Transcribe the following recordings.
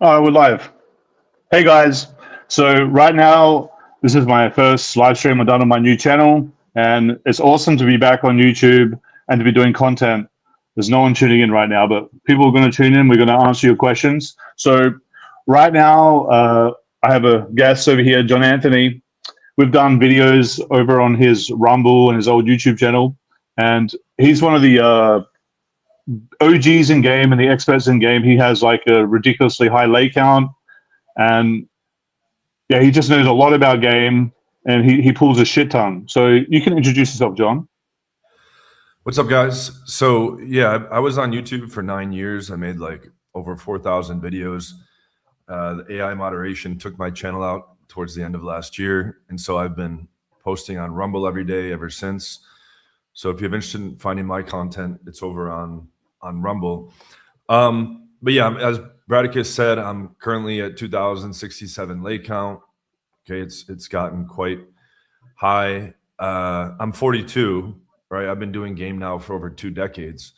We're live. Hey guys. So right now, this is my first live stream I've done on my new channel, and it's awesome to be back on YouTube and to be doing content. There's no one tuning in right now, but people are going to tune in. We're going to answer your questions. So right now, I have a guest over here, John Anthony. We've done videos over on his Rumble and his old YouTube channel, and he's one of the OGs in game and the experts in game. He has like a ridiculously high lay count, and yeah, he just knows a lot about game, and he pulls a shit ton. So you can introduce yourself, John. What's up, guys? So yeah, I was on YouTube for 9 years. I made like over 4,000 videos. The AI moderation took my channel out towards the end of last year, and so I've been posting on Rumble every day ever since. So if you're interested in finding my content, it's over on Rumble. But yeah, as Bradicus said, I'm currently at 2,067 lay count. Okay, it's gotten quite high. I'm 42, right? I've been doing game now for over 2 decades.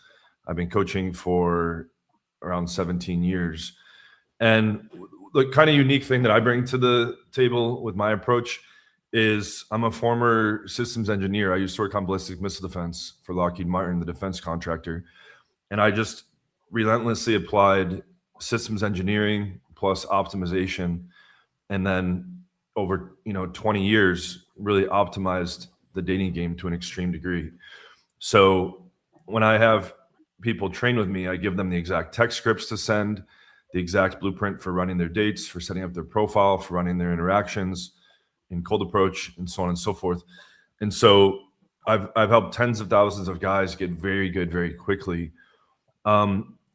I've been coaching for around 17 years. And the kind of unique thing that I bring to the table with my approach is I'm a former systems engineer. I used to work on ballistic missile defense for Lockheed Martin, the defense contractor. And I just relentlessly applied systems engineering plus optimization, and then over 20 years really optimized the dating game to an extreme degree. So when I have people train with me, I give them the exact tech scripts to send, the exact blueprint for running their dates, for setting up their profile, for running their interactions in cold approach, and so on and so forth. And so I've helped tens of thousands of guys get very good very quickly.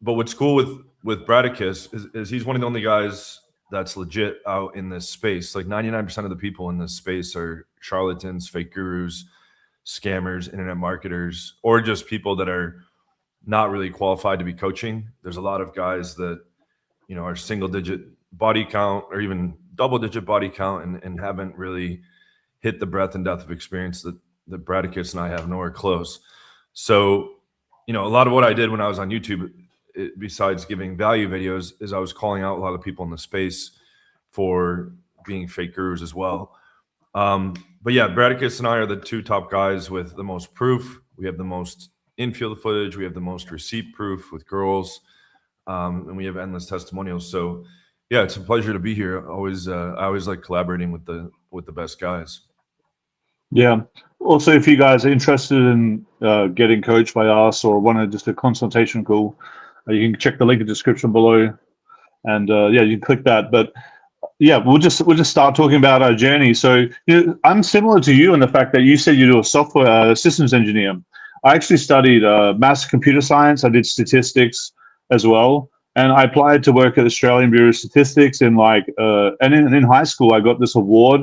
But what's cool with Bradicus is he's one of the only guys that's legit out in this space. Like 99% of the people in this space are charlatans, fake gurus, scammers, internet marketers, or just people that are not really qualified to be coaching. There's a lot of guys that are single digit body count or even double digit body count and haven't really hit the breadth and depth of experience that Bradicus and I have, nowhere close. So a lot of what I did when I was on YouTube, besides giving value videos, is I was calling out a lot of people in the space for being fake gurus as well. But yeah, Bradicus and I are the 2 top guys with the most proof. We have the most infield footage. We have the most receipt proof with girls, and we have endless testimonials. So yeah, it's a pleasure to be here. I always like collaborating with the best guys. Yeah. Also, if you guys are interested in getting coached by us or want just a consultation call, you can check the link in the description below, and yeah, you can click that. But yeah, we'll just start talking about our journey. So I'm similar to you in the fact that you said you do a software systems engineer. I actually studied maths, computer science. I did statistics as well, and I applied to work at the Australian Bureau of Statistics. And in high school, I got this award.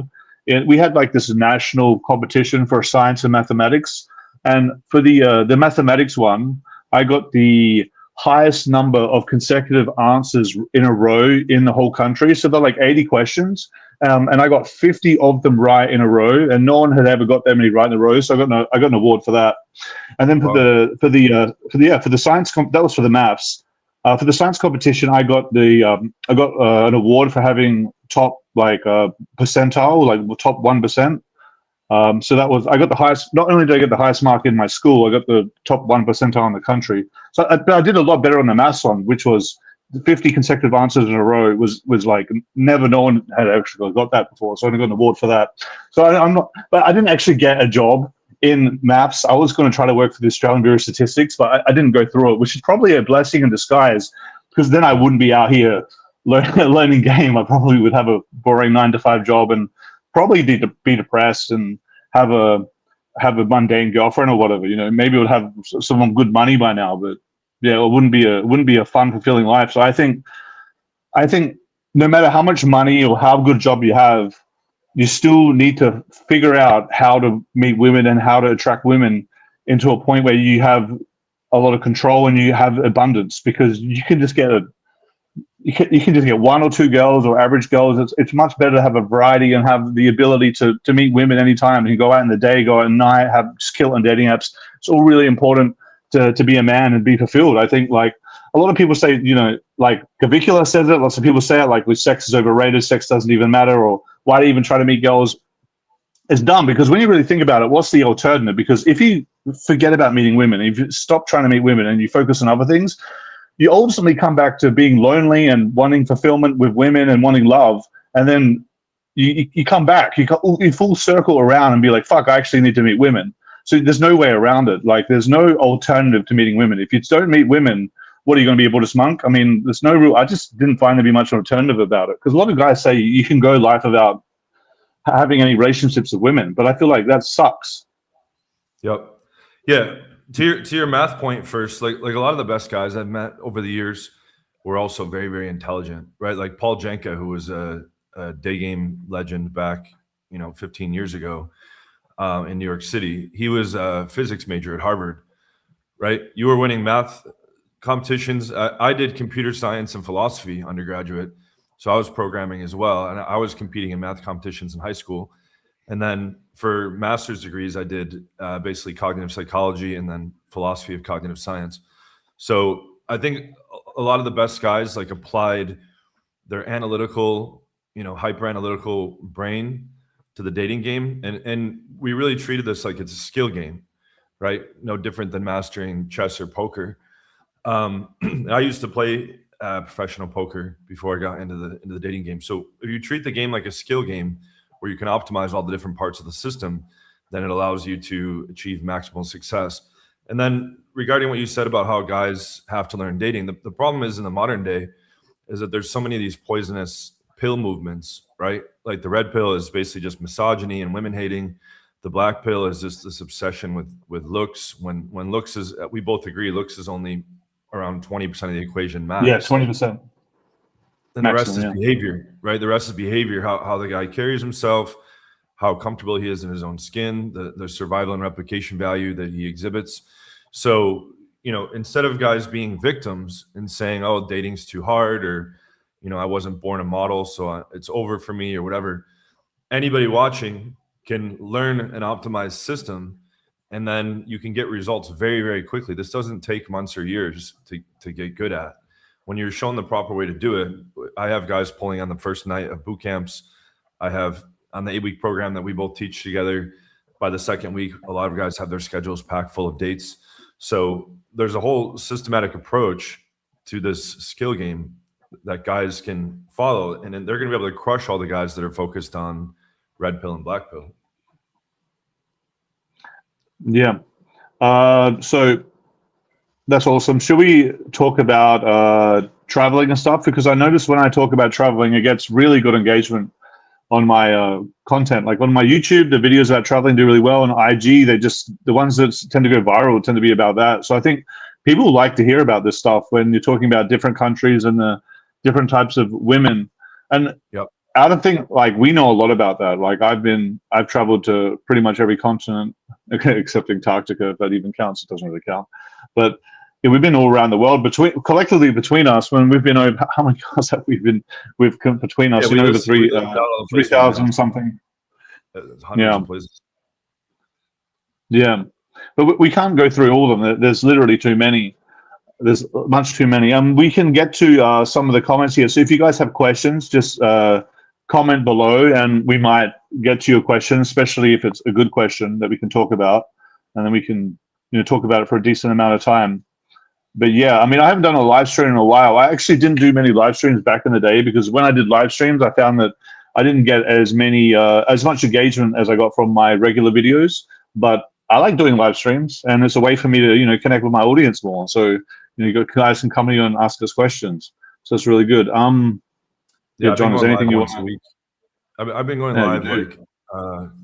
We had like this national competition for science and mathematics, and for the mathematics one, I got the highest number of consecutive answers in a row in the whole country. So they're like 80 questions, and I got 50 of them right in a row, and no one had ever got that many right in a row. So I got an award for that. And then for the science that was for the maths. For the science competition, I got an award for having top percentile, like top 1%. So I got the highest. Not only did I get the highest mark in my school, I got the top 1 percentile in the country. So I did a lot better on the maths one, which was 50 consecutive answers in a row. Was like never. No one had actually got that before. So I got an award for that. So I'm not. But I didn't actually get a job in maths. I was going to try to work for the Australian Bureau of Statistics, but I didn't go through it, which is probably a blessing in disguise, because then I wouldn't be out here learning game. I probably would have a boring 9-to-5 job and probably be depressed and have a mundane girlfriend or whatever. Maybe it would have some good money by now, but yeah, it wouldn't be a fun, fulfilling life. So I think no matter how much money or how good a job you have, you still need to figure out how to meet women and how to attract women into a point where you have a lot of control and you have abundance, because you can just get you can just get 1 or 2 girls or average girls. It's much better to have a variety and have the ability to meet women anytime. You can go out in the day, go out at night, have skill on dating apps. It's all really important to be a man and be fulfilled. I think like a lot of people say, like Cavicula says it, lots of people say it, like with sex is overrated, sex doesn't even matter, or why do you even try to meet girls? It's dumb, because when you really think about it, what's the alternative? Because if you forget about meeting women, if you stop trying to meet women and you focus on other things, you ultimately come back to being lonely and wanting fulfillment with women and wanting love. And then you come back, you full circle around and be like, fuck, I actually need to meet women. So there's no way around it. Like, there's no alternative to meeting women. If you don't meet women, what are you going to be, a Buddhist monk? I mean, there's no real, I just didn't find there to be much alternative about it. Because a lot of guys say you can go life without having any relationships with women, but I feel like that sucks. Yep. Yeah. To your math point first, like a lot of the best guys I've met over the years were also very, very intelligent, right? Like Paul Janka, who was a Daygame legend back, 15 years ago in New York City. He was a physics major at Harvard, right? You were winning math competitions. I did computer science and philosophy undergraduate. So I was programming as well. And I was competing in math competitions in high school. And then for master's degrees, I did basically cognitive psychology and then philosophy of cognitive science. So I think a lot of the best guys like applied their analytical, hyper analytical brain to the dating game. And we really treated this like it's a skill game, right? No different than mastering chess or poker. I used to play professional poker before I got into the dating game. So if you treat the game like a skill game where you can optimize all the different parts of the system, then it allows you to achieve maximal success. And then regarding what you said about how guys have to learn dating, the problem is in the modern day is that there's so many of these poisonous pill movements, right? Like the red pill is basically just misogyny and women hating. The black pill is just this obsession with looks. When looks is, we both agree, looks is only around 20% of the equation max. Yeah, 20%. And the rest is behavior, right? The rest is behavior, how the guy carries himself, how comfortable he is in his own skin, the survival and replication value that he exhibits. So, instead of guys being victims and saying, oh, dating's too hard, or, I wasn't born a model, so it's over for me, or whatever, anybody watching can learn an optimized system, and then you can get results very, very quickly. This doesn't take months or years to get good at. When you're shown the proper way to do it, I have guys pulling on the first night of boot camps. I have on the 8-week program that we both teach together. By the second week, a lot of guys have their schedules packed full of dates. So there's a whole systematic approach to this skill game that guys can follow, and then they're going to be able to crush all the guys that are focused on red pill and black pill. Yeah. So that's awesome. Should we talk about traveling and stuff? Because I noticed when I talk about traveling, it gets really good engagement on my content. Like on my YouTube, the videos about traveling do really well. On IG, the ones that tend to go viral tend to be about that. So I think people like to hear about this stuff when you're talking about different countries and the different types of women. And I don't think, like, we know a lot about that. Like I've traveled to pretty much every continent, except Antarctica, if that even counts. It doesn't really count. But yeah, we've been all around the world collectively between us. When we've been over, how many cars have we been with between us? Over 3,000 something. Hundreds of places. Yeah, but we can't go through all of them. There's literally too many. There's much too many. We can get to some of the comments here. So if you guys have questions, just comment below, and we might get to your question, especially if it's a good question that we can talk about, and then we can talk about it for a decent amount of time. But yeah, I mean, I haven't done a live stream in a while. I actually didn't do many live streams back in the day, because when I did live streams, I found that I didn't get as much engagement as I got from my regular videos. But I like doing live streams, and it's a way for me to connect with my audience more. So you guys can come here and ask us questions. So it's really good. Yeah, John, is there anything you want to? I've been going live like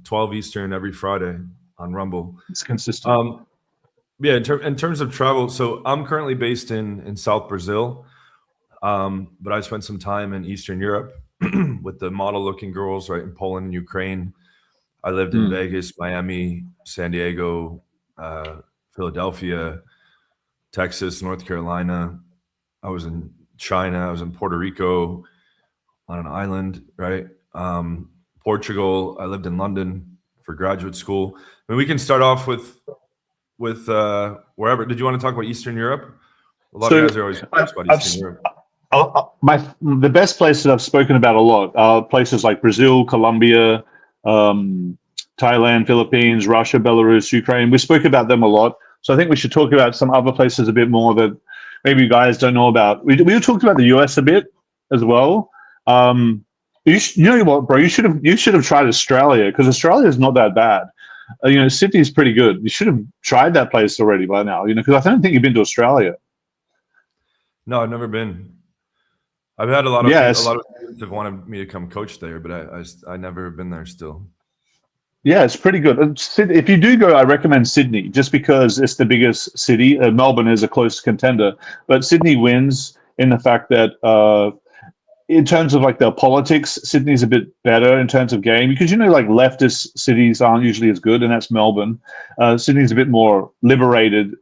12 Eastern every Friday on Rumble. It's consistent. Yeah, in terms of travel, so I'm currently based in South Brazil, but I spent some time in Eastern Europe with the model-looking girls, right, in Poland and Ukraine. I lived in Vegas, Miami, San Diego, Philadelphia, Texas, North Carolina. I was in China. I was in Puerto Rico on an island, right? Portugal. I lived in London for graduate school. I mean, we can start off with wherever. Did you want to talk about Eastern Europe? A lot of So guys are always curious about I've, Eastern Europe. the best places I've spoken about a lot are places like Brazil, Colombia, Thailand, Philippines, Russia, Belarus, Ukraine. We spoke about them a lot. So I think we should talk about some other places a bit more that maybe you guys don't know about. We talked about the US a bit as well. You know what, bro? You should have tried Australia, because Australia is not that bad. Sydney's pretty good. You should have tried that place already by now. Because I don't think you've been to Australia. No, I've never been. I've had a lot of Yes. a lot of students have wanted me to come coach there, but I never been there still. Yeah, it's pretty good. If you do go, I recommend Sydney, just because it's the biggest city. Melbourne is a close contender, but Sydney wins in the fact that in terms of like the politics, Sydney's a bit better in terms of game, because like leftist cities aren't usually as good, and that's Melbourne. Sydney's a bit more liberated.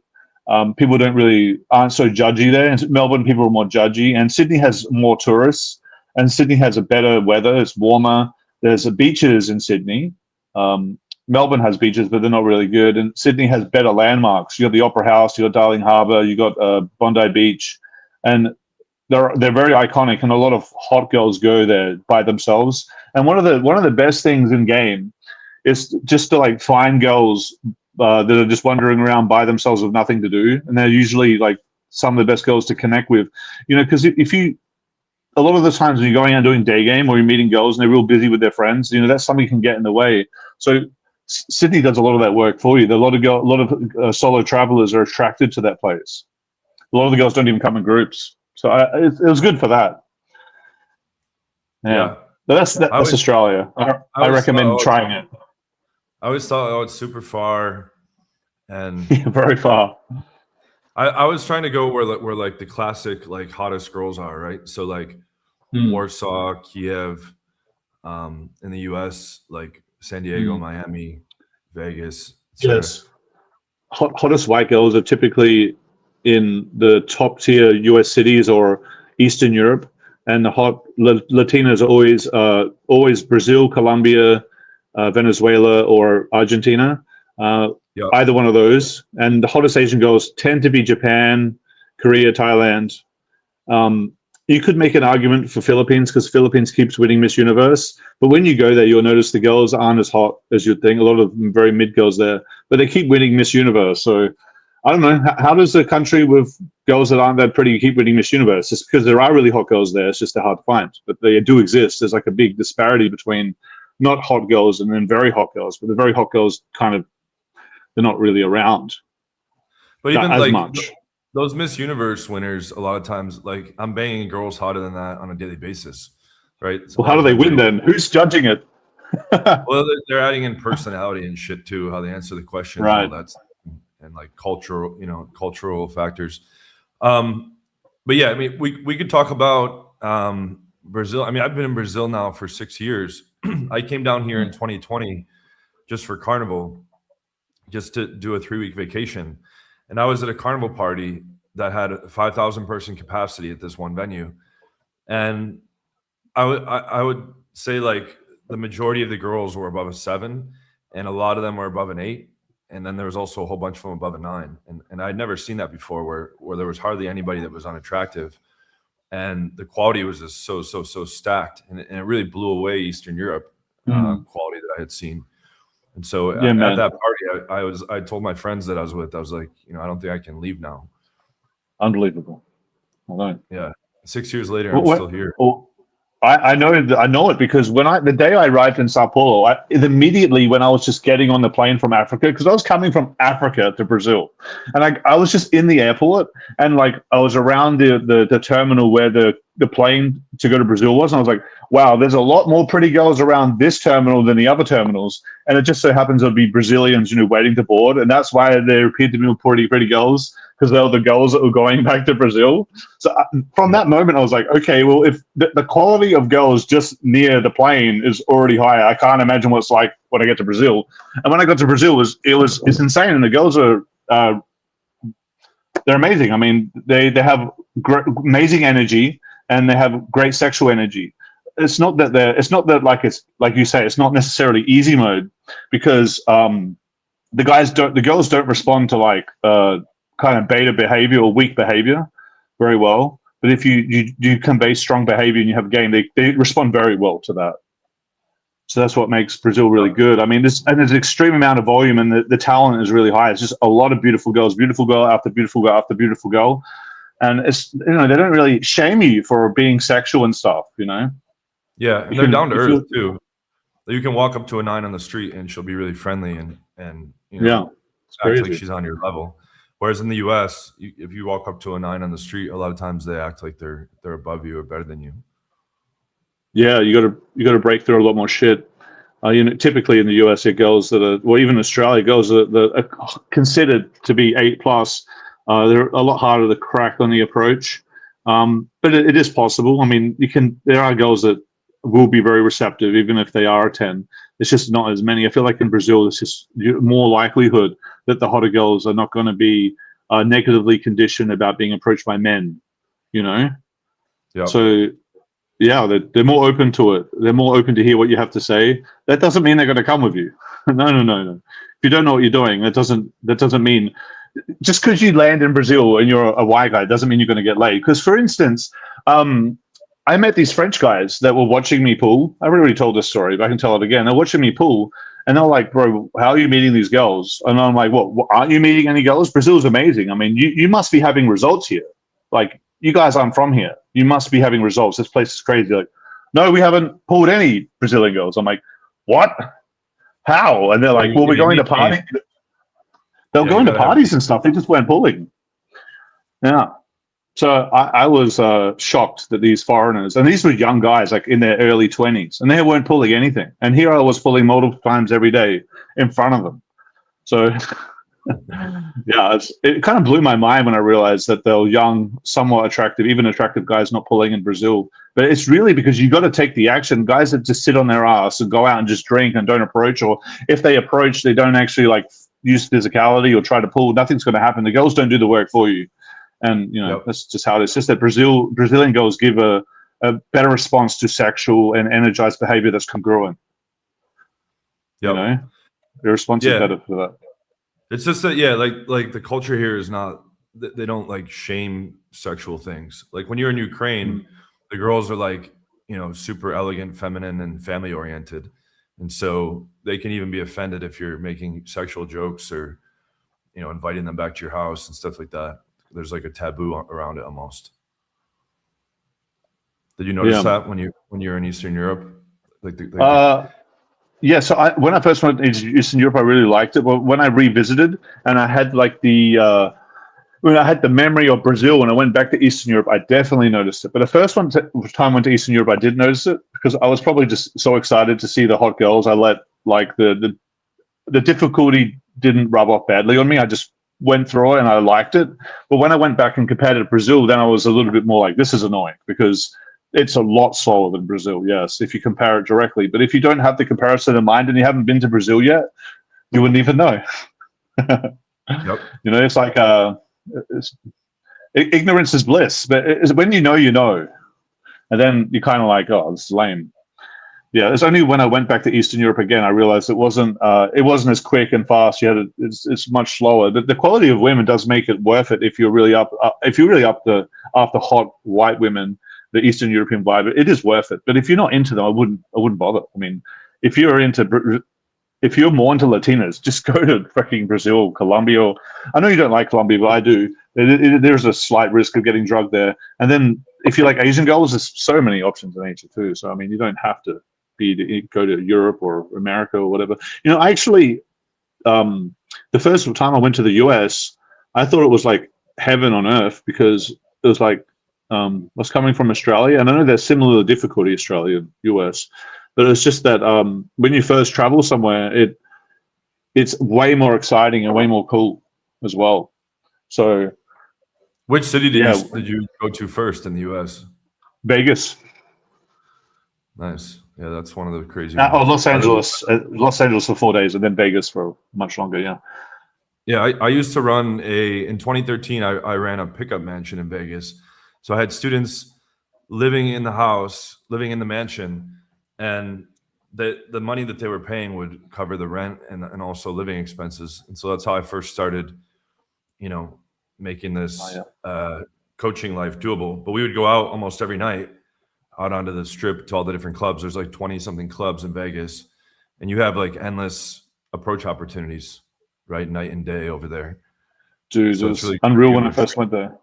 People aren't so judgy there. In Melbourne, people are more judgy, and Sydney has more tourists, and Sydney has a better weather. It's warmer. There's beaches in Sydney. Melbourne has beaches, but they're not really good. And Sydney has better landmarks. You got the Opera House, you got Darling Harbour, you got Bondi Beach, and they're very iconic. And a lot of hot girls go there by themselves. And one of the best things in game is just to like find girls that are just wandering around by themselves with nothing to do, and they're usually like some of the best girls to connect with. Because a lot of the times when you're going out doing day game, or you're meeting girls and they're real busy with their friends, that's something can get in the way. So Sydney does a lot of that work for you. A lot of solo travelers are attracted to that place. A lot of the girls don't even come in groups, so it was good for that. Yeah. But that's Australia. I recommend trying it. I always thought, it's super far, and very far. I was trying to go where like the classic like hottest girls are, right? So like Warsaw, Kiev, in the US, like San Diego, Miami, Vegas. Yes. Hottest white girls are typically in the top tier US cities or Eastern Europe, and the hot Latinas are always Brazil, Colombia, Venezuela, or Argentina. Either one of those. And the hottest Asian girls tend to be Japan, Korea, Thailand. You could make an argument for Philippines, because Philippines keeps winning Miss Universe. But when you go there, you'll notice the girls aren't as hot as you'd think. A lot of them very mid girls there, but they keep winning Miss Universe. So I don't know. How does a country with girls that aren't that pretty keep winning Miss Universe? It's because there are really hot girls there. It's just they're hard to find, but they do exist. There's like a big disparity between not hot girls and then very hot girls. But the very hot girls they're not really around. But even as like much. Those Miss Universe winners, a lot of times, like I'm banging girls hotter than that on a daily basis, right? So well, how do they win then? Who's judging it? Well, they're adding in personality and shit too, how they answer the questions, right? And all that, and like cultural factors. But yeah, I mean, we could talk about Brazil. I mean, I've been in Brazil now for 6 years. I came down here in 2020 just for Carnival, just to do a 3-week vacation. And I was at a carnival party that had a 5,000 person capacity at this one venue. And I would say like the majority of the girls were above a 7, and a lot of them were above an 8. And then there was also a whole bunch of them above a 9. And I'd never seen that before, where there was hardly anybody that was unattractive. And the quality was just so stacked. And it really blew away Eastern Europe quality that I had seen. And so at that party, I told my friends that I was with, I was like, I don't think I can leave now. Unbelievable. Although, yeah, 6 years later, I'm still here. I know it because the day I arrived in Sao Paulo, immediately when I was just getting on the plane from Africa, because I was coming from Africa to Brazil, and I was just in the airport, and like I was around the terminal where the plane to go to Brazil was, and I was like, wow, there's a lot more pretty girls around this terminal than the other terminals, and it just so happens to be Brazilians, waiting to board, and that's why there appeared to be pretty girls, because they were the girls that were going back to Brazil. So from that moment, I was like, okay, well, if the quality of girls just near the plane is already high, I can't imagine what it's like when I get to Brazil. And when I got to Brazil, it's insane, and the girls are they're amazing. I mean, they have amazing energy, and they have great sexual energy. It's not that like you say, it's not necessarily easy mode, because the girls don't respond to like kind of beta behavior or weak behavior. very well. But if you convey strong behavior and you have game, they respond very well to that. So that's what makes Brazil really good. I mean, there's an extreme amount of volume, and the talent is really high. It's just a lot of beautiful girls, beautiful girl after beautiful girl after beautiful girl, and it's they don't really shame you for being sexual and stuff. Yeah, and they're down to earth too. You can walk up to a 9 on the street and she'll be really friendly and act like she's on your level. Whereas in the US, if you walk up to a 9 on the street, a lot of times they act like they're above you or better than you. Yeah, you got to break through a lot more shit. Typically in the US, girls that are, well, even Australia, girls that are considered to be 8+. They're a lot harder to crack on the approach, but it is possible. I mean, there are girls that will be very receptive, even if they are a 10. It's just not as many. I feel like in Brazil, there's just more likelihood that the hotter girls are not going to be negatively conditioned about being approached by men. Yeah. So. Yeah, they're more open to it. They're more open to hear what you have to say. That doesn't mean they're going to come with you. No. If you don't know what you're doing, that doesn't mean just because you land in Brazil and you're a white guy doesn't mean you're going to get laid. Because, for instance, I met these French guys that were watching me pool. I've already told this story, but I can tell it again. They're watching me pool, and they're like, "Bro, how are you meeting these girls?" And I'm like, "What? Aren't you meeting any girls? Brazil's amazing. I mean, you must be having results here. Like, you guys aren't from here. You must be having results. This place is crazy." Like, "No, we haven't pulled any Brazilian girls." I'm like, "What? How?" And they're like, "Well, we're going to party." They're going to parties and stuff. They just weren't pulling. Yeah. So I was shocked that these foreigners, and these were young guys, like in their early 20s, and they weren't pulling anything. And here I was pulling multiple times every day in front of them. So yeah, it kind of blew my mind when I realized that they're young, somewhat attractive, even attractive guys not pulling in Brazil. But it's really because you got to take the action. Guys that just sit on their ass and go out and just drink and don't approach, or if they approach, they don't actually like use physicality or try to pull. Nothing's going to happen. The girls don't do the work for you, and that's just how it is. It's just that Brazilian girls give a better response to sexual and energized behavior that's congruent. Their response is better for that. It's just that, like the culture here is not, they don't like shame sexual things. Like when you're in Ukraine, the girls are like, super elegant, feminine, and family oriented. And so they can even be offended if you're making sexual jokes or, inviting them back to your house and stuff like that. There's like a taboo around it almost. Did you notice that when you're in Eastern Europe? Yeah, so when I first went to Eastern Europe, I really liked it. But when I revisited and I had like when I had the memory of Brazil, when I went back to Eastern Europe, I definitely noticed it. But the first time I went to Eastern Europe, I did notice it because I was probably just so excited to see the hot girls. I let like the difficulty didn't rub off badly on me. I just went through it and I liked it. But when I went back and compared it to Brazil, then I was a little bit more like, this is annoying because it's a lot slower than Brazil, yes, if you compare it directly. But if you don't have the comparison in mind and you haven't been to Brazil yet, you wouldn't even know. It's like ignorance is bliss. But when you know. And then you're kind of like, oh, this is lame. Yeah, it's only when I went back to Eastern Europe again, I realized it wasn't as quick and fast. It's much slower. The quality of women does make it worth it if you're really after hot white women. The Eastern European vibe, it is worth it. But if you're not into them, I wouldn't bother. I mean, if you're more into Latinas, just go to fucking Brazil, Colombia. I know you don't like Colombia, but I do. There's a slight risk of getting drugged there. And then if you like Asian girls, there's so many options in Asia too. So I mean, you don't have to go to Europe or America or whatever. I actually, the first time I went to the US, I thought it was like heaven on earth because it was like. Was coming from Australia, and I know there's similar difficulty Australia and US, but it's just that when you first travel somewhere, it's way more exciting and way more cool as well. So, which city did you go to first in the US? Vegas. Nice. Yeah, that's one of the crazy. Los Angeles. Los Angeles for 4 days, and then Vegas for much longer. Yeah. Yeah, I used to run in 2013. I ran a pickup mansion in Vegas. So I had students living in the house, living in the mansion, and the money that they were paying would cover the rent and also living expenses. And so that's how I first started, making this coaching life doable. But we would go out almost every night out onto the strip to all the different clubs. There's like 20 something clubs in Vegas, and you have like endless approach opportunities, right? Night and day over there. Dude, So it it's was really unreal when I first went there.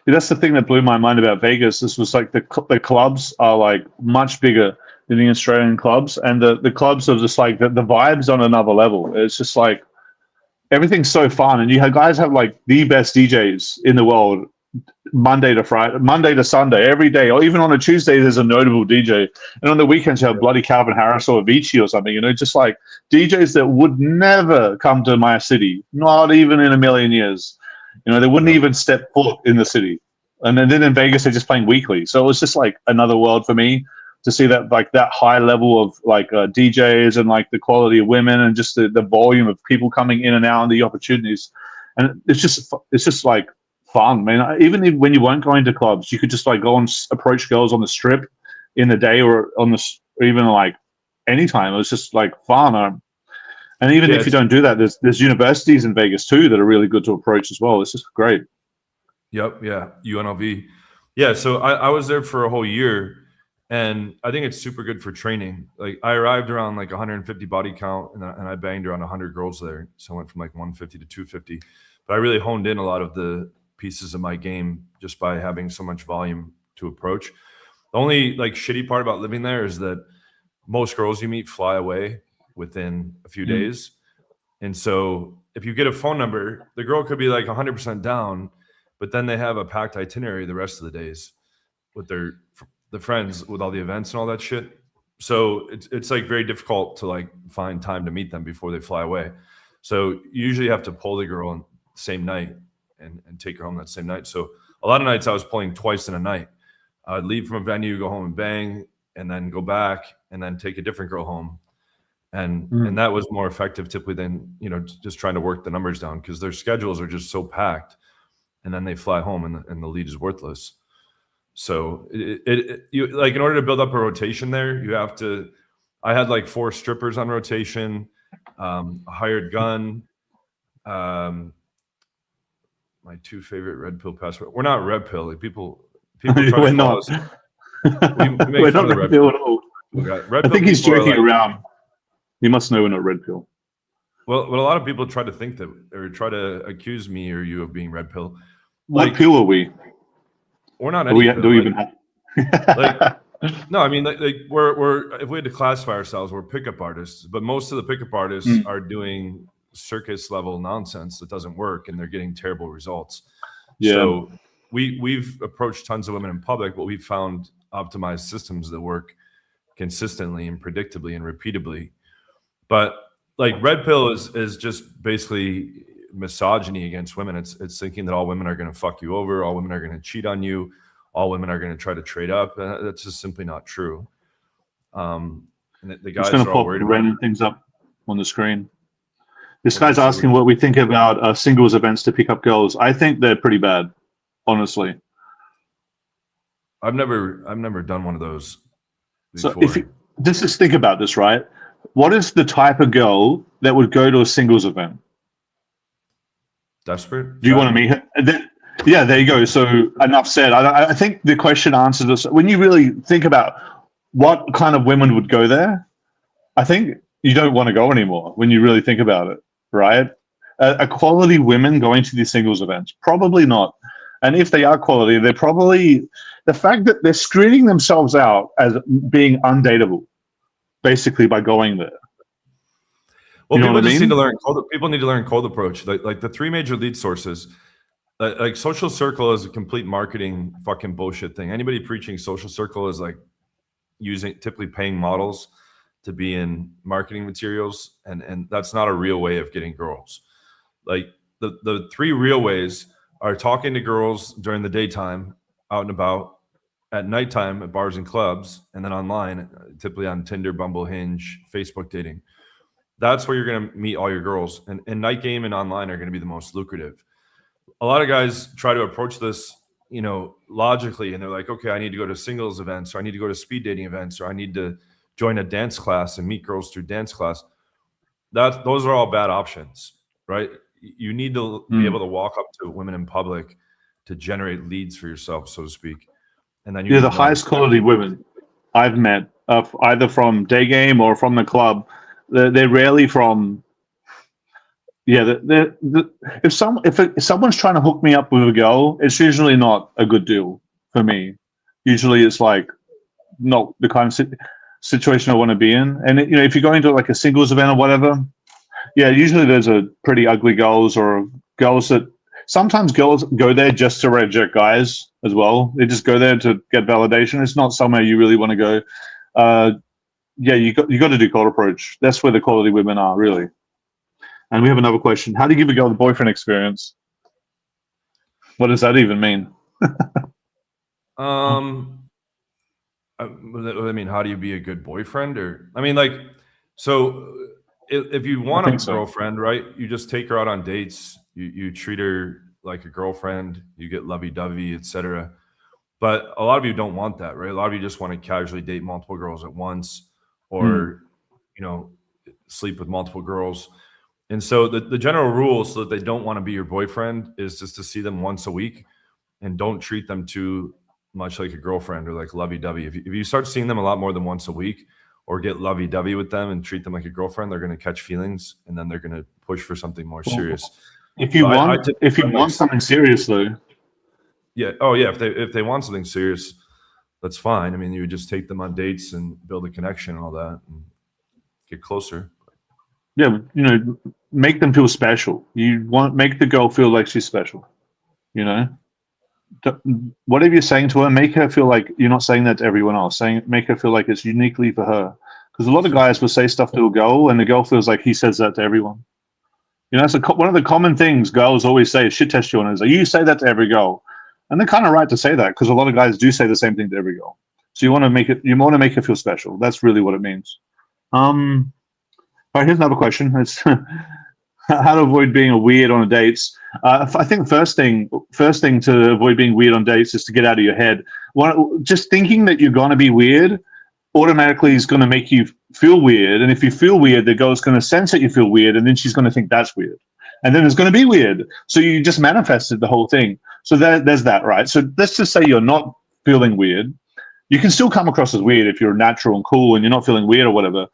Yeah, that's the thing that blew my mind about Vegas. This was like the clubs are like much bigger than the Australian clubs, and the clubs are just like the vibes on another level. It's just like everything's so fun, and you have guys have like the best DJs in the world. Monday to Friday, Monday to Sunday, every day, or even on a Tuesday, there's a notable DJ, and on the weekends you have bloody Calvin Harris or Avicii or something. You know, just like DJs that would never come to my city, not even in a million years. You know, they wouldn't even step foot in the city. And then in Vegas, they're just playing weekly. So it was just like another world for me to see that, like that high level of like DJs and like the quality of women and just the volume of people coming in and out and the opportunities. And it's just like fun, man. Even when you weren't going to clubs, you could just like go and approach girls on the strip in the day or on the, or even like anytime. It was just like fun. And even if you don't do that, there's universities in Vegas too that are really good to approach as well. It's just great. Yep. Yeah. UNLV. Yeah. So I was there for a whole year, and I think it's super good for training. Like I arrived around like 150 body count, and I banged around 100 girls there. So I went from like 150 to 250. But I really honed in a lot of the pieces of my game just by having so much volume to approach. The only like shitty part about living there is that most girls you meet fly away within a few days. And so if you get a phone number, the girl could be like 100% down, but then they have a packed itinerary the rest of the days with the friends with all the events and all that shit. So it's like very difficult to like find time to meet them before they fly away. So you usually have to pull the girl on the same night and take her home that same night. So a lot of nights I was pulling twice in a night. I'd leave from a venue, go home and bang, and then go back and then take a different girl home. And that was more effective typically than, you know, just trying to work the numbers down, because their schedules are just so packed, and then they fly home and the lead is worthless. So you like, in order to build up a rotation there, you have to, I had like 4 strippers on rotation, a hired gun, my 2 favorite red pill password. We're not red pill. Like people try to call us. We make We're fun not of the red pill at all. Red I think he's people joking like, around. You must know we're not red pill. Well, a lot of people try to think that, or try to accuse me or you of being red pill. What pill are we? We're not any pill. Do we even have? Like, no, I mean, like we're if we had to classify ourselves, we're pickup artists. But most of the pickup artists are doing circus level nonsense that doesn't work, and they're getting terrible results. Yeah. So we've approached tons of women in public, but we've found optimized systems that work consistently and predictably and repeatably. But like red pill is just basically misogyny against women. It's thinking that all women are going to fuck you over, all women are going to cheat on you, all women are going to try to trade up. That's just simply not true. And the guys are all worried about random things up on the screen. This guy's asking what we think about singles events to pick up girls. I think they're pretty bad, honestly. I've never done one of those before. So if you, just think about this, right? What is the type of girl that would go to a singles event? Desperate? Do you want to meet her? Yeah, there you go. So enough said. I think the question answers this. When you really think about what kind of women would go there, I think you don't want to go anymore when you really think about it, right? A quality women going to these singles events? Probably not. And if they are quality, they're probably, the fact that they're screening themselves out as being undateable, basically, by going there. Well, people just need to learn. People need to learn cold approach. Like the 3 major lead sources. Like social circle is a complete marketing fucking bullshit thing. Anybody preaching social circle is like typically paying models to be in marketing materials, and that's not a real way of getting girls. Like the 3 real ways are talking to girls during the daytime, out and about, at nighttime at bars and clubs, and then online, typically on Tinder, Bumble, Hinge, Facebook dating. That's where you're going to meet all your girls. And night game and online are going to be the most lucrative. A lot of guys try to approach this, you know, logically, and they're like, okay, I need to go to singles events, or I need to go to speed dating events, or I need to join a dance class and meet girls through dance class. Those are all bad options, right? You need to be able to walk up to women in public to generate leads for yourself, so to speak. And then you're the highest quality women I've met, either from Daygame or from the club. They're rarely from. Yeah, if someone's trying to hook me up with a girl, it's usually not a good deal for me. Usually, it's like not the kind of situation I want to be in. And if you're going to like a singles event or whatever, yeah, usually there's a pretty ugly girls or girls that sometimes girls go there just to reject guys as well. They just go there to get validation. It's not somewhere you really want to go. Yeah, you got to do cold approach. That's where the quality women are, really. And we have another question. How do you give a girl the boyfriend experience? What does that even mean? I mean, how do you be a good boyfriend? Or I mean, like, so if you want a girlfriend, right, you just take her out on dates. You treat her like a girlfriend. You get lovey-dovey, etc. But a lot of you don't want that, right? A lot of you just want to casually date multiple girls at once, or sleep with multiple girls. And so the general rule, so that they don't want to be your boyfriend, is just to see them once a week, and don't treat them too much like a girlfriend or like lovey-dovey. If you start seeing them a lot more than once a week, or get lovey-dovey with them and treat them like a girlfriend, they're going to catch feelings, and then they're going to push for something more serious. If you want something serious, though. Yeah. Oh, yeah. If they want something serious, that's fine. I mean, you would just take them on dates and build a connection and all that, and get closer. Yeah, make them feel special. You want make the girl feel like she's special. Whatever you're saying to her, make her feel like you're not saying that to everyone else. Make her feel like it's uniquely for her. Because a lot of guys will say stuff to a girl, and the girl feels like he says that to everyone. That's one of the common things girls always say. Shit test you on is like, you say that to every girl, and they're kind of right to say that, because a lot of guys do say the same thing to every girl. So you want to make her feel special. That's really what it means. All right, here's another question. It's how to avoid being a weird on dates. I think first thing to avoid being weird on dates is to get out of your head. Just thinking that you're going to be weird automatically is going to make you feel weird. And if you feel weird, the girl's going to sense that you feel weird, and then she's going to think that's weird. And then it's going to be weird. So you just manifested the whole thing. So there's that, right? So let's just say you're not feeling weird. You can still come across as weird if you're natural and cool and you're not feeling weird or whatever.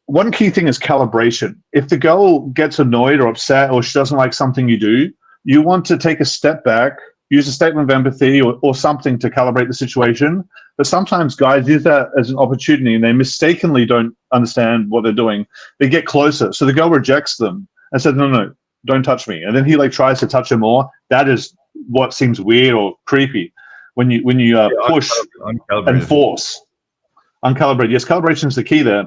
One key thing is calibration. If the girl gets annoyed or upset, or she doesn't like something you do, you want to take a step back, use a statement of empathy or something to calibrate the situation. But sometimes guys use that as an opportunity, and they mistakenly don't understand what they're doing. They get closer. So the girl rejects them and says, no, don't touch me. And then he tries to touch her more. That is what seems weird or creepy when you push and force. Uncalibrated. Yes, calibration is the key there.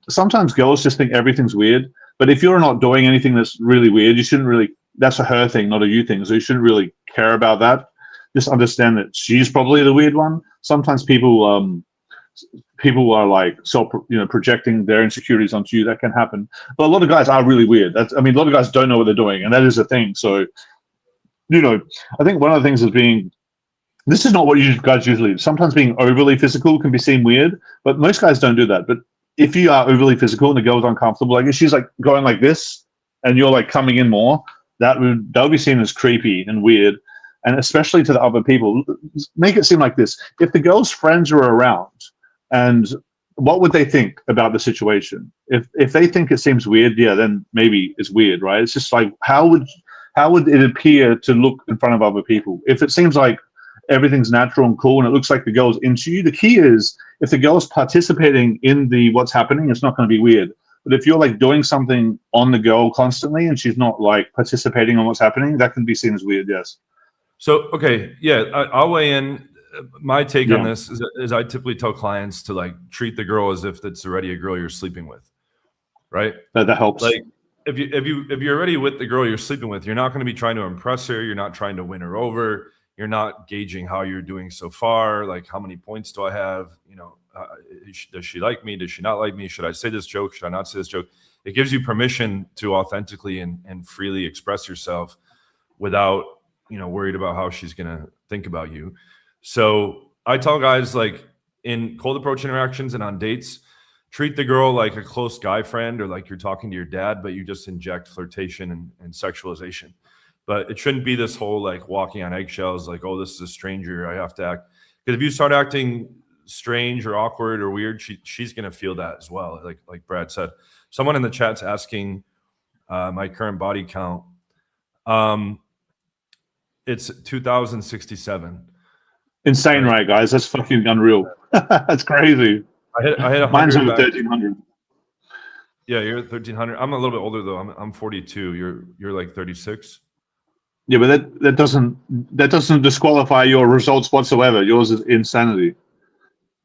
Sometimes girls just think everything's weird, but if you're not doing anything that's really weird, you shouldn't really. That's a her thing, not a you thing. So you shouldn't really care about that. Just understand that she's probably the weird one. Sometimes people are like projecting their insecurities onto you. That can happen. But a lot of guys are really weird. A lot of guys don't know what they're doing, and that is a thing. So, I think one of the things is being. This is not what you guys usually do. Sometimes being overly physical can be seen weird, but most guys don't do that. But if you are overly physical and the girl's uncomfortable, like if she's like going like this and you're like coming in more, that would be seen as creepy and weird. And especially to the other people, make it seem like this. If the girl's friends are around, and what would they think about the situation? If they think it seems weird, yeah, then maybe it's weird, right? It's just like, how would it appear to look in front of other people? If it seems like everything's natural and cool and it looks like the girl's into you, the key is if the girl's participating in what's happening, it's not going to be weird. But if you're like doing something on the girl constantly and she's not like participating on what's happening, that can be seen as weird. Yes. So, okay. Yeah. I'll weigh in. My take on this is I typically tell clients to like treat the girl as if it's already a girl you're sleeping with. Right. That helps. Like if you're already with the girl you're sleeping with, you're not going to be trying to impress her. You're not trying to win her over. You're not gauging how you're doing so far. Like, how many points do I have? Does she like me? Does she not like me? Should I say this joke? Should I not say this joke? It gives you permission to authentically and freely express yourself without, worried about how she's going to think about you. So I tell guys, like, in cold approach interactions and on dates, treat the girl like a close guy friend or like you're talking to your dad, but you just inject flirtation and sexualization. but it shouldn't be this whole like walking on eggshells, like, oh, this is a stranger, I have to act. Because if you start acting strange or awkward or weird, she's gonna feel that as well. Like Brad said, someone in the chat's asking my current body count. It's 2,067. Insane, right, guys? That's fucking unreal. That's crazy. I hit 100. Mine's over 1,300. Yeah, you're at 1,300. I'm a little bit older though. I'm 42. You're like 36. Yeah, but that doesn't disqualify your results whatsoever. Yours is insanity.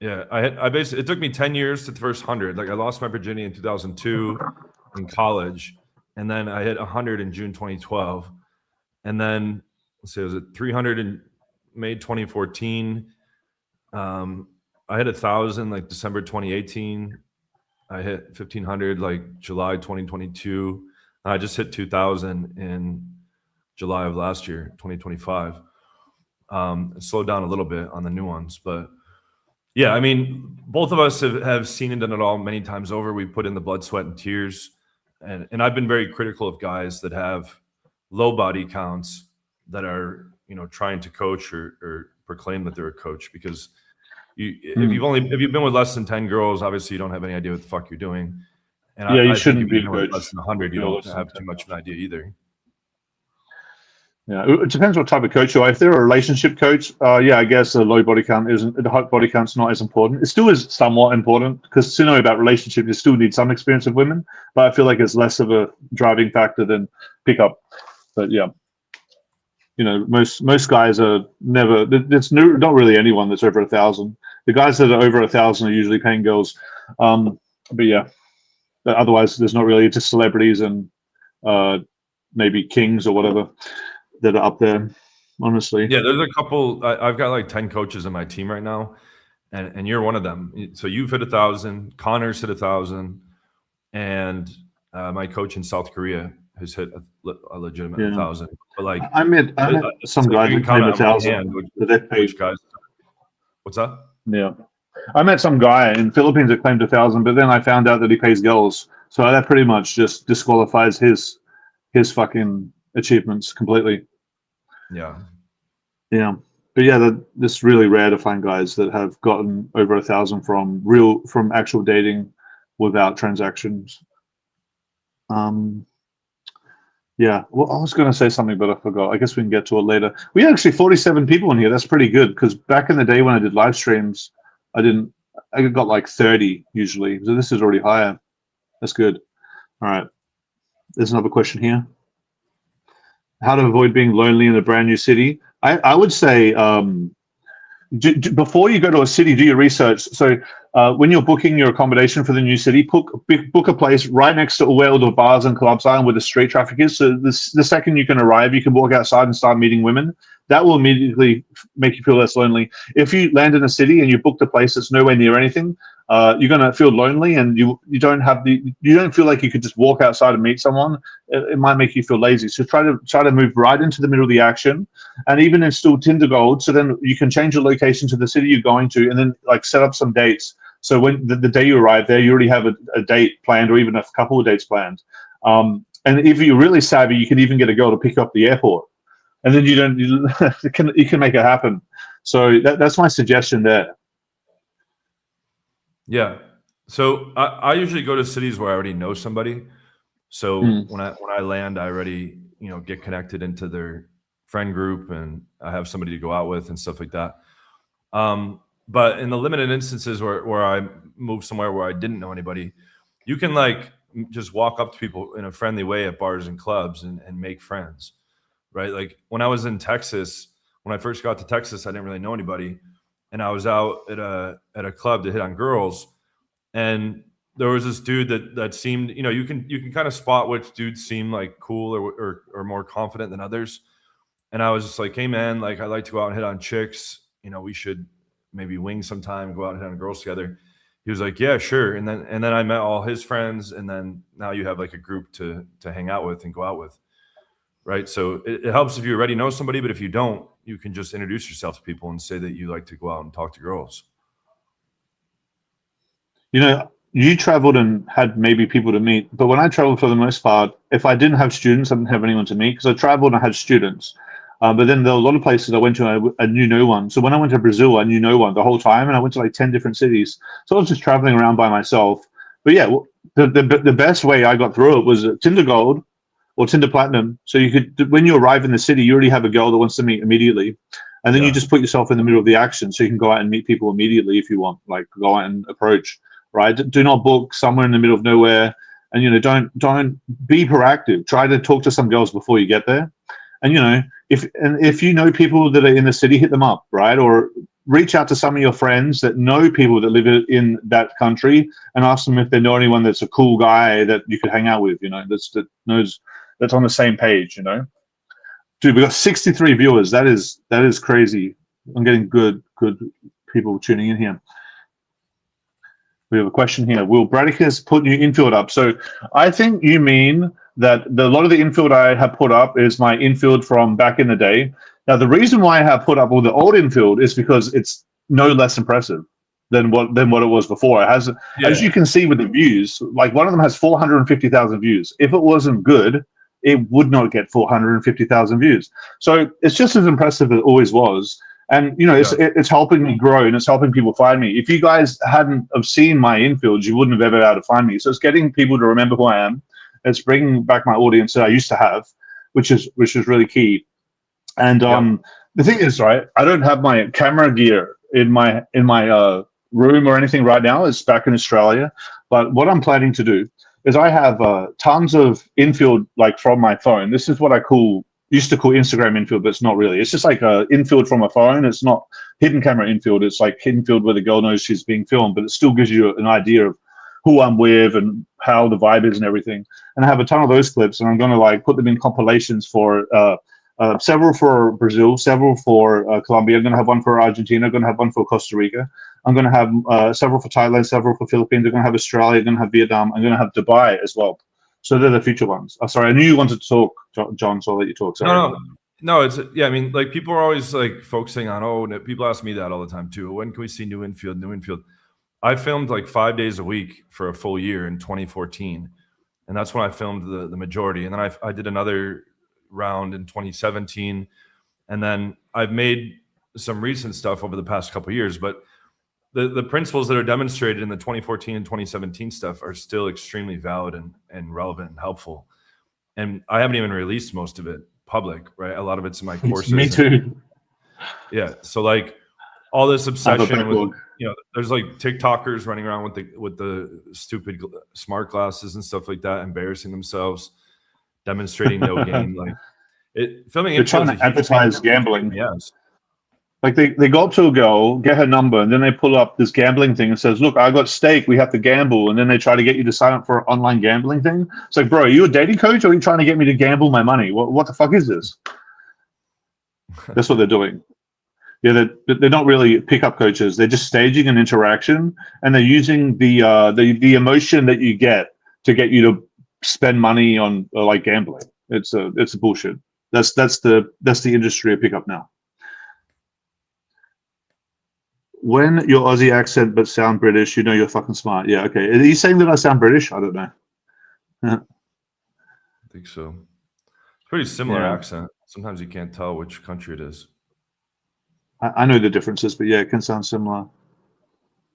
Yeah, I basically, it took me 10 years to the first 100. Like I lost my virginity in 2002 in college, and then I hit 100 in June 2012, and then let's see, was it 300 in May 2014? I hit 1,000 like December 2018. I hit 1,500 like July 2022. And I just hit 2,000 in July of last year, 2025. It slowed down a little bit on the new ones, but yeah, I mean, both of us have seen and done it all many times over. We put in the blood, sweat, and tears, and I've been very critical of guys that have low body counts that are, you know, trying to coach or proclaim that they're a coach, because if you've been with less than 10 girls, obviously you don't have any idea what the fuck you're doing. And yeah, you I shouldn't think if be you've been with less than 100, you don't have too much of an idea either. Yeah, it depends what type of coach you are. If they're a relationship coach, yeah, I guess the low body count isn't, the high body count's not as important. It still is somewhat important, because to know about relationship, you still need some experience with women, but I feel like it's less of a driving factor than pickup. But yeah, you know, most guys are never, there's not really anyone that's over 1,000. The guys that are over 1,000 are usually paying girls. But yeah, otherwise there's not really, just celebrities and maybe kings or whatever that are up there, honestly. Yeah, there's a couple. I've got like 10 coaches in my team right now, and you're one of them. So you've hit 1,000. Connor's hit 1,000, and my coach in South Korea has hit a legitimate 1,000. But like, I met some guys that claim 1,000. Which guys? What's that? Yeah, I met some guy in Philippines that claimed 1,000, but then I found out that he pays girls, so that pretty much just disqualifies his fucking achievements completely. Yeah, but yeah, it's really rare to find guys that have gotten over 1,000 from actual dating without transactions. Yeah, well, I was going to say something, but I forgot. I guess we can get to it later. We had actually 47 people in here. That's pretty good, because back in the day when I did live streams, I got like 30 usually. So this is already higher. That's good. All right. There's another question here. How to avoid being lonely in a brand new city? I would say before you go to a city, do your research. So when you're booking your accommodation for the new city, book a place right next to where all the bars and clubs are and where the street traffic is. So the second you can arrive, you can walk outside and start meeting women. That will immediately make you feel less lonely. If you land in a city and you booked a place that's nowhere near anything, you're going to feel lonely, and you don't feel like you could just walk outside and meet someone. It might make you feel lazy. So try to move right into the middle of the action, and even install Tinder Gold. So then you can change your location to the city you're going to, and then like set up some dates. So when the day you arrive there, you already have a date planned, or even a couple of dates planned. And if you're really savvy, you can even get a girl to pick up the airport, and then you can make it happen. So that's my suggestion there. Yeah. So I usually go to cities where I already know somebody. So when I land, I already, you know, get connected into their friend group, and I have somebody to go out with and stuff like that. But in the limited instances where I moved somewhere where I didn't know anybody, you can like just walk up to people in a friendly way at bars and clubs and make friends, right? Like when I was in Texas, when I first got to Texas, I didn't really know anybody. And I was out at a club to hit on girls, and there was this dude that seemed, you know, you can kind of spot which dudes seem like cool or more confident than others. And I was just like, hey man, like I like to go out and hit on chicks. You know, we should maybe wing sometime, go out and hit on girls together. He was like, yeah, sure. And then I met all his friends, and then now you have like a group to hang out with and go out with. Right. So it helps if you already know somebody, but if you don't, you can just introduce yourself to people and say that you like to go out and talk to girls. You know, you traveled and had maybe people to meet, but when I traveled for the most part, if I didn't have students, I didn't have anyone to meet because I traveled and I had students. But then there were a lot of places I went to, I knew no one. So when I went to Brazil, I knew no one the whole time, and I went to like 10 different cities. So I was just traveling around by myself. But yeah, the best way I got through it was Tinder Gold or Tinder Platinum. So you could, when you arrive in the city, you already have a girl that wants to meet immediately. And then you just put yourself in the middle of the action so you can go out and meet people immediately if you want, like go out and approach, right? Do not book somewhere in the middle of nowhere. And, you know, don't be proactive. Try to talk to some girls before you get there. And, you know, if you know people that are in the city, hit them up, right? Or reach out to some of your friends that know people that live in that country and ask them if they know anyone that's a cool guy that you could hang out with, you know, that's on the same page, you know. Dude, we got 63 viewers. That is crazy. I'm getting good people tuning in here. We have a question here. Will Bradicus put new infield up? So I think you mean that a lot of the infield I have put up is my infield from back in the day. Now, the reason why I have put up all the old infield is because it's no less impressive than what it was before. It has, as you can see with the views, like one of them has 450,000 views. If it wasn't good, it would not get 450,000 views. So it's just as impressive as it always was. And, you know, it's helping me grow and it's helping people find me. If you guys hadn't have seen my infields, you wouldn't have ever been able to find me. So it's getting people to remember who I am. It's bringing back my audience that I used to have, which is really key. And the thing is, right, I don't have my camera gear in my room or anything right now. It's back in Australia. But what I'm planning to do is I have tons of infield, like from my phone. This is what I used to call Instagram infield, but it's not really. It's just like a infield from a phone. It's not hidden camera infield. It's like infield where the girl knows she's being filmed, but it still gives you an idea of who I'm with and how the vibe is and everything. And I have a ton of those clips, and I'm going to like put them in compilations for several for Brazil, several for Colombia. I'm going to have one for Argentina. I'm going to have one for Costa Rica. I'm going to have several for Thailand, several for Philippines. I'm going to have Australia. I'm going to have Vietnam. I'm going to have Dubai as well. So they're the future ones. Oh, sorry, I knew you wanted to talk, John, so I'll let you talk. Sorry. No, it's I mean, like people are always like focusing on, people ask me that all the time too. When can we see new infield? I filmed like 5 days a week for a full year in 2014. And that's when I filmed the majority. And then I did another round in 2017. And then I've made some recent stuff over the past couple of years, but the principles that are demonstrated in the 2014 and 2017 stuff are still extremely valid and relevant and helpful. And I haven't even released most of it public, right? A lot of it's in my courses. Me too. Yeah. So like all this obsession with, there's like TikTokers running around with the stupid smart glasses and stuff like that, embarrassing themselves, demonstrating no game. Like filming. They're trying to advertise gambling. Yes. Like they go up to a girl, get her number, and then they pull up this gambling thing and says, "Look, I got stake. We have to gamble." And then they try to get you to sign up for an online gambling thing. It's like, bro, are you a dating coach, or are you trying to get me to gamble my money? What the fuck is this? That's what they're doing. Yeah, they're not really pickup coaches. They're just staging an interaction, and they're using the emotion that you get to get you to spend money on like gambling. It's a bullshit. That's the industry of pickup now. When your Aussie accent but sound British, you know you're fucking smart. Yeah, okay. Are you saying that I sound British? I don't know. I think so. It's pretty similar accent. Sometimes you can't tell which country it is. I know the differences, but yeah, it can sound similar.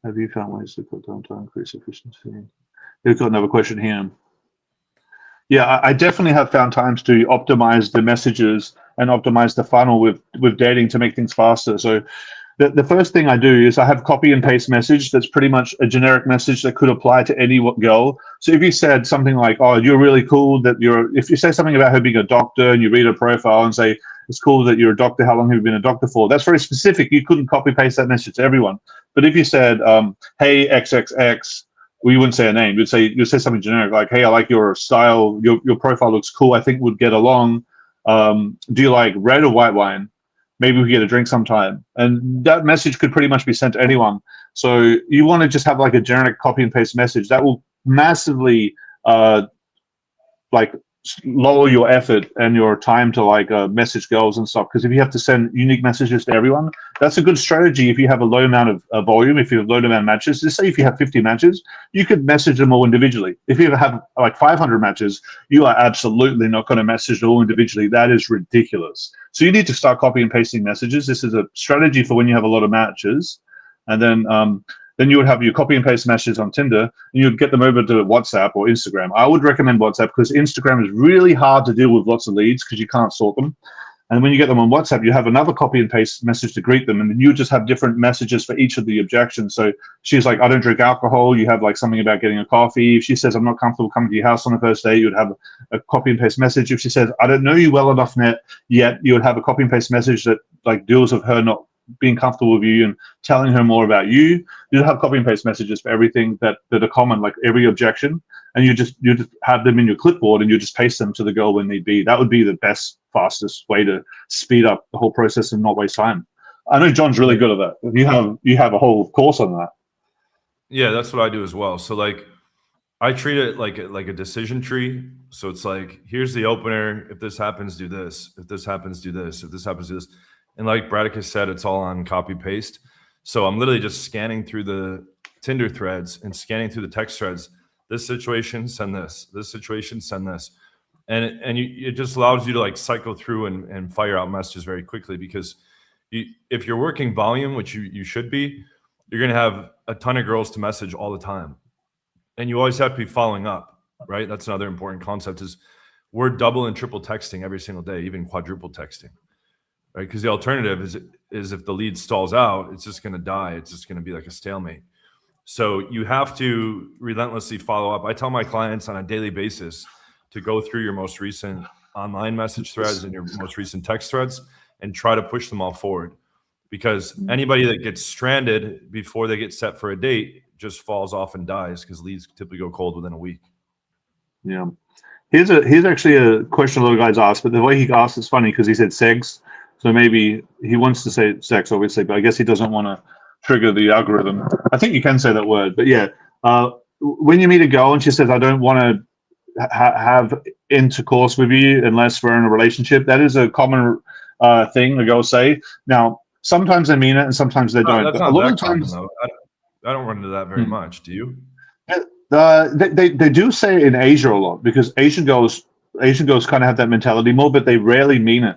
Have you found ways to cut down to increase efficiency? We've got another question here. Yeah, I definitely have found times to optimize the messages and optimize the funnel with dating to make things faster. So the first thing I do is I have copy and paste message that's pretty much a generic message that could apply to any girl. So if you said something like, "Oh, you're really cool that if you say something about her being a doctor and you read her profile and say, "It's cool that you're a doctor. How long have you been a doctor for?" That's very specific. You couldn't copy paste that message to everyone. But if you said, "Hey, XXX," well, you wouldn't say a name. You'd say something generic like, "Hey, I like your style. Your profile looks cool. I think we'd get along. Do you like red or white wine? Maybe we get a drink sometime." And that message could pretty much be sent to anyone. So you want to just have like a generic copy and paste message that will massively like lower your effort and your time to like message girls and stuff. Because if you have to send unique messages to everyone, that's a good strategy. If you have a low amount of volume, if you have a low amount of matches, just say if you have 50 matches, you could message them all individually. If you have like 500 matches, you are absolutely not going to message them all individually. That is ridiculous. So you need to start copy and pasting messages. This is a strategy for when you have a lot of matches. And then you would have your copy and paste messages on Tinder, and you'd get them over to WhatsApp or Instagram. I would recommend WhatsApp because Instagram is really hard to deal with lots of leads because you can't sort them. And when you get them on WhatsApp, you have another copy and paste message to greet them, and then you just have different messages for each of the objections. So she's like, I don't drink alcohol. You have like something about getting a coffee. If she says, I'm not comfortable coming to your house on the first day, you would have a copy and paste message. If she says, I don't know you well enough yet, you would have a copy and paste message that like deals with her not being comfortable with you and telling her more about you. You have copy and paste messages for everything that are common, like every objection, and you just have them in your clipboard and you just paste them to the girl when need be. That would be the best, fastest way to speed up the whole process and not waste time. I know John's really good at that. You have a whole course on that. Yeah, that's what I do as well. So like I treat it like a decision tree. So it's like, here's the opener. If this happens, do this. If this happens, do this. If this happens, do this. And like Bradicus said, it's all on copy paste. So I'm literally just scanning through the Tinder threads and scanning through the text threads. This situation, send this. This situation, send this. And it just allows you to like cycle through and fire out messages very quickly, because if you're working volume, which you should be, you're going to have a ton of girls to message all the time. And you always have to be following up, right? That's another important concept is we're double and triple texting every single day, even quadruple texting. Right, because the alternative is if the lead stalls out, it's just going to die. It's just going to be like a stalemate. So you have to relentlessly follow up. I tell my clients on a daily basis to go through your most recent online message threads and your most recent text threads and try to push them all forward. Because anybody that gets stranded before they get set for a date just falls off and dies, because leads typically go cold within a week. Yeah. Here's actually a question a lot of guys ask, but the way he asked is funny because he said segs. So maybe he wants to say sex, obviously, but I guess he doesn't want to trigger the algorithm. I think you can say that word, but yeah. When you meet a girl and she says, I don't want to have intercourse with you unless we're in a relationship, that is a common thing the girls say. Now, sometimes they mean it and sometimes they don't. That's not a lot of times, though. I don't run into that very much. Do you? They do say it in Asia a lot, because Asian girls kind of have that mentality more, but they rarely mean it.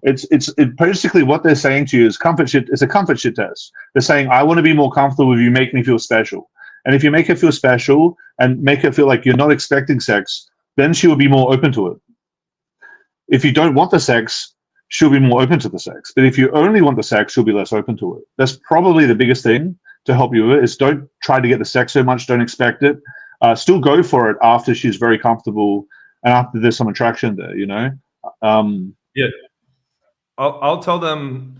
It's basically what they're saying to you is comfort shit. It's a comfort shit test. They're saying, I want to be more comfortable with you, make me feel special. And if you make her feel special and make her feel like you're not expecting sex, then she will be more open to it. If you don't want the sex, she'll be more open to the sex. But if you only want the sex, she'll be less open to it. That's probably the biggest thing to help you with it, is don't try to get the sex so much, don't expect it. Still go for it after she's very comfortable and after there's some attraction there, you know? Yeah. I'll tell them,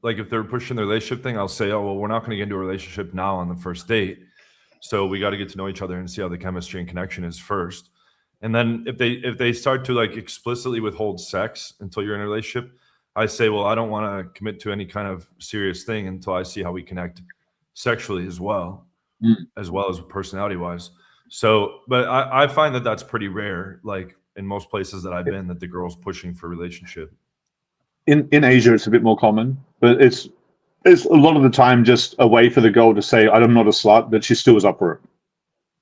like if they're pushing the relationship thing, I'll say, oh, well, we're not going to get into a relationship now on the first date. So we got to get to know each other and see how the chemistry and connection is first. And then if they start to like explicitly withhold sex until you're in a relationship, I say, well, I don't want to commit to any kind of serious thing until I see how we connect sexually as well as personality wise. So, but I find that that's pretty rare. Like in most places that I've been, that the girl's pushing for a relationship. In Asia, it's a bit more common, but it's a lot of the time just a way for the girl to say, I'm not a slut, but she still is up for it.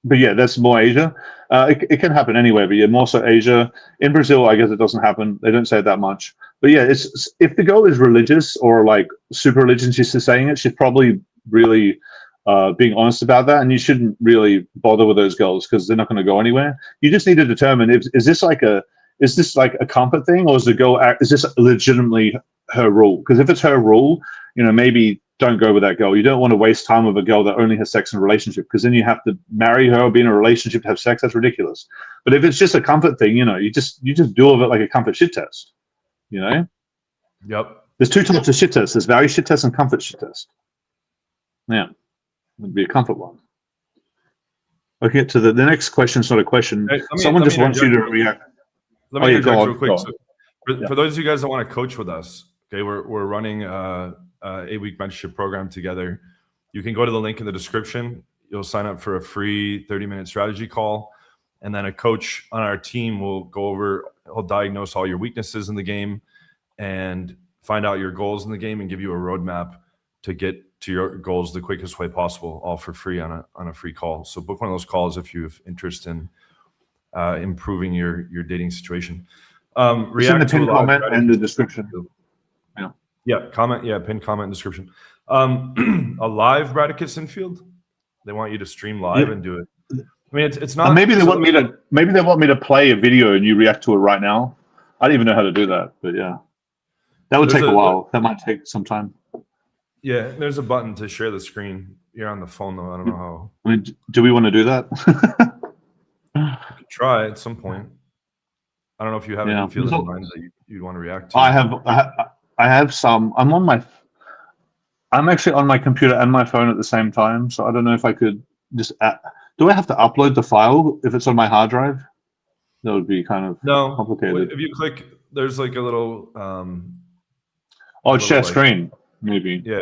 But yeah, that's more Asia. It can happen anywhere, but yeah, more so Asia. In Brazil, I guess it doesn't happen. They don't say it that much. But yeah, it's if the girl is religious or like super religious, she's just saying it, she's probably really being honest about that, and you shouldn't really bother with those girls because they're not going to go anywhere. You just need to determine is this like a comfort thing, or is the girl is this legitimately her rule? Because if it's her rule, you know, maybe don't go with that girl. You don't want to waste time with a girl that only has sex in a relationship, because then you have to marry her or be in a relationship to have sex. That's ridiculous. But if it's just a comfort thing, you know, you just do of it like a comfort shit test. You know? Yep. There's two types of shit tests. There's value shit test and comfort shit test. Yeah. It'd be a comfort one. Okay, to the next question. It's not a question. Hey, Someone just wants you to react. Let me interject real quick. So for those of you guys that want to coach with us, okay, we're running a 8-week mentorship program together. You can go to the link in the description. You'll sign up for a free 30-minute strategy call. and then a coach on our team will go over, he'll diagnose all your weaknesses in the game and find out your goals in the game and give you a roadmap to get to your goals the quickest way possible, all for free on a free call. So book one of those calls if you have interest in improving your dating situation. It's in the pinned comment and the description. Pinned comment and description. A live Bradicus Infield. They want you to stream live and do it. I mean, it's not. Maybe they want me to play a video and you react to it right now. I don't even know how to do that, but yeah, that would take a while. That might take some time. Yeah, there's a button to share the screen. You're on the phone though. I don't know how. I mean, do we want to do that? You could try at some point. I don't know if you have any Infield in mind that you'd want to react to. I have some. I'm actually on my computer and my phone at the same time, so I don't know if I could just. Do I have to upload the file if it's on my hard drive? That would be kind of complicated. If you click, there's like a little. Share screen, maybe. Yeah,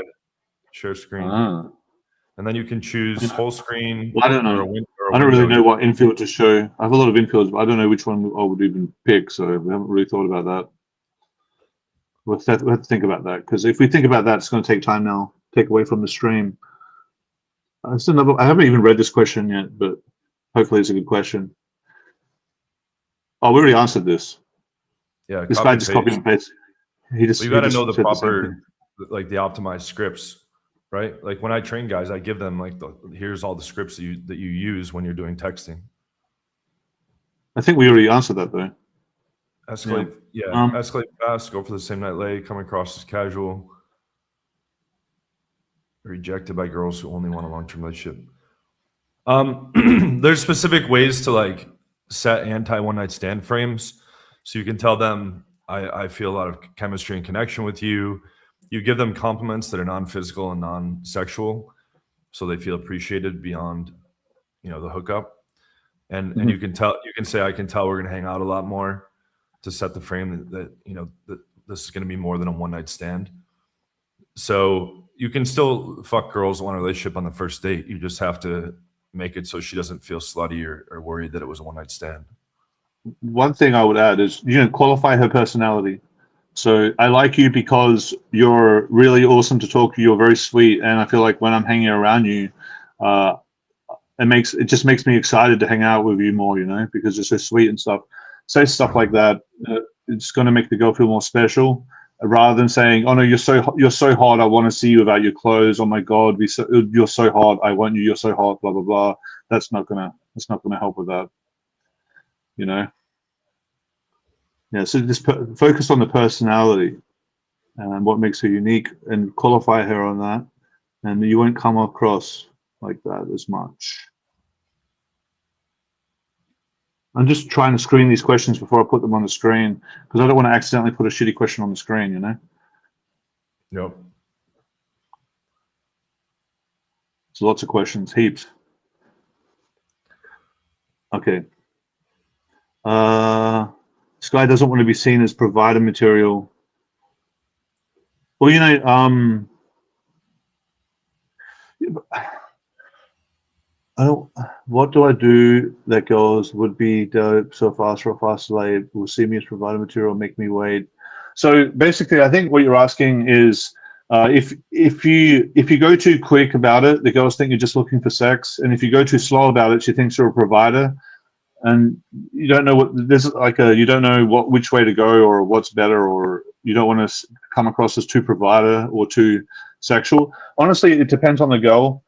share screen. And then you can choose whole screen. Well, I don't know. I don't really know what Infield to show. I have a lot of Infields, but I don't know which one I would even pick, so we haven't really thought about that. We'll have to think about that, because if we think about that, it's going to take time now, take away from the stream. I haven't even read this question yet, but hopefully it's a good question. Oh, we already answered this. Yeah, this guy just copied and pasted. You got to know the proper, like the optimized scripts, right? Like when I train guys, I give them like here's all the scripts that you use when you're doing texting. I think we already answered that though. Escalate, escalate fast, go for the same night lay, come across as casual, rejected by girls who only want a long-term relationship. There's specific ways to like set anti-one-night stand frames. So you can tell them, I feel a lot of chemistry and connection with you. You give them compliments that are non-physical and non-sexual, so they feel appreciated beyond, the hookup. And you can say, I can tell we're going to hang out a lot more, to set the frame that this is going to be more than a one-night stand. So you can still fuck girls who want a relationship on the first date. You just have to make it so she doesn't feel slutty or worried that it was a one-night stand. One thing I would add is, qualify her personality. So I like you because you're really awesome to talk to. You're very sweet, and I feel like when I'm hanging around you, it just makes me excited to hang out with you more. Because you're so sweet and stuff. Say stuff like that. It's going to make the girl feel more special, rather than saying, "Oh no, you're so hot. I want to see you without your clothes. Oh my God, you're so hot. I want you. You're so hot." Blah blah blah. That's not gonna help with that. Yeah. So just focus on the personality and what makes her unique, and qualify her on that, and you won't come across like that as much. I'm just trying to screen these questions before I put them on the screen, because I don't want to accidentally put a shitty question on the screen, Yep. So lots of questions, heaps. Okay. This guy doesn't want to be seen as provider material. Well, what do I do that girls would be dope so fast or fast late, will see me as provider material, make me wait? So basically, I think what you're asking is, if you go too quick about it, the girls think you're just looking for sex, and if you go too slow about it, she thinks you're a provider, and you don't know which way to go or what's better, or you don't want to come across as too provider or too sexual. Honestly, it depends on the girl.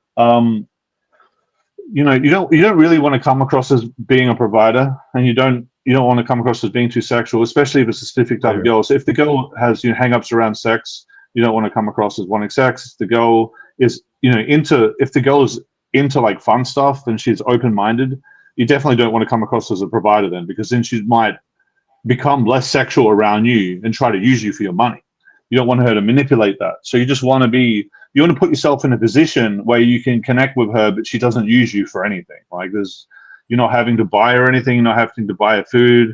You don't really want to come across as being a provider, and you don't want to come across as being too sexual, especially if it's a specific type of girl. So if the girl has hang-ups around sex, you don't want to come across as wanting sex. If the girl is into like fun stuff and she's open-minded, you definitely don't want to come across as a provider then, because then she might become less sexual around you and try to use you for your money. You don't want her to manipulate that. So you just want to put yourself in a position where you can connect with her, but she doesn't use you for anything. Like you're not having to buy her anything, you're not having to buy her food,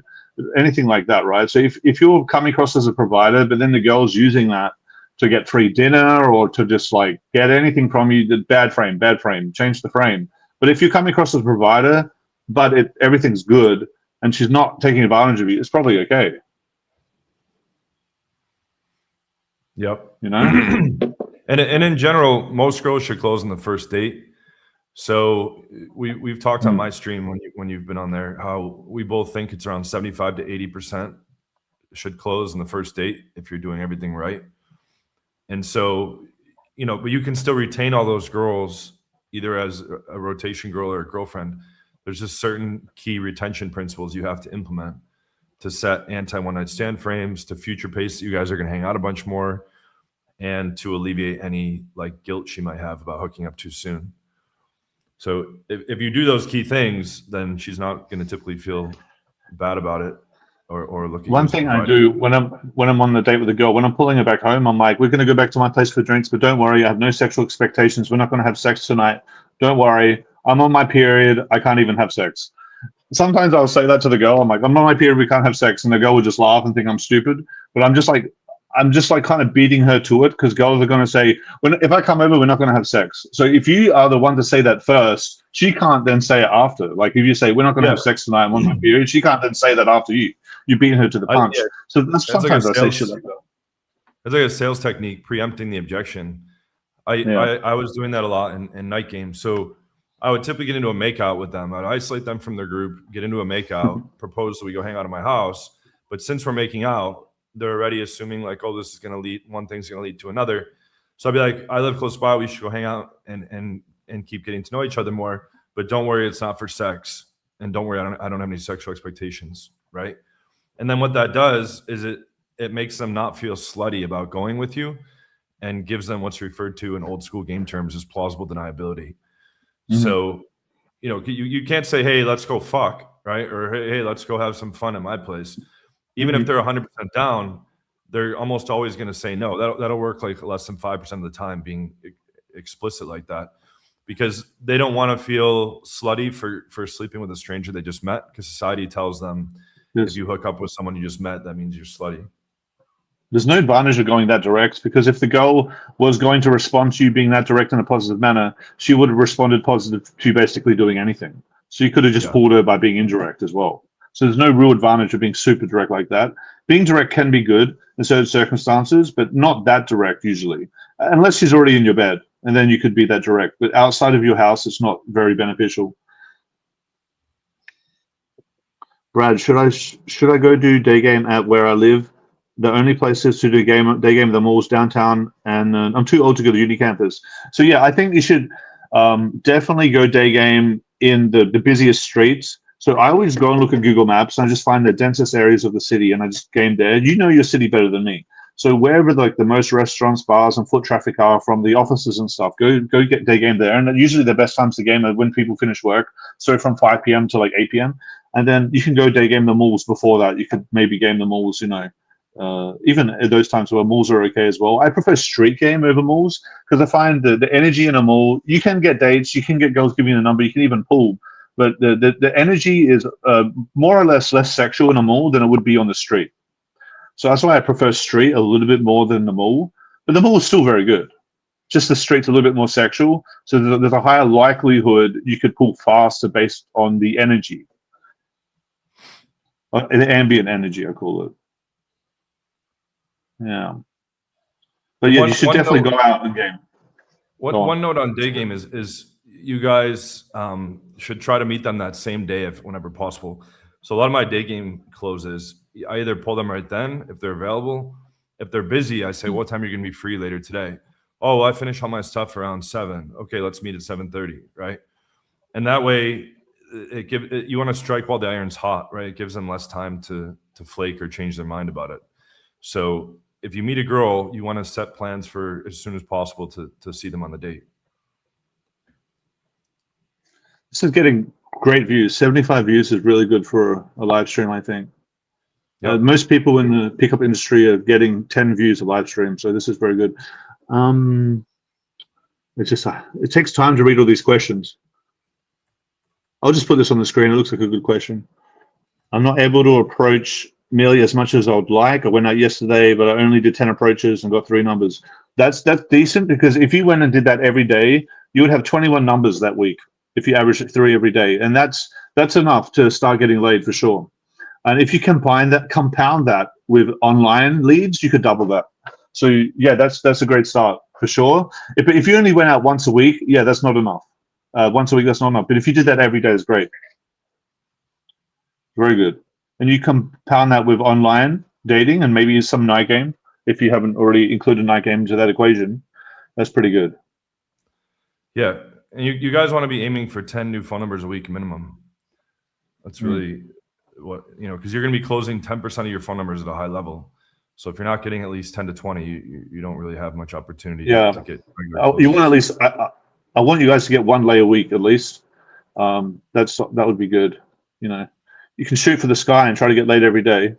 anything like that, right? So if you're coming across as a provider, but then the girl's using that to get free dinner or to just like get anything from you, bad frame, change the frame. But if you're coming across as a provider, but everything's good, and she's not taking advantage of you, it's probably okay. Yep. You know? And in general, most girls should close on the first date. So we've talked on my stream when you've been on there how we both think it's around 75 to 80% should close on the first date if you're doing everything right. And so, you know, but you can still retain all those girls either as a rotation girl or a girlfriend. There's just certain key retention principles you have to implement to set anti-one-night stand frames, to future pace that you guys are going to hang out a bunch more, and to alleviate any like guilt she might have about hooking up too soon. So if you do those key things, then she's not going to typically feel bad about it or look at One thing I do when I'm on the date with a girl, when I'm pulling her back home, I'm like, we're going to go back to my place for drinks, but don't worry, I have no sexual expectations. We're not going to have sex tonight. Don't worry. I'm on my period. I can't even have sex. Sometimes I'll say that to the girl. I'm like, I'm on my period. We can't have sex. And the girl will just laugh and think I'm stupid. But I'm just like kind of beating her to it, because girls are going to say, if I come over, we're not going to have sex. So if you are the one to say that first, she can't then say it after. Like if you say, we're not going to have sex tonight, I'm on my period, she can't then say that after you. You're beating her to the punch. So that's sometimes like I say shit like that. It's like a sales technique, preempting the objection. I was doing that a lot in night games. So I would typically get into a makeout with them. I'd isolate them from their group, get into a makeout, propose that we go hang out at my house. But since we're making out, they're already assuming like, oh, this is going to lead, one thing's going to lead to another. So I'd be like, I live close by. We should go hang out and keep getting to know each other more. But don't worry, it's not for sex. And don't worry, I don't have any sexual expectations, right? And then what that does is it makes them not feel slutty about going with you, and gives them what's referred to in old school game terms as plausible deniability. Mm-hmm. So, you know, you can't say, hey, let's go fuck, right? Or hey, let's go have some fun at my place. Even if they're 100% down, they're almost always going to say no. That'll work like less than 5% of the time, being explicit like that, because they don't want to feel slutty for sleeping with a stranger they just met, because society tells them if you hook up with someone you just met, that means you're slutty. There's no advantage of going that direct, because if the girl was going to respond to you being that direct in a positive manner, she would have responded positive to you basically doing anything. So you could have just pulled her by being indirect as well. So there's no real advantage of being super direct like that. Being direct can be good in certain circumstances, but not that direct usually, unless she's already in your bed, and then you could be that direct. But outside of your house, it's not very beneficial. Brad, should I go do day game at where I live? The only places to do day game are the malls downtown, and I'm too old to go to uni campus. So yeah, I think you should definitely go day game in the busiest streets. So I always go and look at Google Maps, and I just find the densest areas of the city, and I just game there. You know your city better than me. So wherever like the most restaurants, bars, and foot traffic are from the offices and stuff, go get day game there. And usually the best times to game are when people finish work, so from 5 p.m. to like 8 p.m. And then you can go day game the malls before that. You could maybe game the malls, you know, even at those times where malls are okay as well. I prefer street game over malls, because I find the energy in a mall, you can get dates, you can get girls giving you a number, you can even pull, but the energy is more or less sexual in a mall than it would be on the street. So that's why I prefer street a little bit more than the mall. But the mall is still very good. Just the street's a little bit more sexual. So there's a higher likelihood you could pull faster based on the energy. The ambient energy, I call it. Yeah. But yeah, you should definitely go out and game. One note on day game is you guys should try to meet them that same day whenever possible. So a lot of my day game closes, I either pull them right then if they're available. If they're busy, I say, what time are you going to be free later today? Oh, I finish all my stuff around 7. Okay, let's meet at 7:30, right? And that way, you want to strike while the iron's hot, right? It gives them less time to flake or change their mind about it. So if you meet a girl, you want to set plans for as soon as possible to see them on the date. This is getting great views. 75 views is really good for a live stream, I think. Yep. Most people in the pickup industry are getting 10 views a live stream, so this is very good. It's just it takes time to read all these questions. I'll just put this on the screen. It looks like a good question. I'm not able to approach nearly as much as I would like. I went out yesterday, but I only did 10 approaches and got 3 numbers. That's decent, because if you went and did that every day, you would have 21 numbers that week if you average 3 every day. And that's That's enough to start getting laid for sure. And if you compound that with online leads, you could double that. So yeah, that's a great start for sure. If you only went out once a week, yeah, that's not enough. Once a week, that's not enough. But if you did that every day, is great. Very good. And you compound that with online dating and maybe some night game. If you haven't already included night game into that equation, that's pretty good. Yeah, and you guys want to be aiming for 10 new phone numbers a week minimum. That's really what, because you're going to be closing 10% of your phone numbers at a high level. So if you're not getting at least 10 to 20, you don't really have much opportunity to get regular you want at least, I want you guys to get one lay a week at least. That would be good. You can shoot for the sky and try to get laid every day,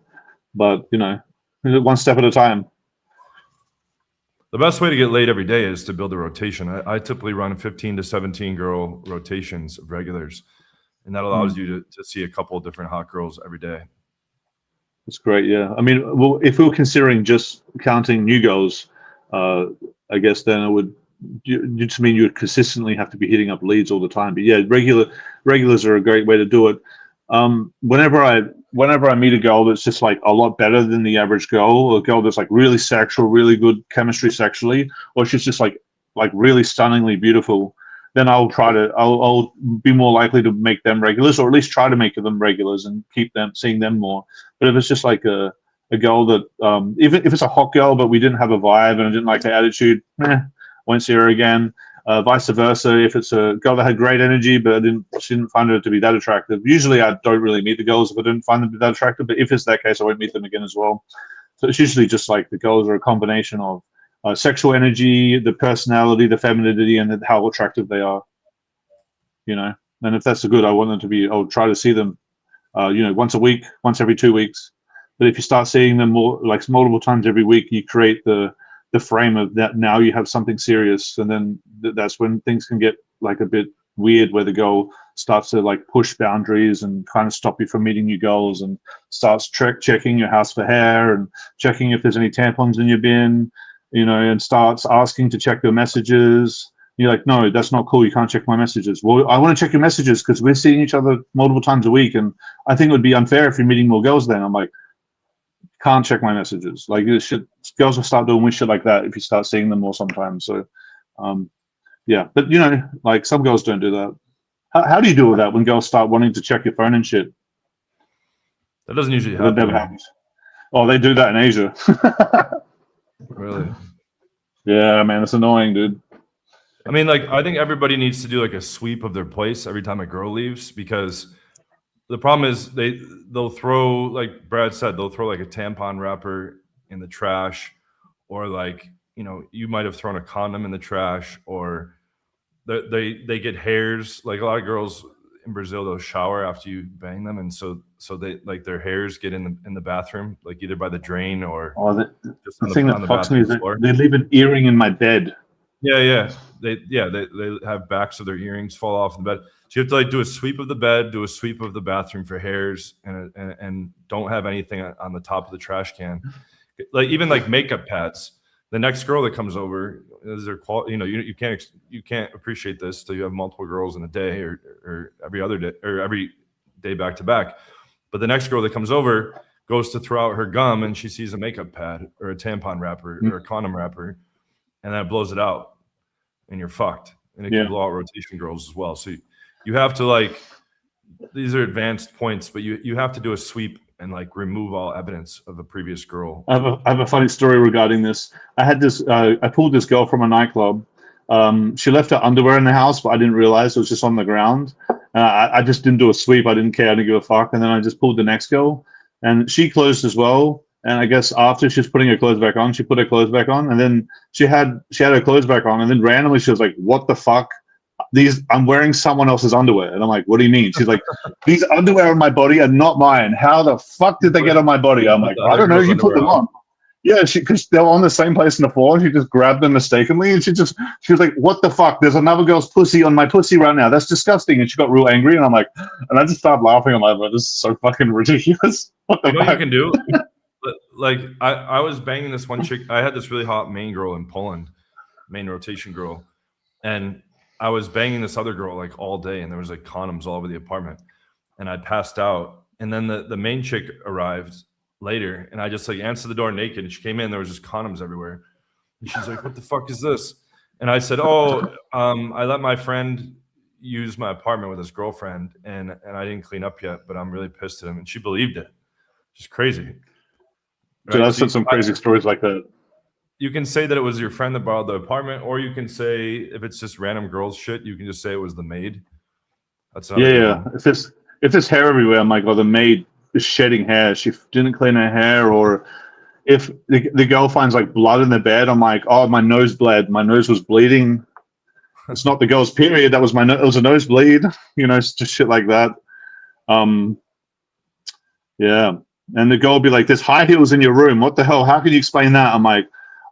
but one step at a time. The best way to get laid every day is to build a rotation. I typically run 15 to 17 girl rotations of regulars, and that allows you to see a couple of different hot girls every day. That's great. Yeah. I mean, well, if we were considering just counting new girls, I guess then it would just mean you would consistently have to be hitting up leads all the time. But yeah, regulars are a great way to do it. Whenever I meet a girl that's just like a lot better than the average girl, or a girl that's like really sexual, really good chemistry sexually, or she's just like really stunningly beautiful, then I'll be more likely to make them regulars, or at least try to make them regulars and keep seeing them more. But if it's just like a girl that, even if it's a hot girl, but we didn't have a vibe and I didn't like her attitude, won't see her again. Vice versa, if it's a girl that had great energy, but she didn't find her to be that attractive. Usually I don't really meet the girls if I didn't find them to be that attractive, but if it's that case, I won't meet them again as well. So it's usually just like the girls are a combination of sexual energy, the personality, the femininity, and how attractive they are. And if that's good, I want them to be, I'll try to see them, once a week, once every 2 weeks. But if you start seeing them more, like multiple times every week, you create the frame of that. Now you have something serious, and then that's when things can get like a bit weird, where the girl starts to like push boundaries and kind of stop you from meeting new girls, and starts checking your house for hair and checking if there's any tampons in your bin, and starts asking to check your messages. You're like, no, that's not cool. You can't check my messages. Well, I want to check your messages because we're seeing each other multiple times a week, and I think it would be unfair if you're meeting more girls then. I'm like, can't check my messages. Like, girls will start doing weird shit like that if you start seeing them more sometimes. So, yeah. But like some girls don't do that. How do you deal with that when girls start wanting to check your phone and shit? That doesn't usually happen. That never happens. Oh, they do that in Asia. Really? Yeah, man, it's annoying, dude. I mean, like, I think everybody needs to do like a sweep of their place every time a girl leaves, because the problem is they'll throw, like Brad said, they'll throw like a tampon wrapper in the trash, or like, you might have thrown a condom in the trash, or they get hairs. Like a lot of girls in Brazil, they'll shower after you bang them, and so they like their hairs get in the bathroom, like either by the drain or just the thing that fucks me is that they leave an earring in my bed. Yeah. They have backs of their earrings fall off the bed. So you have to like do a sweep of the bed, do a sweep of the bathroom for hairs, and don't have anything on the top of the trash can. Like even like makeup pads. The next girl that comes over, is their quality. You can't appreciate this till you have multiple girls in a day, or every other day, or every day back to back. But the next girl that comes over goes to throw out her gum, and she sees a makeup pad or a tampon wrapper or a condom wrapper, and then it blows it out, and you're fucked. And it can blow out rotation girls as well. So you have to, like, these are advanced points, but you have to do a sweep and like remove all evidence of a previous girl. I have a funny story regarding this. I had this. I pulled this girl from a nightclub. She left her underwear in the house, but I didn't realize it was just on the ground. I just didn't do a sweep. I didn't care. I didn't give a fuck. And then I just pulled the next girl, and she closed as well. And I guess after she's putting her clothes back on, she put her clothes back on, and then she had her clothes back on, and then randomly she was like, "What the fuck? I'm wearing someone else's underwear." And I'm like, "What do you mean?" She's like, "These underwear on my body are not mine. How the fuck did they get on my body?" I'm like, "I don't know. You put them on." Yeah, because they were on the same place on the floor. She just grabbed them mistakenly, and she was like, "What the fuck? There's another girl's pussy on my pussy right now. That's disgusting." And she got real angry, and I'm like, and I just started laughing. I'm like, "This is so fucking ridiculous." What the fuck? You can do? Like I was banging this one chick. I had this really hot main girl in Poland, main rotation girl, and I was banging this other girl like all day, and there was like condoms all over the apartment. and I passed out. And then the main chick arrived later, and I just like answered the door naked, and she came in, there was just condoms everywhere. And she's like, "What the fuck is this?" And I said, "Oh, I let my friend use my apartment with his girlfriend, and I didn't clean up yet, but I'm really pissed at him." And she believed it. Just crazy. So Right? I've said some crazy stories like that. You can say that it was your friend that borrowed the apartment, or you can say, if it's just random girls shit, you can just say it was the maid. That's another good one. If there's hair everywhere, I'm like, oh, the maid is shedding hair. She didn't clean her hair. Or if the girl finds like blood in the bed, I'm like, oh, my nose bled. My nose was bleeding. It's not the girl's period. That was it was a nosebleed. You know, it's just shit like that. Yeah. And the girl will be like, "There's high heels in your room. What the hell? How can you explain that?" I'm like,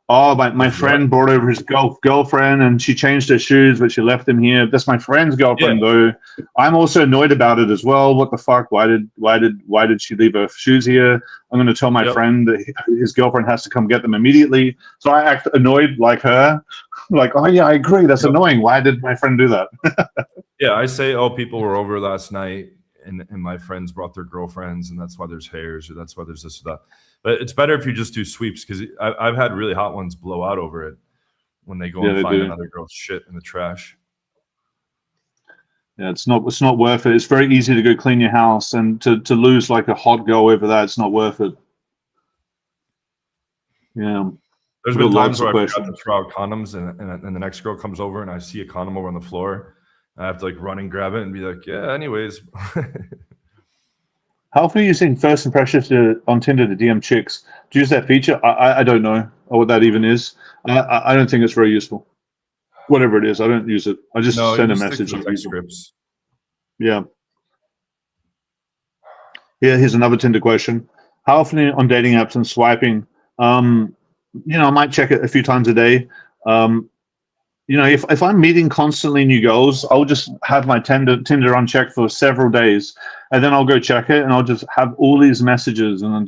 "Oh, my friend brought over his girlfriend, and she changed her shoes, but she left them here. That's my friend's girlfriend, though. I'm also annoyed about it as well. What the fuck? Why did she leave her shoes here? I'm going to tell my friend that his girlfriend has to come get them immediately." So I act annoyed like her, like, "Oh yeah, I agree. That's annoying. Why did my friend do that?" Yeah, I say, "Oh, people were over last night, and my friends brought their girlfriends, and that's why there's hairs, or that's why there's this or that." But it's better if you just do sweeps, because I've had really hot ones blow out over it when they go and find another girl's shit in the trash. Yeah, it's not worth it. It's very easy to go clean your house, and to lose like a hot girl over that, it's not worth it. Yeah. There's been times where I forgot to throw out condoms, and the next girl comes over, and I see a condom over on the floor. I have to like run and grab it and be like, "Yeah, anyways." How often are you using first impressions on Tinder to DM chicks? Do you use that feature? I don't know what that even is. I don't think it's very useful. Whatever it is, I don't use it. I just send a message. Text scripts. Yeah. Here's another Tinder question. How often on dating apps and swiping? I might check it a few times a day. If I'm meeting constantly new girls, I'll just have my Tinder unchecked for several days, and then I'll go check it, and I'll just have all these messages, and then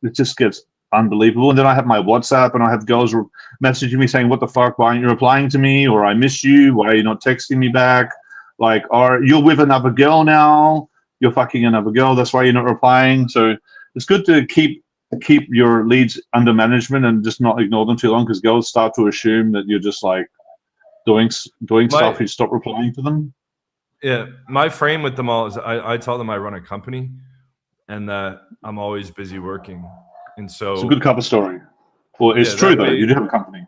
it just gets unbelievable. And then I have my WhatsApp, and I have girls messaging me saying, "What the fuck? Why aren't you replying to me?" Or, "I miss you. Why are you not texting me back?" Like, "Or you're with another girl now. You're fucking another girl. That's why you're not replying." So it's good to keep your leads under management and just not ignore them too long, because girls start to assume that you're just like doing stuff, you stop replying to them. Yeah, my frame with them all is I tell them I run a company and that I'm always busy working, and so it's a good cover story. Well, it's true though. You do have a company.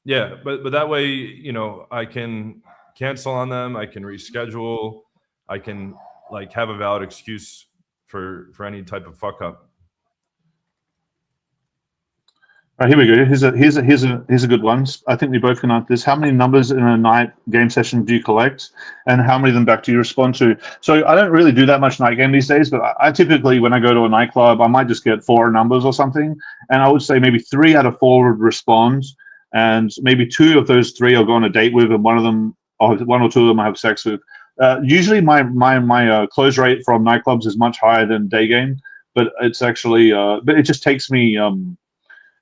Yeah, but that way, I can cancel on them. I can reschedule. I can like have a valid excuse for any type of fuck up. All right, here we go. Here's a good one. I think we both can answer this. How many numbers in a night game session do you collect, and how many of them back do you respond to? So I don't really do that much night game these days, but I typically, when I go to a nightclub, I might just get 4 numbers or something, and I would say maybe 3 out of 4 would respond, and maybe 2 of those 3 I'll go on a date with, and one or 2 of them I have sex with. Usually, my close rate from nightclubs is much higher than day game, but it's actually, but it just takes me.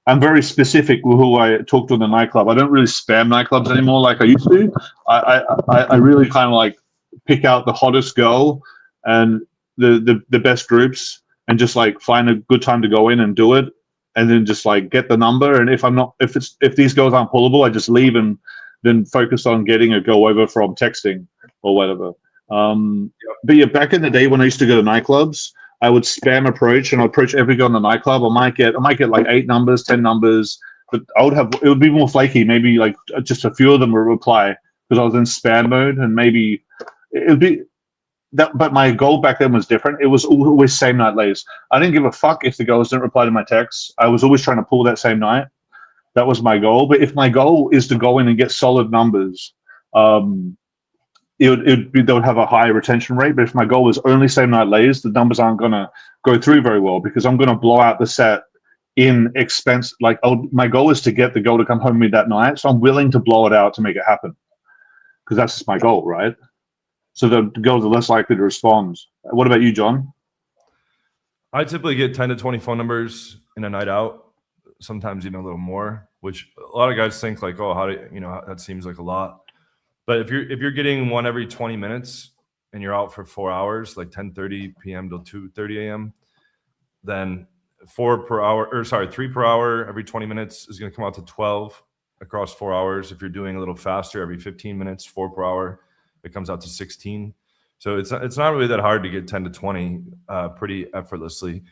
I'm very specific with who I talk to in the nightclub. I don't really spam nightclubs anymore like I used to. I really kind of like pick out the hottest girl and the best groups, and just like find a good time to go in and do it, and then just like get the number. And if these girls aren't pullable, I just leave and then focus on getting a go over from texting or whatever. But yeah, back in the day when I used to go to nightclubs, I would spam approach, and I'd approach every girl in the nightclub. I might get like 8 numbers, 10 numbers, but it would be more flaky. Maybe like just a few of them would reply because I was in spam mode, and maybe it would be that. But my goal back then was different. It was always same night lays. I didn't give a fuck if the girls didn't reply to my texts. I was always trying to pull that same night. That was my goal. But if my goal is to go in and get solid numbers, they would have a higher retention rate. But if my goal is only same night lays, the numbers aren't going to go through very well, because I'm going to blow out the set in expense. Like, my goal is to get the girl to come home with me that night, so I'm willing to blow it out to make it happen, because that's just my goal, right? So the girls are less likely to respond. What about you, John? I typically get 10 to 20 phone numbers in a night out, sometimes even a little more, which a lot of guys think like, oh, that seems like a lot. But if you're getting one every 20 minutes, and you're out for 4 hours, like 10:30 p.m. till 2:30 a.m., then 3 per hour every 20 minutes is going to come out to 12 across 4 hours. If you're doing a little faster, every 15 minutes, 4 per hour, it comes out to 16. So it's not really that hard to get 10 to 20 pretty effortlessly.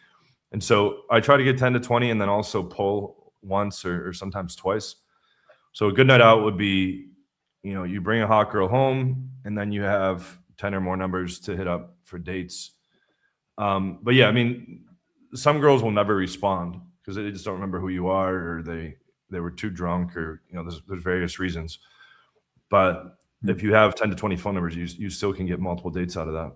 And so I try to get 10 to 20 and then also pull once or sometimes twice. So a good night out would be, you bring a hot girl home and then you have 10 or more numbers to hit up for dates. But yeah, I mean, some girls will never respond because they just don't remember who you are, or they were too drunk, or there's various reasons. But if you have 10 to 20 phone numbers, you still can get multiple dates out of that.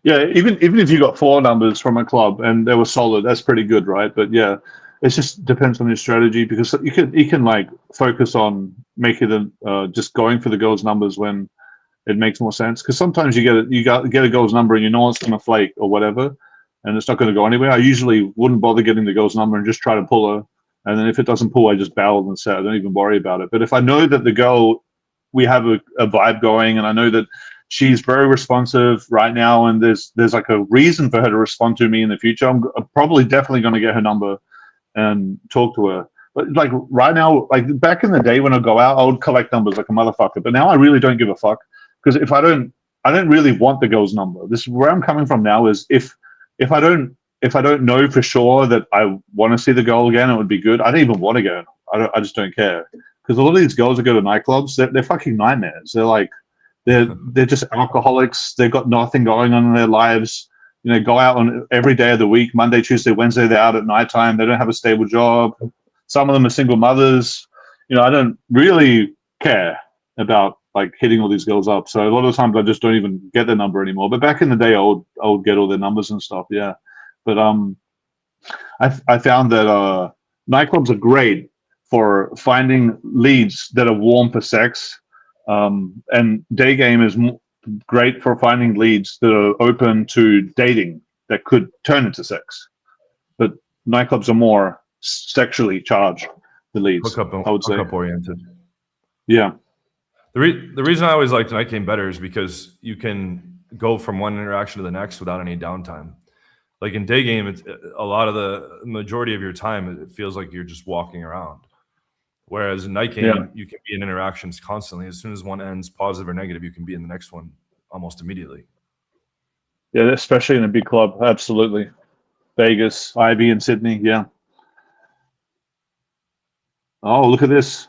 Yeah, even if you got 4 numbers from a club and they were solid, that's pretty good, right? But yeah, it just depends on your strategy, because you can like focus on making them just going for the girls' numbers when it makes more sense. Because sometimes you get a girl's number and you know it's going to flake or whatever, and it's not going to go anywhere. I usually wouldn't bother getting the girl's number and just try to pull her. And then if it doesn't pull, I just bail and say I don't even worry about it. But if I know that the girl, we have a vibe going, and I know that she's very responsive right now, and there's like a reason for her to respond to me in the future, I'm probably definitely going to get her number and talk to her. But like right now, like back in the day when I go out, I would collect numbers like a motherfucker. But now I really don't give a fuck, because if I don't really want the girl's number. This is where I'm coming from now. Is if I don't know for sure that I want to see the girl again, it would be good. I don't even want to go. I just don't care, because a lot of these girls that go to nightclubs, they're fucking nightmares. They're like they're just alcoholics. They've got nothing going on in their lives. Go out on every day of the week, Monday, Tuesday, Wednesday. They're out at nighttime. They don't have a stable job. Some of them are single mothers. I don't really care about like hitting all these girls up. So a lot of the times I just don't even get their number anymore. But back in the day, I would get all their numbers and stuff. Yeah. But I found that nightclubs are great for finding leads that are warm for sex, and Daygame is great for finding leads that are open to dating that could turn into sex. But nightclubs are more sexually charged, the leads. I would say hookup oriented. Yeah. The reason I always liked Daygame better is because you can go from one interaction to the next without any downtime. Like in Daygame, it's a lot of the majority of your time, it feels like you're just walking around. Whereas in Daygame, you can be in interactions constantly. As soon as one ends, positive or negative, you can be in the next one almost immediately. Yeah, especially in a big club. Absolutely. Vegas, Ivy, and Sydney. Yeah. Oh, look at this.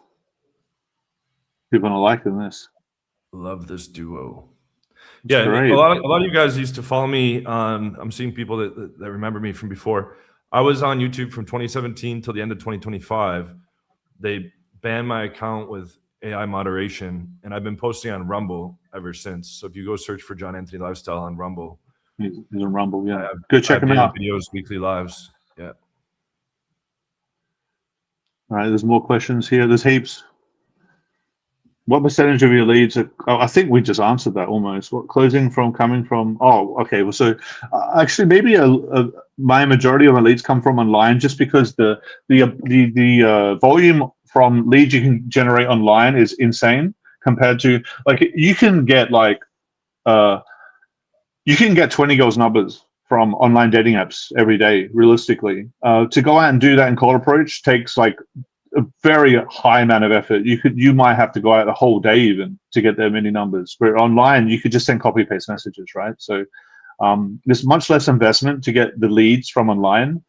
People are liking this. Love this duo. It's yeah, great. a lot of you guys used to follow me on. I'm seeing people that remember me from before. I was on YouTube from 2017 till the end of 2025. They banned my account with AI moderation, and I've been posting on Rumble ever since. So if you go search for John Anthony Lifestyle on Rumble, he's on Rumble. Yeah, go check him out. Videos, weekly lives. Yeah. All right, there's more questions here. There's heaps. What percentage of your leads are, I think we just answered that almost. What coming from? Oh, okay. Well, so actually, maybe my majority of my leads come from online, just because the volume from leads you can generate online is insane compared to, like, you can get 20 girls' numbers from online dating apps every day. Realistically, to go out and do that in cold approach takes like a very high amount of effort. You might have to go out the whole day even to get that many numbers. But online, you could just send copy paste messages, right? So there's much less investment to get the leads from online.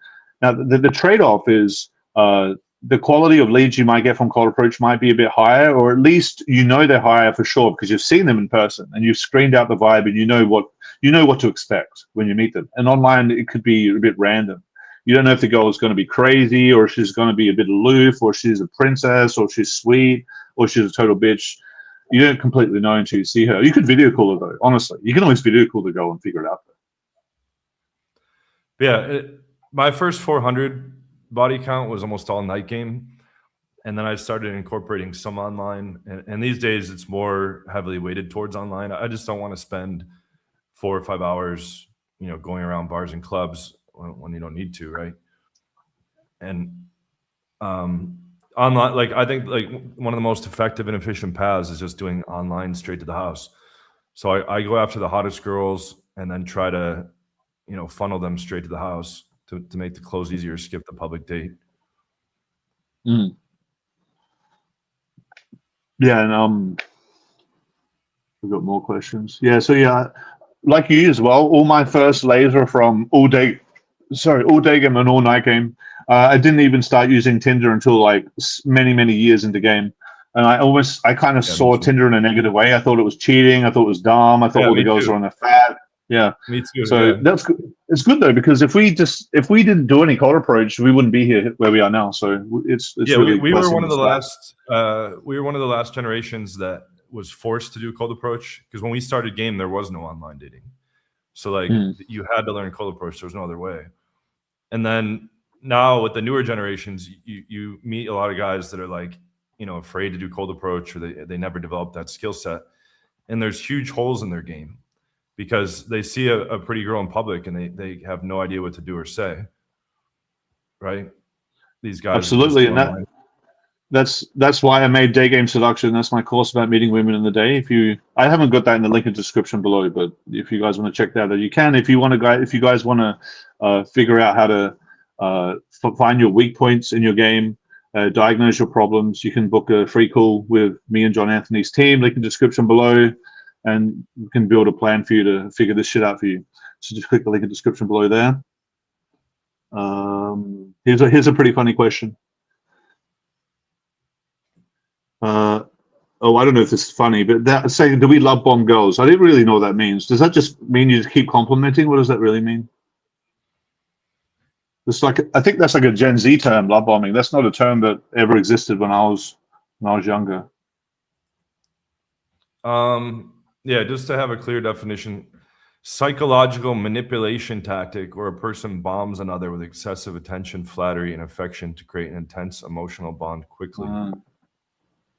Now the trade-off is the quality of leads you might get from cold approach might be a bit higher, or at least they're higher for sure because you've seen them in person and you've screened out the vibe and you know what to expect when you meet them. And online, it could be a bit random. You don't know if the girl is going to be crazy, or she's going to be a bit aloof, or she's a princess, or she's sweet, or she's a total bitch. You don't completely know until you see her. You could video call her, though. Honestly, you can always video call the girl and figure it out. Yeah, my first 400 body count was almost all Daygame, and then I started incorporating some online. And these days, it's more heavily weighted towards online. I just don't want to spend 4 or 5 hours, going around bars and clubs when you don't need to, right? And online, I think one of the most effective and efficient paths is just doing online straight to the house. So I go after the hottest girls and then try to, funnel them straight to the house to make the close easier, skip the public date. Yeah, and we've got more questions. Yeah, so yeah, like you as well, all my first lays are from all Daygame and all night game. I didn't even start using Tinder until like many years into game. And I kind of saw Tinder in a negative way. I thought it was cheating. I thought it was dumb. I thought all the girls were on the fat. Yeah. Me too. So that's good. It's good though, because if we didn't do any cold approach, we wouldn't be here where we are now. So it's really we were one of the last generations that was forced to do cold approach, because when we started game, there was no online dating. So like you had to learn cold approach. There was no other way. And then now with the newer generations, you meet a lot of guys that are like, afraid to do cold approach, or they never developed that skill set. And there's huge holes in their game because they see a pretty girl in public and they have no idea what to do or say. Right? These guys. Absolutely. And that's why I made Daygame Seduction. That's my course about meeting women in the day. I haven't got that in the link in the description below, but if you guys want to check that out, you can. If you guys want to figure out how to find your weak points in your game, diagnose your problems, you can book a free call with me and John Anthony's team. Link in the description below, and we can build a plan for you to figure this shit out for you. So just click the link in the description below there. Here's a pretty funny question. I don't know if this is funny, but that saying, do we love bomb girls? I didn't really know what that means. Does that just mean you just keep complimenting? What does that really mean? It's like, I think that's like a Gen Z term, love bombing. That's not a term that ever existed when I was younger. Yeah, just to have a clear definition: psychological manipulation tactic where a person bombs another with excessive attention, flattery, and affection to create an intense emotional bond quickly.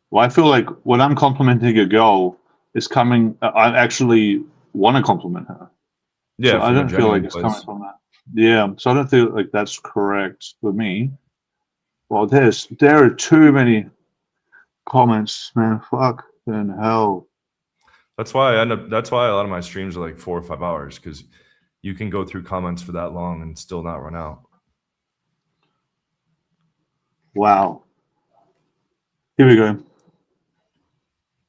Well, I feel like when I'm complimenting a girl, it's coming. I actually want to compliment her. Yeah, so I don't feel like it's coming from that. Yeah, so I don't feel like that's correct for me. Well, there are too many comments, man. Fucking hell. That's why a lot of my streams are like 4 or 5 hours, because you can go through comments for that long and still not run out. Wow. Here we go.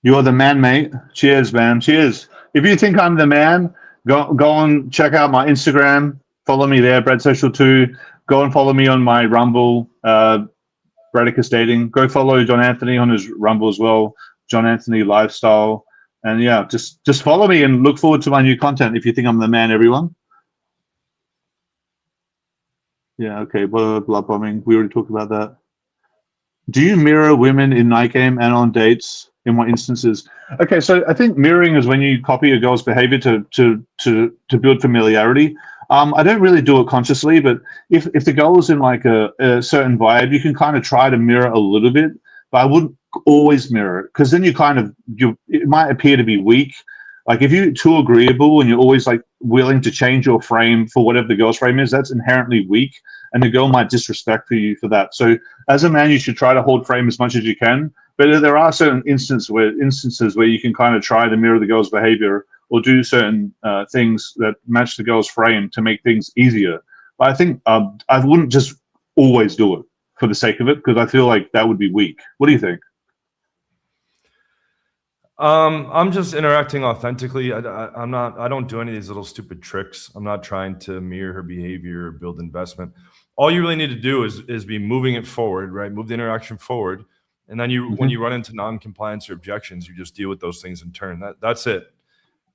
You are the man, mate. Cheers, man. Cheers. If you think I'm the man, go and check out my Instagram. Follow me there, BradSocial2. Go and follow me on my Rumble, Bradicus Dating. Go follow John Anthony on his Rumble as well, John Anthony Lifestyle. And yeah, just follow me and look forward to my new content if you think I'm the man, everyone. Yeah, okay. Blood bombing. We already talked about that. Do you mirror women in night game and on dates? In what instances? Okay, so I think mirroring is when you copy a girl's behavior to build familiarity. I don't really do it consciously, but if the girl is in like a certain vibe, you can kind of try to mirror a little bit, but I wouldn't always mirror it, because then it might appear to be weak. Like if you're too agreeable and you're always like willing to change your frame for whatever the girl's frame is, that's inherently weak, and the girl might disrespect you for that. So as a man, you should try to hold frame as much as you can. But there are certain instances where you can kind of try to mirror the girl's behavior or do certain things that match the girl's frame to make things easier. But I think I wouldn't just always do it for the sake of it, because I feel like that would be weak. What do you think? I'm just interacting authentically. I don't do any of these little stupid tricks. I'm not trying to mirror her behavior or build investment. All you really need to do is be moving it forward, right? Move the interaction forward. And then when you run into non-compliance or objections, you just deal with those things in turn. That's it,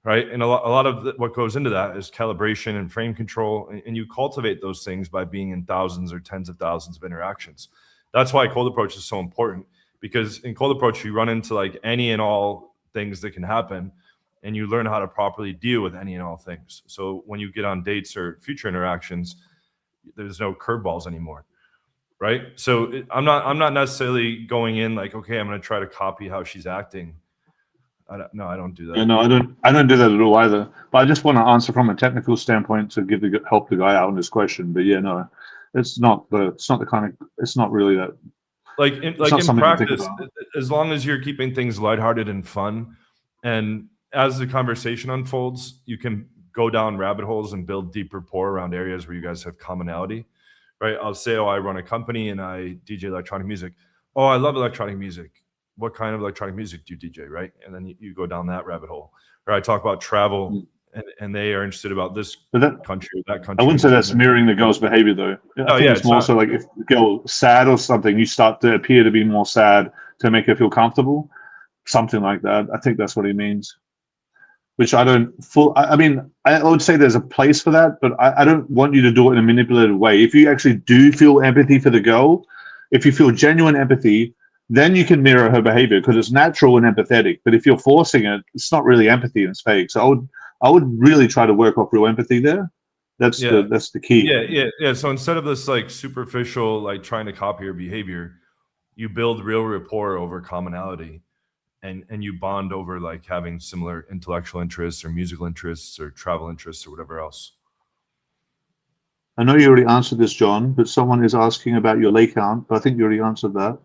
right? And a lot of what goes into that is calibration and frame control, and you cultivate those things by being in thousands or tens of thousands of interactions. That's why cold approach is so important, because in cold approach, you run into like any and all things that can happen, and you learn how to properly deal with any and all things. So when you get on dates or future interactions, there's no curveballs anymore. Right. So I'm not necessarily going in like, okay, I'm going to try to copy how she's acting. I don't do that. Yeah, no, I don't do that at all either. But I just want to answer from a technical standpoint to help the guy out on this question. But yeah, no, it's not really that. Like in practice, as long as you're keeping things lighthearted and fun, and as the conversation unfolds, you can go down rabbit holes and build deep rapport around areas where you guys have commonality, right? I'll say, oh, I run a company and I DJ electronic music. Oh, I love electronic music. What kind of electronic music do you DJ, right? And then you go down that rabbit hole. Or I talk about travel, and they are interested about this country or that country. I wouldn't say that's mirroring the girl's behavior, though. I think it's more so like if the girl sad or something, you start to appear to be more sad to make her feel comfortable, something like that. I think that's what he means. Which I don't I mean, I would say there's a place for that, but I don't want you to do it in a manipulative way. If you actually do feel empathy for the girl, if you feel genuine empathy, then you can mirror her behavior because it's natural and empathetic. But if you're forcing it, it's not really empathy and it's fake. So I would really try to work off real empathy there. That's the key. Yeah. So instead of this like superficial, like trying to copy your behavior, you build real rapport over commonality. And you bond over like having similar intellectual interests or musical interests or travel interests or whatever else. I know you already answered this, John, but someone is asking about your lay count, but I think you already answered that.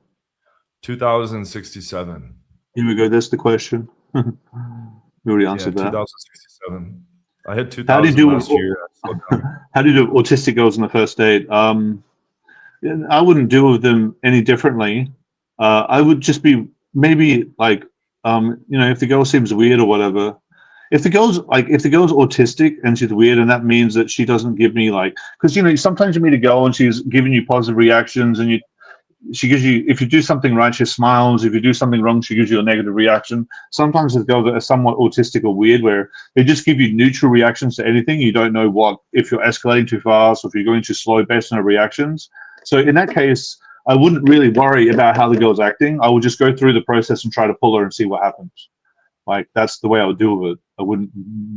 2067. Here we go. That's the question. You already answered that. 2067. I hit 2000 last year. How do you do autistic girls on the first date? I wouldn't deal with them any differently. I would just be maybe like, if the girl seems weird or whatever, if the girl's autistic and she's weird, and that means that she doesn't give me like, because sometimes you meet a girl and she's giving you positive reactions, and she gives you, if you do something right, she smiles. If you do something wrong, she gives you a negative reaction. Sometimes there's girls that are somewhat autistic or weird, where they just give you neutral reactions to anything. You don't know if you're escalating too fast or if you're going too slow based on her reactions. So in that case, I wouldn't really worry about how the girl's acting. I would just go through the process and try to pull her and see what happens. Like, that's the way I would deal with it. I wouldn't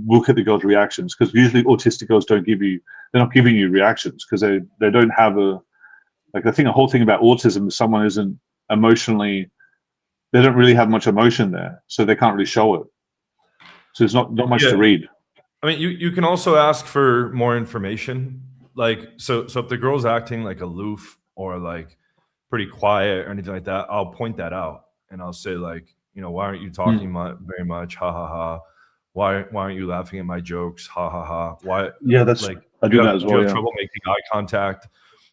look at the girl's reactions, because usually autistic girls they're not giving you reactions because they don't have the whole thing about autism is someone isn't emotionally, they don't really have much emotion there, so they can't really show it. So there's not much to read. I mean, you can also ask for more information. Like, so if the girl's acting like aloof or like pretty quiet or anything like that, I'll point that out and I'll say like, why aren't you talking very much? Ha ha ha. Why aren't you laughing at my jokes? Ha ha ha. Why? Yeah, that's like I do that as well. You have trouble making eye contact,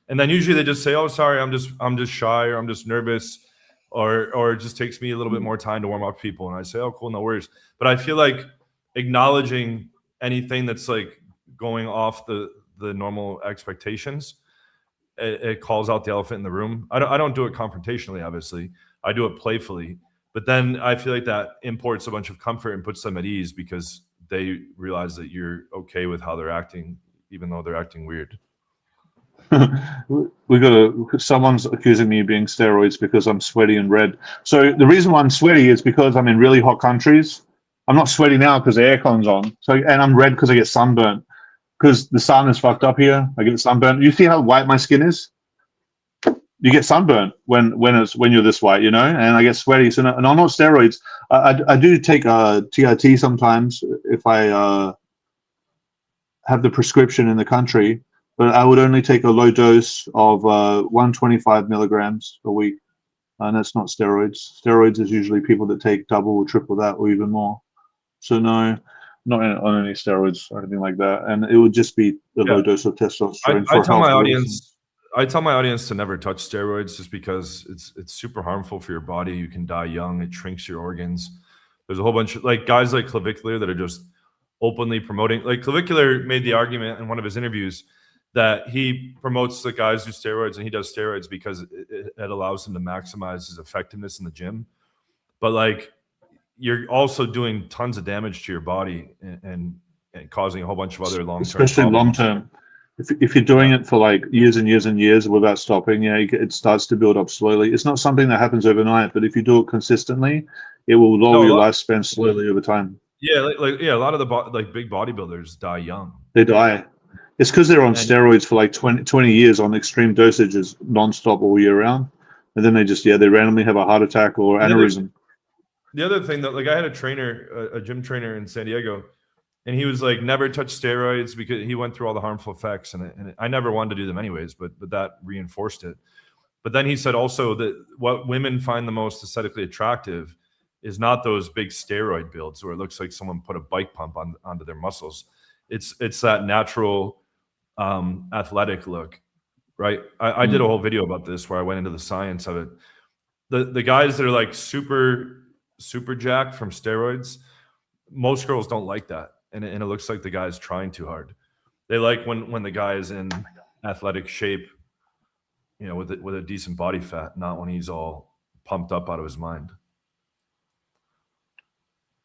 and then usually they just say, "Oh, sorry, I'm just shy, or I'm just nervous, or it just takes me a little bit more time to warm up people." And I say, "Oh, cool, no worries." But I feel like acknowledging anything that's like going off the normal expectations, it calls out the elephant in the room. I don't do it confrontationally, obviously. I do it playfully. But then I feel like that imports a bunch of comfort and puts them at ease because they realize that you're okay with how they're acting, even though they're acting weird. Someone's accusing me of being steroids because I'm sweaty and red. So the reason why I'm sweaty is because I'm in really hot countries. I'm not sweaty now because the aircon's on. And I'm red because I get sunburnt. Because the sun is fucked up here. I get sunburnt. You see how white my skin is? You get sunburnt when you're this white, and I get sweaty. So and I'm not steroids. I do take TRT sometimes if I have the prescription in the country, but I would only take a low dose of 125 milligrams a week, and that's not steroids. Steroids is usually people that take double or triple that or even more. So no, not on any steroids or anything like that, and it would just be a low dose of testosterone. I tell my audience to never touch steroids just because it's super harmful for your body. You can die young. It shrinks your organs. There's a whole bunch of like guys like Clavicular that are just openly promoting. Like Clavicular made the argument in one of his interviews that he promotes the guys who do steroids, and he does steroids because it allows him to maximize his effectiveness in the gym. But like you're also doing tons of damage to your body and causing a whole bunch of other long-term especially problems. Long-term. If you're doing it for like years and years and years without stopping, it starts to build up slowly. It's not something that happens overnight, but if you do it consistently, it will lower your lifespan slowly over time. Yeah, a lot of the big bodybuilders die young. They die. It's because they're on steroids for like 20 years on extreme dosages, nonstop all year round, and then they randomly have a heart attack or aneurysm. The other thing that I had a gym trainer in San Diego. And he was like, never touch steroids because he went through all the harmful effects. And I never wanted to do them anyways, but that reinforced it. But then he said also that what women find the most aesthetically attractive is not those big steroid builds where it looks like someone put a bike pump onto their muscles. It's that natural athletic look, right? I did a whole video about this where I went into the science of it. The guys that are like super jacked from steroids, most girls don't like that, and it looks like the guy's trying too hard. They like when the guy is in athletic shape, you know, with a decent body fat, not when he's all pumped up out of his mind.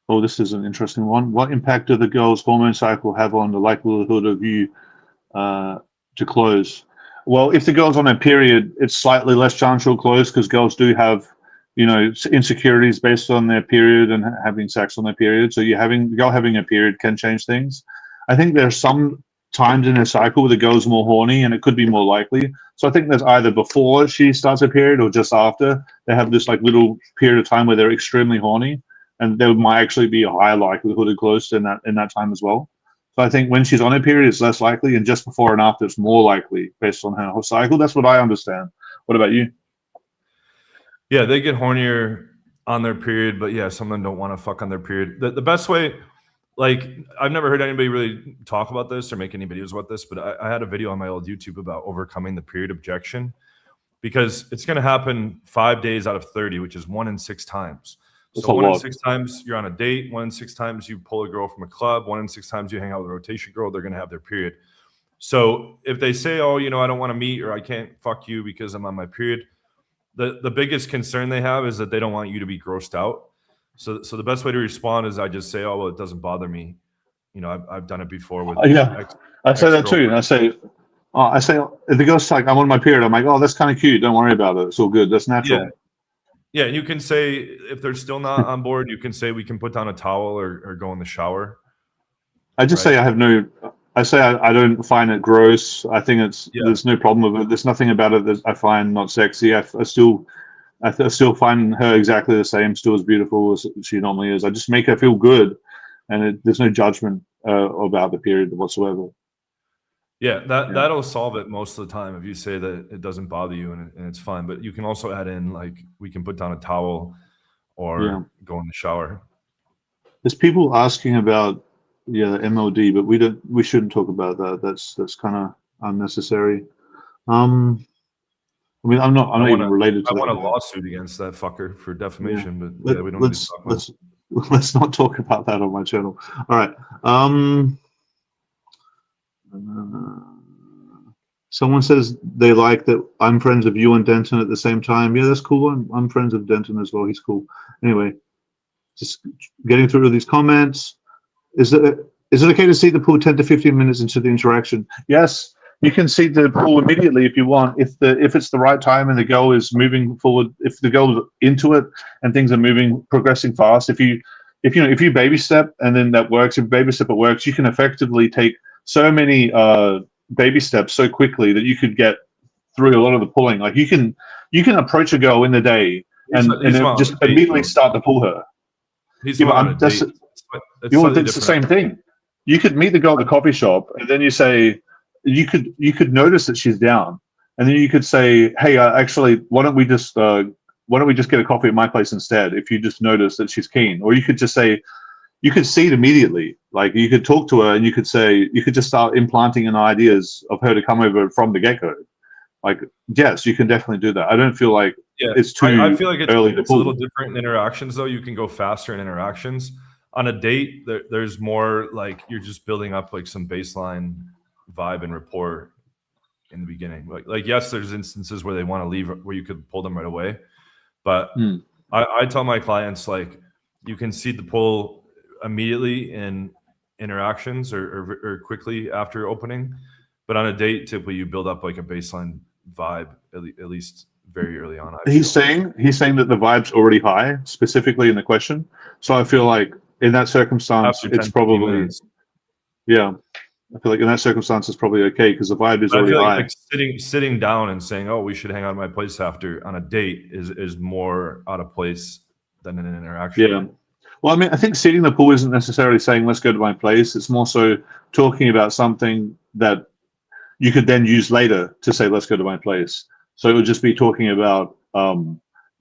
Oh, this is an interesting one. What impact do the girl's hormone cycle have on the likelihood of you to close? Well, if the girl's on her period, it's slightly less chance she'll close because girls do have, you know, insecurities based on their period and having sex on their period. So the girl having a period can change things. I think there's some times in her cycle where the girl's more horny and it could be more likely. So I think there's either before she starts her period or just after. They have this like little period of time where they're extremely horny, and there might actually be a higher likelihood of close in that time as well. So I think when she's on her period, it's less likely, and just before and after, it's more likely based on her whole cycle. That's what I understand. What about you? Yeah, they get hornier on their period, but yeah, some of them don't want to fuck on their period. The best way, like, I've never heard anybody really talk about this or make any videos about this, but I had a video on my old YouTube about overcoming the period objection, because it's going to happen 5 days out of 30, which is 1 in 6 times. That's So a 1 in lot. 6 times you're on a date, 1 in 6 times you pull a girl from a club, 1 in 6 times you hang out with a rotation girl, they're going to have their period. So if they say, oh, you know, I don't want to meet, or I can't fuck you because I'm on my period, the biggest concern they have is that they don't want you to be grossed out. So the best way to respond is I just say, oh, well, it doesn't bother me. You know, I've done it before with Yeah, I say that too. And I say if the girl's like, I'm on my period, I'm like, oh, that's kind of cute. Don't worry about it. It's all good. That's natural. Yeah, and you can say, if they're still not on board, you can say we can put down a towel or go in the shower. I just say I don't find it gross. I think there's no problem with it. There's nothing about it that I find not sexy. I still find her exactly the same, still as beautiful as she normally is. I just make her feel good, and there's no judgment about the period whatsoever. Yeah, that'll solve it most of the time if you say that it doesn't bother you and it's fine. But you can also add in, like, we can put down a towel or go in the shower. There's people asking about the MLD, but we shouldn't talk about that. That's kind of unnecessary. I mean, I'm not even related to that. I want a lawsuit against that fucker for defamation, but we don't need to talk about it. Let's not talk about that on my channel. All right. Someone says they like that I'm friends with you and Denton at the same time. Yeah, that's cool. I'm friends with Denton as well. He's cool. Anyway, just getting through these comments. Is it okay to see the pool 10 to 15 minutes into the interaction? Yes, you can see the pool immediately if you want. If it's the right time and the girl is moving forward, if the girl's into it and things are progressing fast, if you baby step and then that works, if baby step it works, you can effectively take so many baby steps so quickly that you could get through a lot of the pulling. Like you can approach a girl in the day and just immediately start to pull her. He's on a date. It's the same thing. You could meet the girl at the coffee shop, and then you say, you could notice that she's down, and then you could say, hey, actually, why don't we just get a coffee at my place instead? If you just notice that she's keen, or you could just say, you could see it immediately. Like you could talk to her, and you could just start implanting in ideas of her to come over from the get-go. Like, yes, you can definitely do that. I don't feel like it's too I feel like early to it's pull. A little different in interactions, though. You can go faster in interactions. On a date, there's more like you're just building up like some baseline vibe and rapport in the beginning. Like yes, there's instances where they want to leave where you could pull them right away. But I tell my clients, like, you can see the pull immediately in interactions or quickly after opening. But on a date, typically you build up like a baseline vibe at least very early on. He's saying that the vibe's already high, specifically in the question. So I feel like in that circumstance, it's probably I feel like in that circumstance, it's probably okay because the vibe is already high. Like sitting down and saying, "Oh, we should hang out at my place after" on a date is more out of place than in an interaction. Yeah. Well, I mean, I think seating the pool isn't necessarily saying "let's go to my place." It's more so talking about something that you could then use later to say "let's go to my place." So it would just be talking about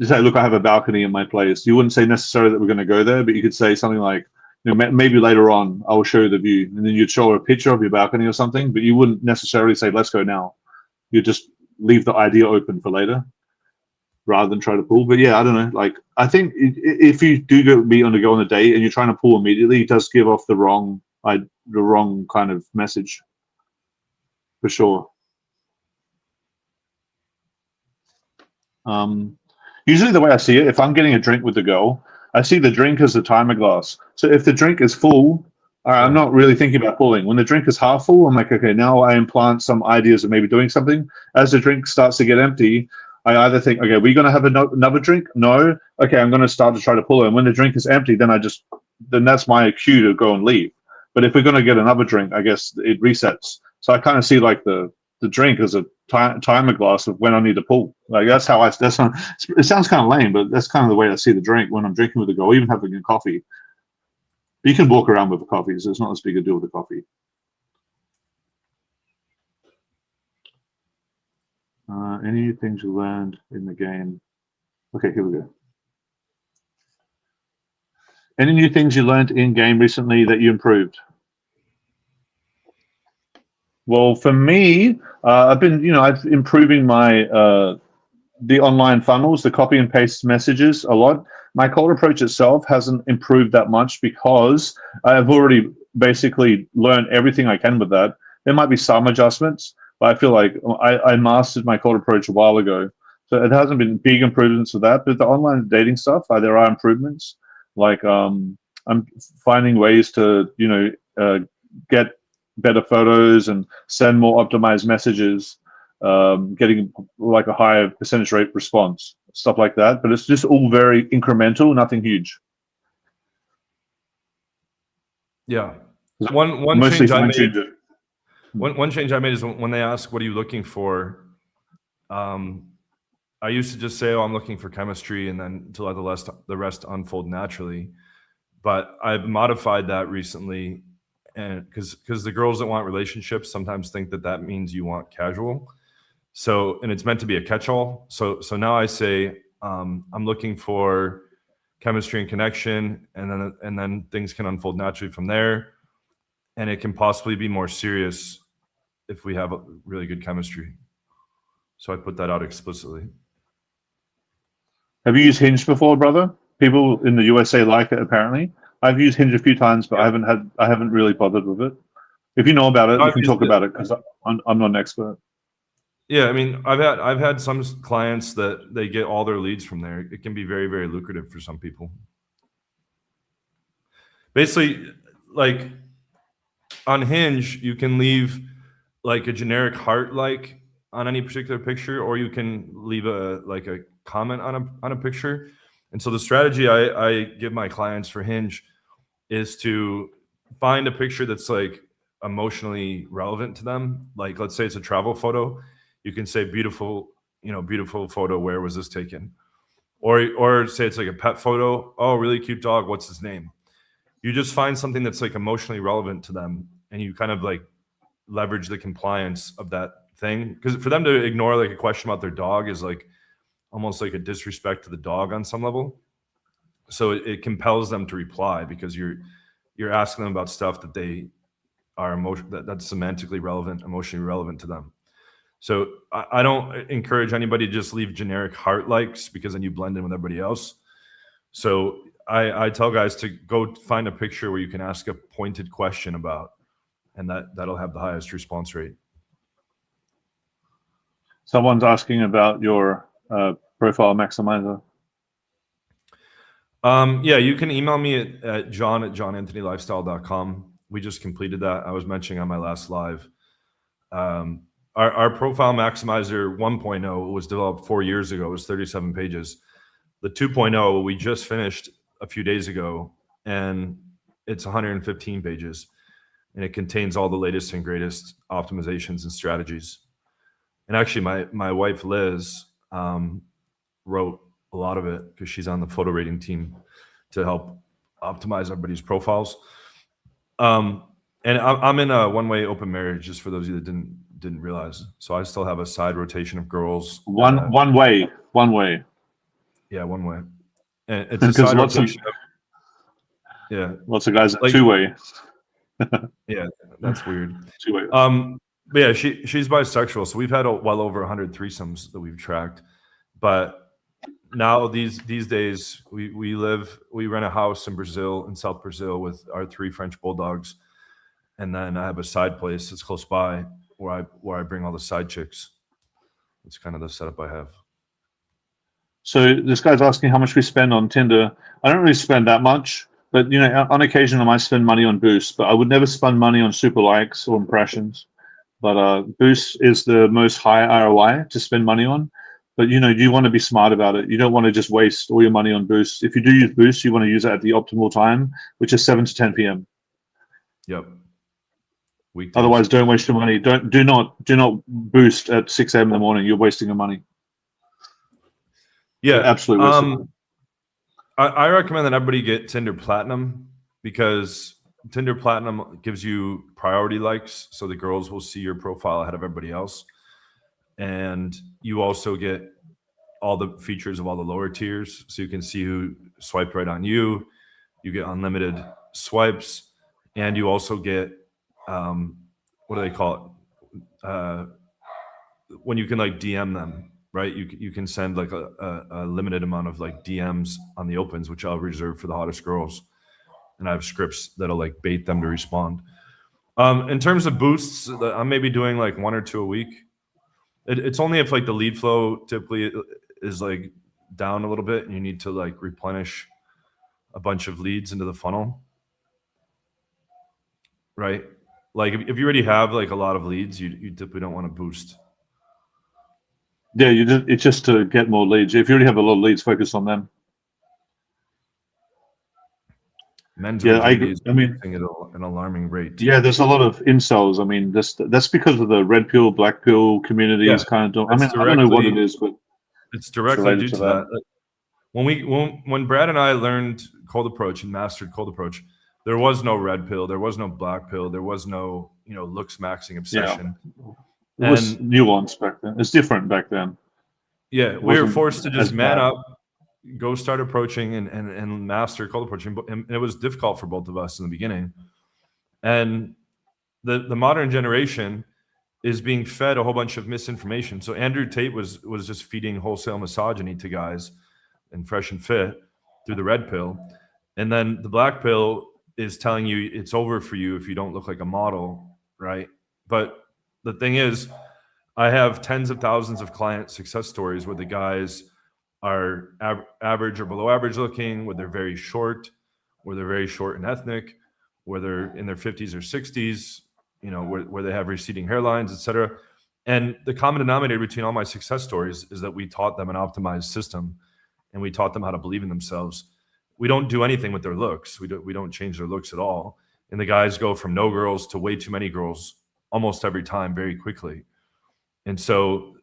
you say, look, I have a balcony in my place. You wouldn't say necessarily that we're going to go there, but you could say something like, maybe later on I will show you the view, and then you'd show a picture of your balcony or something, but you wouldn't necessarily say, let's go now. You'd just leave the idea open for later rather than try to pull. But yeah, I don't know. Like, I think if you do be on to go on a date and you're trying to pull immediately, it does give off the wrong kind of message for sure. Usually the way I see it, if I'm getting a drink with the girl, I see the drink as a timer glass. So if the drink is full, I'm not really thinking about pulling. When the drink is half full, I'm like, okay, now I implant some ideas of maybe doing something. As the drink starts to get empty, I either think, okay, we're going to have another drink? No. Okay, I'm going to start to try to pull it. And when the drink is empty, then that's my cue to go and leave. But if we're going to get another drink, I guess it resets. So I kind of see like the drink as a timer glass of when I need to pull. Like it sounds kind of lame, but that's kind of the way I see the drink when I'm drinking with a girl, even having a coffee. You can walk around with the coffee, so it's not as big a deal with the coffee. Any things you learned in the game? Okay, here we go. Any new things you learned in game recently that you improved? Well, for me, I've been, I've improving my the online funnels, the copy and paste messages a lot. My cold approach itself hasn't improved that much because I've already basically learned everything I can with that. There might be some adjustments, but I feel like I mastered my cold approach a while ago. So it hasn't been big improvements with that, but the online dating stuff, there are improvements. Like I'm finding ways to, get better photos and send more optimized messages, getting like a higher percentage rate response, stuff like that. But it's just all very incremental, nothing huge. Yeah. One change I made. One change I made is when they ask, "What are you looking for?" I used to just say, "Oh, I'm looking for chemistry," and then to let the rest unfold naturally. But I've modified that recently, and because the girls that want relationships sometimes think that means you want casual. So, and it's meant to be a catch-all. So now I say, I'm looking for chemistry and connection, and then things can unfold naturally from there, and it can possibly be more serious if we have a really good chemistry. So I put that out explicitly. Have you used Hinge before, brother? People in the USA like it, apparently. I've used Hinge a few times, but yeah. I haven't really bothered with it. If you know about it, you can talk about it because I'm not an expert. Yeah, I mean, I've had some clients that they get all their leads from there. It can be very, very lucrative for some people. Basically, like on Hinge, you can leave like a generic heart like on any particular picture, or you can leave a comment on a picture. And so the strategy I give my clients for Hinge is to find a picture that's like emotionally relevant to them. Like, let's say it's a travel photo. You can say beautiful photo. Where was this taken? Or say it's like a pet photo. Oh, really cute dog. What's his name? You just find something that's like emotionally relevant to them, and you kind of like leverage the compliance of that thing. Because for them to ignore like a question about their dog is like almost like a disrespect to the dog on some level. So it compels them to reply because you're asking them about stuff that they are that's semantically relevant, emotionally relevant to them. So I don't encourage anybody to just leave generic heart likes because then you blend in with everybody else. So I tell guys to go find a picture where you can ask a pointed question about, and that'll have the highest response rate. Someone's asking about your profile maximizer. Yeah, you can email me at john@johnanthonylifestyle.com. We just completed that. I was mentioning on my last live. Our profile maximizer 1.0 was developed 4 years ago. It was 37 pages. The 2.0 we just finished a few days ago, and it's 115 pages, and it contains all the latest and greatest optimizations and strategies. And actually, my wife Liz wrote a lot of it because she's on the photo rating team to help optimize everybody's profiles. And I'm in a one-way open marriage, just for those of you that didn't realize. So I still have a side rotation of girls. One way. Yeah, one way. And it's a Because side rotation. Yeah, lots of guys are like two-way. yeah, that's weird. Two-way. But yeah, she's bisexual, so we've had well over 100 threesomes that we've tracked. But now these days, we rent a house in Brazil, in South Brazil, with our 3 French bulldogs, and then I have a side place that's close by where I bring all the side chicks. It's kind of the setup I have. So this guy's asking how much we spend on Tinder. I don't really spend that much, but you know, on occasion I might spend money on boosts, but I would never spend money on super likes or impressions. But boost is the most high ROI to spend money on. But you know, you want to be smart about it. You don't want to just waste all your money on boosts. If you do use boosts, you want to use it at the optimal time, which is 7 to 10 p.m. Yep. Weekdays. Otherwise, don't waste your money. Do not boost at 6 a.m. in the morning. You're wasting your money. Yeah, absolutely. I recommend that everybody get Tinder Platinum, because Tinder Platinum gives you priority likes, so the girls will see your profile ahead of everybody else, and you also get all the features of all the lower tiers, so you can see who swiped right on you. You get unlimited swipes, and you also get what do they call it? When you can like DM them, right? You can send like a limited amount of like DMs on the opens, which I'll reserve for the hottest girls, and I have scripts that'll like bait them to respond. In terms of boosts, I'm maybe doing like 1 or 2 a week. It's only if like the lead flow typically is like down a little bit and you need to like replenish a bunch of leads into the funnel, right? Like if you already have like a lot of leads, you typically don't want to boost. Yeah, it's just to get more leads. If you already have a lot of leads, focus on them. Men's yeah, I mean, at an alarming rate. Yeah, there's a lot of incels. I mean, that's because of the red pill, black pill communities kind of. I mean, I don't know what it is, but it's directly due to that. When Brad and I learned cold approach and mastered cold approach, there was no red pill, there was no black pill, there was no looks maxing obsession. Yeah. It was nuanced back then. It's different back then. Yeah, we were forced to just man up, go start approaching and master cold approaching, and it was difficult for both of us in the beginning. And the modern generation is being fed a whole bunch of misinformation. So Andrew Tate was just feeding wholesale misogyny to guys and Fresh and Fit through the red pill, and then the black pill is telling you it's over for you if you don't look like a model, right? But the thing is, I have tens of thousands of client success stories where the guys are average or below average looking, where they're very short, and ethnic, where they're in their 50s or 60s, where they have receding hairlines, etc. And the common denominator between all my success stories is that we taught them an optimized system, and we taught them how to believe in themselves. We don't do anything with their looks. We don't change their looks at all. And the guys go from no girls to way too many girls almost every time very quickly. And so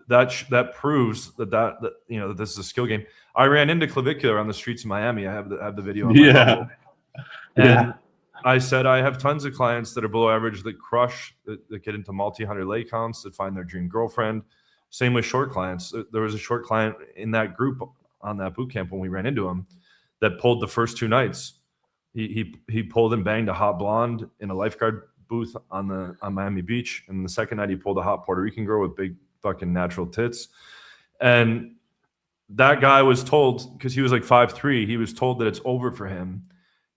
that proves that this is a skill game. I ran into Clavicular on the streets of Miami. I have the video on my Rumble. And I said I have tons of clients that are below average that crush, that get into multi-hundred lay counts, that find their dream girlfriend. Same with short clients. There was a short client in that group on that boot camp when we ran into him that pulled the first 2 nights. He pulled and banged a hot blonde in a lifeguard booth on Miami Beach, and the second night he pulled a hot Puerto Rican girl with big fucking natural tits. And that guy was told, because he was like 5'3", he was told that it's over for him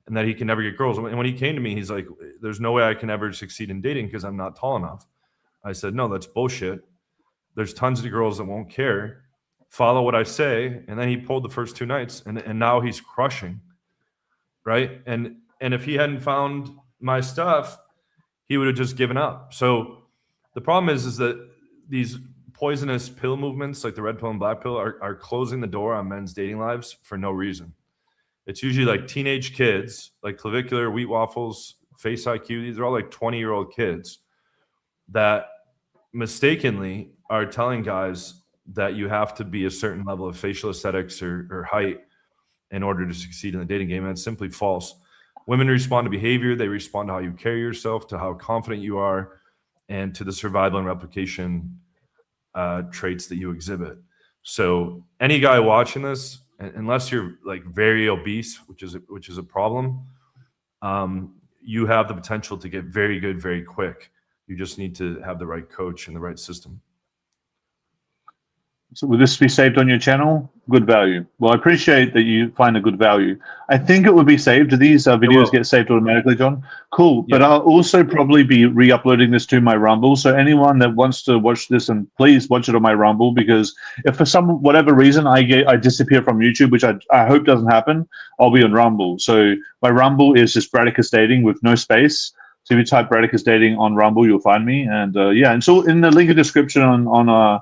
and that he can never get girls. And when he came to me, he's like, there's no way I can ever succeed in dating because I'm not tall enough. I said, no, that's bullshit. There's tons of girls that won't care. Follow what I say. And then he pulled the first 2 nights, and now he's crushing, right? And if he hadn't found my stuff, he would have just given up. So the problem is that these poisonous pill movements like the red pill and black pill are closing the door on men's dating lives for no reason. It's usually like teenage kids, like Clavicular, Wheat Waffles, Face IQ. These are all like 20-year-old kids that mistakenly are telling guys that you have to be a certain level of facial aesthetics or height in order to succeed in the dating game. And it's simply false. Women respond to behavior. They respond to how you carry yourself, to how confident you are, and to the survival and replication traits that you exhibit. So any guy watching this, unless you're like very obese, which is a problem, you have the potential to get very good very quick. You just need to have the right coach and the right system. So will this be saved on your channel? Good value. Well, I appreciate that you find a good value. I think it would be saved. Do these videos get saved automatically, John? Cool. But I'll also probably be re-uploading this to my Rumble. So anyone that wants to watch this, and please watch it on my Rumble, because if for some whatever reason I disappear from YouTube, which I hope doesn't happen, I'll be on Rumble. So my Rumble is just Bradicus Dating with no space. So if you type Bradicus Dating on Rumble, you'll find me. And yeah, and so in the link in the description on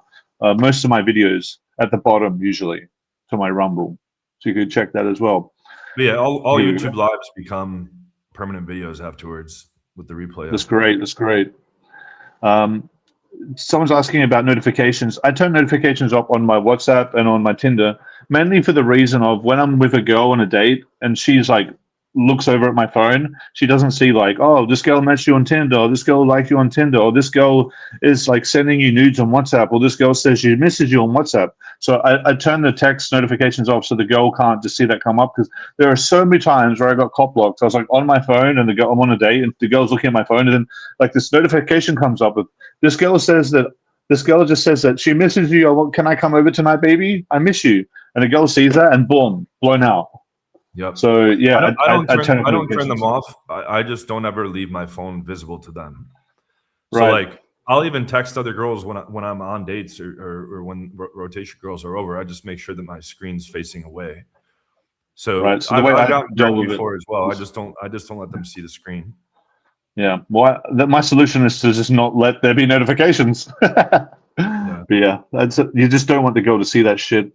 most of my videos at the bottom, usually, to my Rumble. So you could check that as well. But yeah, all YouTube lives become permanent videos afterwards with the replay. That's great. That's great. Someone's asking about notifications. I turn notifications off on my WhatsApp and on my Tinder, mainly for the reason of when I'm with a girl on a date and she's like, looks over at my phone, she doesn't see like, oh, this girl matched you on Tinder, or this girl liked you on Tinder, or this girl is like sending you nudes on WhatsApp, or this girl says she messaged you on WhatsApp. So I turn the text notifications off so the girl can't just see that come up, because there are so many times where I got cop blocked. I was like on my phone and I'm on a date and the girl's looking at my phone, and then like this notification comes up with this girl just says that she messaged you, oh, can I come over tonight, baby? I miss you. And the girl sees that and boom, blown out. Yep. So yeah, I don't turn them off. I just don't ever leave my phone visible to them. So like I'll even text other girls when I'm on dates or when rotation girls are over. I just make sure that my screen's facing away. So, so the way I've gotten done before as well. I just don't let them see the screen. Yeah. Well, my solution is to just not let there be notifications. But yeah, you just don't want the girl to see that shit.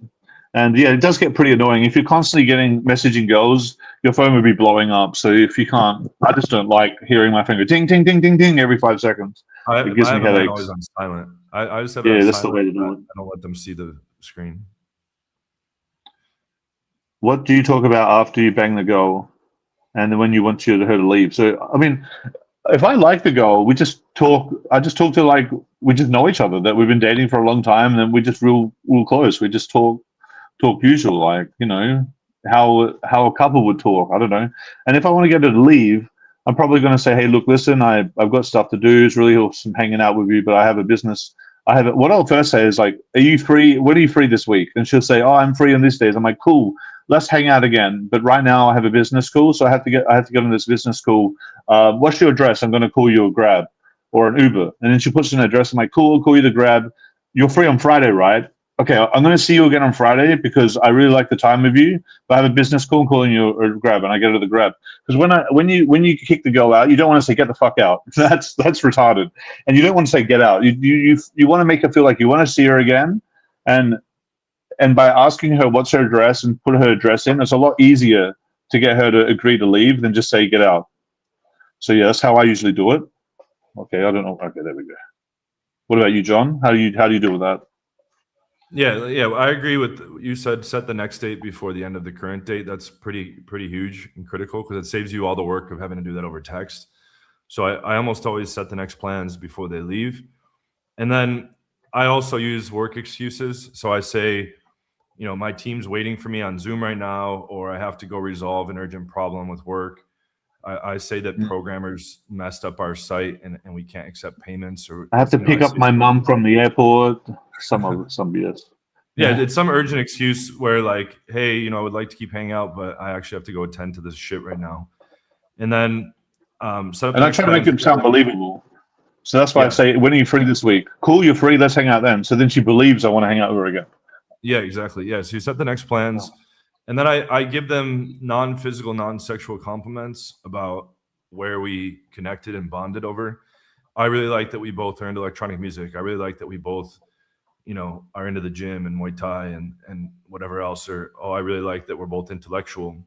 And yeah, it does get pretty annoying. If you're constantly getting messaging girls, your phone would be blowing up. So if you can't, I just don't like hearing my finger ding, ding, ding, ding, ding every 5 seconds. It gives me headaches. Always on silent. I just have that's the way to do it. I don't let them see the screen. What do you talk about after you bang the girl, and then when you want her to leave? So I mean, if I like the girl, we just talk. I just talk to like we just know each other, that we've been dating for a long time, and then we just real close. We just talk usual, like, you know, how a couple would talk. I don't know. And if I want to get her to leave, I'm probably going to say, hey, look, listen, I've got stuff to do. It's really awesome hanging out with you, but I have a business. What I'll first say is like, are you free? When are you free this week? And she'll say, oh, I'm free on these days. I'm like, cool, let's hang out again. But right now I have a business call, so I have to get on this business call. What's your address? I'm going to call you a Grab or an Uber. And then she puts in an address. I'm like, cool, I'll call you the Grab. You're free on Friday, right? Okay, I'm going to see you again on Friday because I really like the time with you. But I have a business call, I'm calling you a Grab, and I go to the Grab. Because when you kick the girl out, you don't want to say get the fuck out. That's retarded. And you don't want to say get out. You want to make her feel like you want to see her again, and by asking her what's her address and put her address in, it's a lot easier to get her to agree to leave than just say get out. So yeah, that's how I usually do it. Okay, I don't know. Okay, there we go. What about you, John? How do you deal with that? Yeah, I agree with you said. Set the next date before the end of the current date. That's pretty huge and critical because it saves you all the work of having to do that over text. So I almost always set the next plans before they leave. And then I also use work excuses. So I say, you know, my team's waiting for me on Zoom right now, or I have to go resolve an urgent problem with work. I say that programmers messed up our site and we can't accept payments, or I have to pick up my mom from the airport. Some BS. Yeah, it's some urgent excuse where like, hey, you know, I would like to keep hanging out, but I actually have to go attend to this shit right now. And then set up. And I try to make it sound believable. So that's why I say, when are you free this week? Cool, you're free. Let's hang out then. So then she believes I want to hang out with her again. Yeah, exactly. Yeah. So you set the next plans. And then I give them non-physical, non-sexual compliments about where we connected and bonded over. I really like that we both are into electronic music. I really like that we both, you know, are into the gym and Muay Thai and whatever else. Or, oh, I really like that we're both intellectual.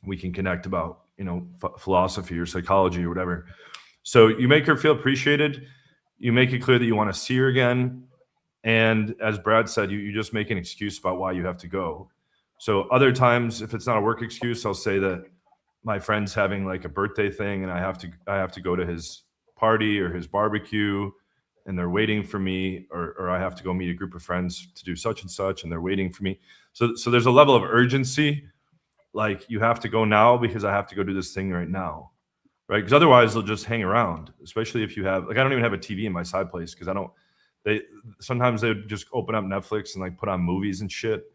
We can connect about, you know, philosophy or psychology or whatever. So you make her feel appreciated. You make it clear that you want to see her again. And as Brad said, you just make an excuse about why you have to go. So other times, if it's not a work excuse, I'll say that my friend's having like a birthday thing and I have to go to his party or his barbecue. and they're waiting for me, or I have to go meet a group of friends to do such and such, and they're waiting for me. So there's a level of urgency, like you have to go now because I have to go do this thing right now, right? Because otherwise they'll just hang around, especially if you have, like, I don't even have a TV in my side place because sometimes they would just open up Netflix and like put on movies and shit,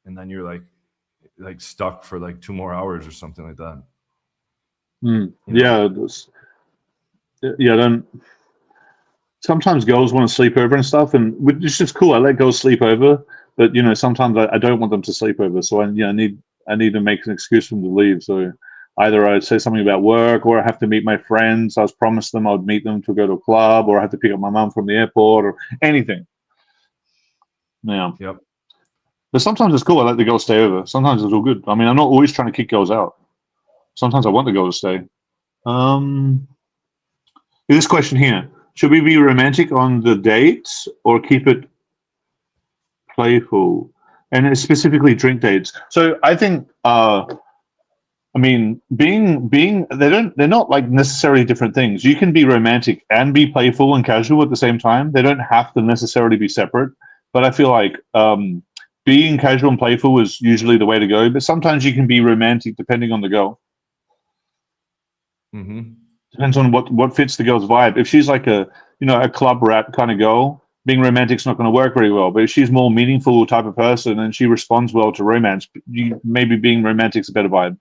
and then you're like stuck for like 2 more hours or something like that. Yeah, then sometimes girls want to sleep over and stuff, and it's just cool. I let girls sleep over, but sometimes I don't want them to sleep over, so I need to make an excuse for them to leave. So either I'd say something about work, or I have to meet my friends. I was promised them I would meet them to go to a club, or I have to pick up my mum from the airport, or anything. Yeah. Yep. But sometimes it's cool. I let the girls stay over. Sometimes it's all good. I mean, I'm not always trying to kick girls out. Sometimes I want the girl to stay. This question here: should we be romantic on the dates or keep it playful? And it's specifically drink dates. So I think, I mean, they're not like necessarily different things. You can be romantic and be playful and casual at the same time. They don't have to necessarily be separate. But I feel like being casual and playful is usually the way to go. But sometimes you can be romantic depending on the girl. Mm-hmm. Depends on what fits the girl's vibe. If she's like a club rat kind of girl, being romantic's not going to work very well. But if she's more meaningful type of person and she responds well to romance, maybe being romantic's a better vibe.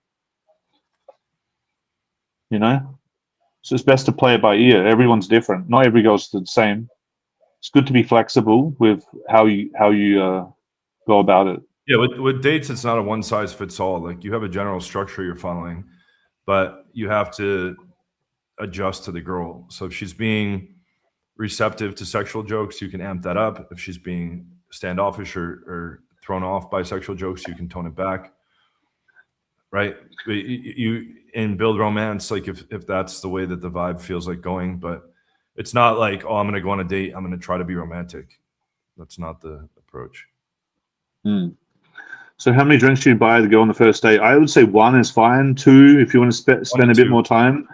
So it's best to play it by ear. Everyone's different. Not every girl's the same. It's good to be flexible with how you go about it. Yeah, with dates, it's not a one size fits all. Like you have a general structure you're following, but you have to adjust to the girl. So if she's being receptive to sexual jokes, you can amp that up. If she's being standoffish or thrown off by sexual jokes, you can tone it back. Right? You build romance, like if that's the way that the vibe feels like going, but it's not like, oh, I'm going to go on a date, I'm going to try to be romantic. That's not the approach. So how many drinks do you buy to go on the first date? I would say 1 is fine. 2 if you want to spend a bit more time.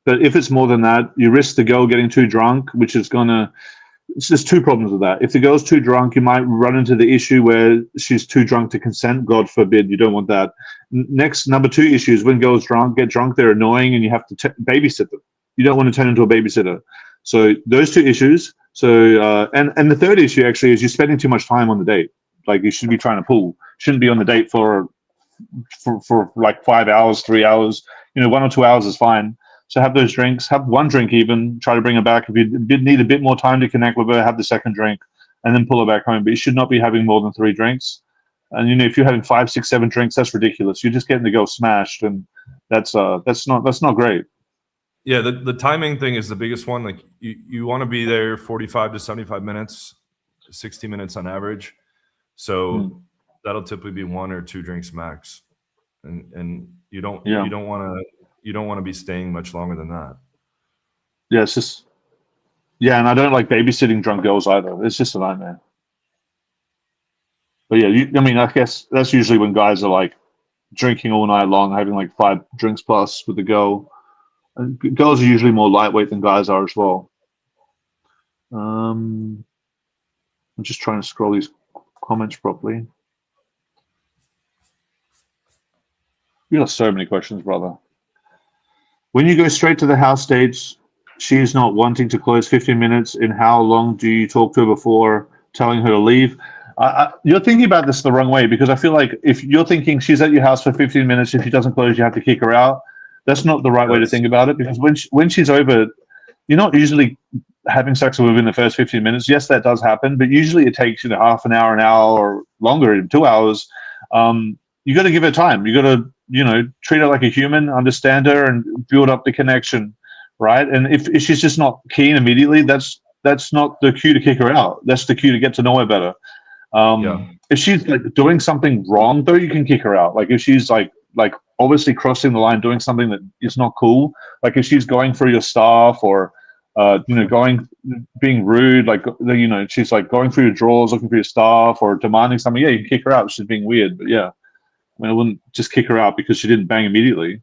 But if it's more than that, you risk the girl getting too drunk, which is it's just 2 problems with that. If the girl's too drunk, you might run into the issue where she's too drunk to consent. God forbid, you don't want that. Next, number 2 issue is when girls get drunk, they're annoying and you have to babysit them. You don't want to turn into a babysitter. So those 2 issues. So and the third issue actually is you're spending too much time on the date. Like you should be trying to pull. Shouldn't be on the date for like 5 hours, 3 hours. 1 or 2 hours is fine. So have those drinks. Have 1 drink even. Try to bring her back. If you need a bit more time to connect with her, have the 2nd drink, and then pull her back home. But you should not be having more than 3 drinks. And if you're having 5, 6, 7 drinks, that's ridiculous. You're just getting the girl smashed, and that's not great. Yeah, the timing thing is the biggest one. Like you want to be there 45 to 75 minutes, 60 minutes on average. So that'll typically be 1 or 2 drinks max, and you don't want to be staying much longer than that. Yeah, it's just and I don't like babysitting drunk girls either. It's just a nightmare. But yeah, I guess that's usually when guys are like drinking all night long, having like 5 drinks plus with the girl. And girls are usually more lightweight than guys are as well. I'm just trying to scroll these comments properly. You got so many questions, brother. When you go straight to the house dates, she's not wanting to close 15 minutes. In how long do you talk to her before telling her to leave? You're thinking about this the wrong way, because I feel like if you're thinking she's at your house for 15 minutes, if she doesn't close, you have to kick her out. That's not the right way to think about it, because when she's over, you're not usually having sex within the first 15 minutes. Yes, that does happen, but usually it takes half an hour, or longer, 2 hours. You got to give her time. You got to treat her like a human, understand her, and build up the connection, right? And if she's just not keen immediately, that's not the cue to kick her out. That's the cue to get to know her better. If she's like doing something wrong, though, you can kick her out. Like if she's like obviously crossing the line, doing something that is not cool. Like if she's going through your stuff, or being rude, like she's like going through your drawers, looking for your stuff, or demanding something. Yeah, you can kick her out. She's being weird, but yeah. I wouldn't just kick her out because she didn't bang immediately.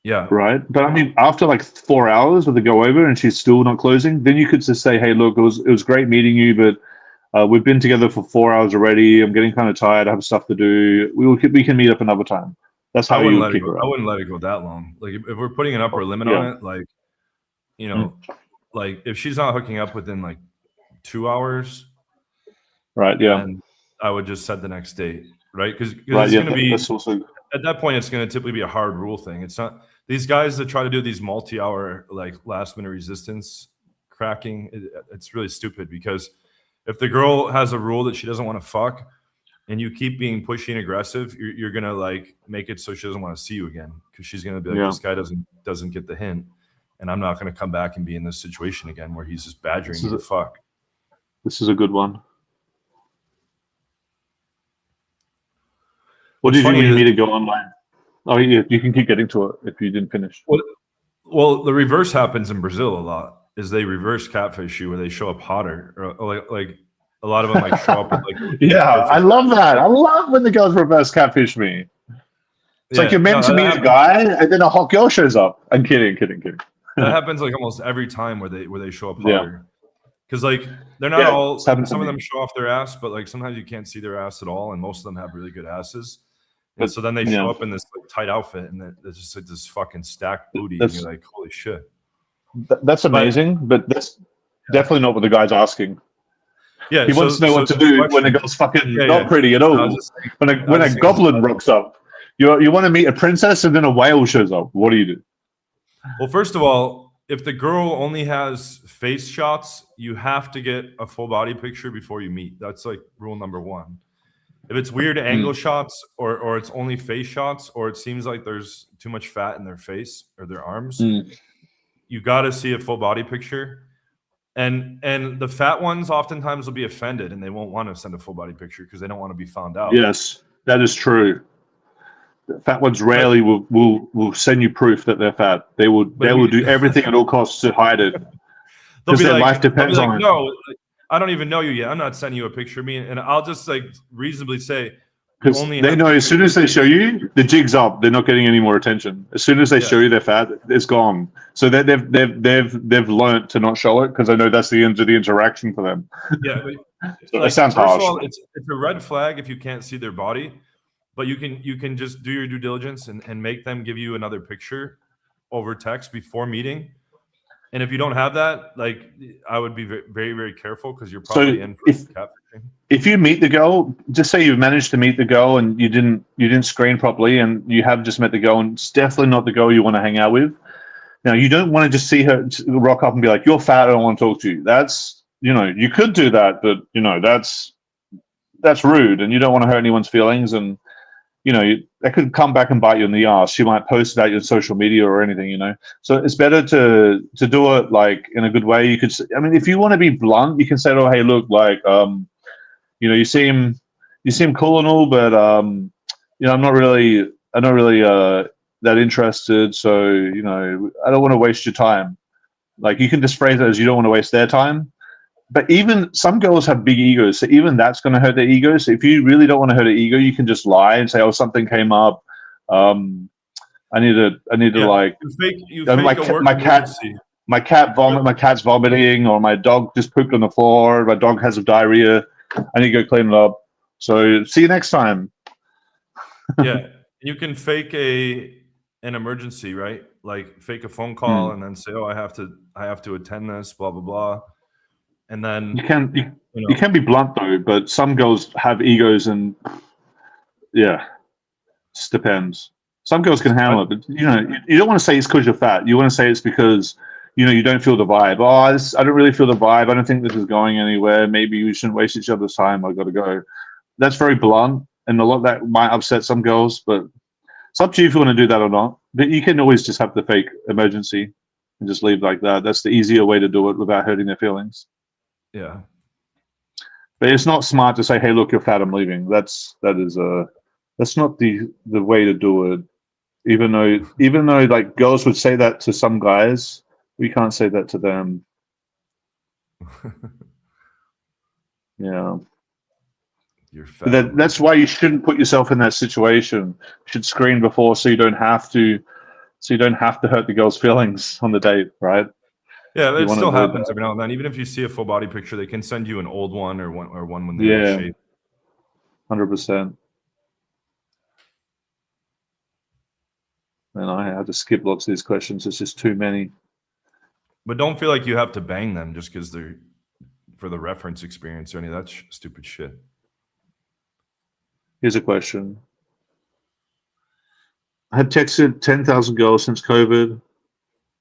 Yeah. right? But I mean, after like 4 hours with the go over and she's still not closing, then you could just say, hey, look, it was great meeting you, but we've been together for 4 hours already. I'm getting kind of tired. I have stuff to do. We can meet up another time. That's how you would kick her I out. wouldn't let it go that long. Like if we're putting an upper limit Yeah. on it, like, you know, like if she's not hooking up within like 2 hours, Right. Yeah. then I would just set the next date, right? Because Right. it's Yeah. going to be, That's also at that point, it's going to typically be a hard rule thing. It's not these guys that try to do these multi-hour like last minute resistance cracking. It's really stupid because if the girl has a rule that she doesn't want to fuck, and you keep being pushy and aggressive, you're gonna like make it so she doesn't want to see you again because she's gonna be like, this guy doesn't get the hint, and I'm not gonna come back and be in this situation again where he's just badgering me to fuck. This is a good one. What did you do when you meet a girl online? Oh, yeah, you can keep getting to it if you didn't finish. Well, the reverse happens in Brazil a lot. Is they reverse catfish you where they show up hotter, or like a lot of them like show up with like yeah, I love that. I love when the girls reverse catfish me. It's like you're meant to meet a guy, and then a hot girl shows up. I'm kidding. That happens like almost every time where they show up hotter. Because like they're not all. Some of them show off their ass, but like sometimes you can't see their ass at all, and most of them have really good asses. And so then they show up in this like, tight outfit, and it's just like this fucking stacked booty, and you're like, holy shit. That's amazing, but that's definitely not what the guy's asking. Yeah, he wants to know what to do when a girl's fucking not pretty at all. When a goblin rocks up, you want to meet a princess, and then a whale shows up. What do you do? Well, first of all, if the girl only has face shots, you have to get a full body picture before you meet. That's like rule number one. If it's weird angle shots or it's only face shots or it seems like there's too much fat in their face or their arms, you got to see a full body picture. And the fat ones oftentimes will be offended and they won't want to send a full body picture because they don't want to be found out. Yes, that is true. Fat ones rarely will send you proof that they're fat. They will do everything at all costs to hide it because their life depends on it. No, I don't even know you yet. I'm not sending you a picture of me, and I'll just like reasonably say because they know as soon as they show you, the jig's up. They're not getting any more attention. As soon as they show you they're fat, it's gone. So they've learned to not show it because I know that's the end of the interaction for them. Yeah, so like, it sounds harsh. First of all, it's a red flag if you can't see their body, but you can just do your due diligence and make them give you another picture over text before meeting. And if you don't have that, like I would be very, very careful because you're probably in for catfishing. If you meet the girl, just say you've managed to meet the girl and you didn't screen properly and you have just met the girl and it's definitely not the girl you want to hang out with. Now you don't want to just see her rock up and be like, "You're fat, I don't want to talk to you." That's you could do that, but that's rude and you don't want to hurt anyone's feelings and that could come back and bite you in the ass. You might post about your social media or anything, So it's better to do it like in a good way. You could, if you want to be blunt, you can say, "Oh, hey, look, like, you seem cool and all, but I'm not really that interested. So I don't want to waste your time." Like you can just phrase it as you don't want to waste their time. But even some girls have big egos, so even that's going to hurt their ego. So if you really don't want to hurt their ego, you can just lie and say, "Oh, something came up. I need to like my cat's vomiting, or my dog just pooped on the floor. My dog has diarrhea. I need to go clean it up. So see you next time." Yeah, you can fake an emergency, right? Like fake a phone call and then say, "Oh, I have to attend this, blah blah blah." And then you can be blunt though, but some girls have egos and it just depends. Some girls can handle it, but you don't want to say it's because you're fat. You want to say it's because you don't feel the vibe. Oh, I don't really feel the vibe. I don't think this is going anywhere. Maybe we shouldn't waste each other's time. I got to go. That's very blunt, and a lot of that might upset some girls. But it's up to you if you want to do that or not. But you can always just have the fake emergency and just leave like that. That's the easier way to do it without hurting their feelings. Yeah, but it's not smart to say, "Hey, look, you're fat. I'm leaving." That's not the way to do it. Even though like girls would say that to some guys, we can't say that to them. Yeah, you're fat. That's why you shouldn't put yourself in that situation. You should screen before so you don't have to So you don't have to hurt the girl's feelings on the date, right? Yeah, You it want to still avoid happens that. every now and then. Even if you see a full body picture, they can send you an old one or one when they were Yeah, shaved. 100%. And I had to skip lots of these questions. It's just too many. But don't feel like you have to bang them just because they're for the reference experience or any of that stupid shit. Here's a question. I had texted 10,000 girls since COVID.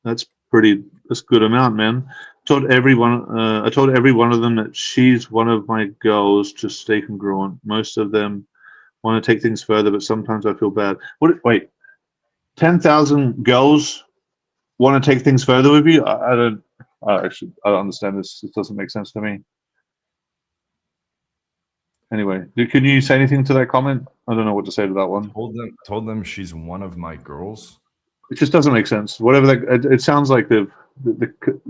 That's a good amount, man. I told every one of them that she's one of my girls to stay congruent. Most of them want to take things further, but sometimes I feel bad. Wait, 10,000 girls want to take things further with you? I don't understand this. It doesn't make sense to me. Anyway, can you say anything to that comment? I don't know what to say to that one. Told them she's one of my girls. It just doesn't make sense. Whatever it sounds like they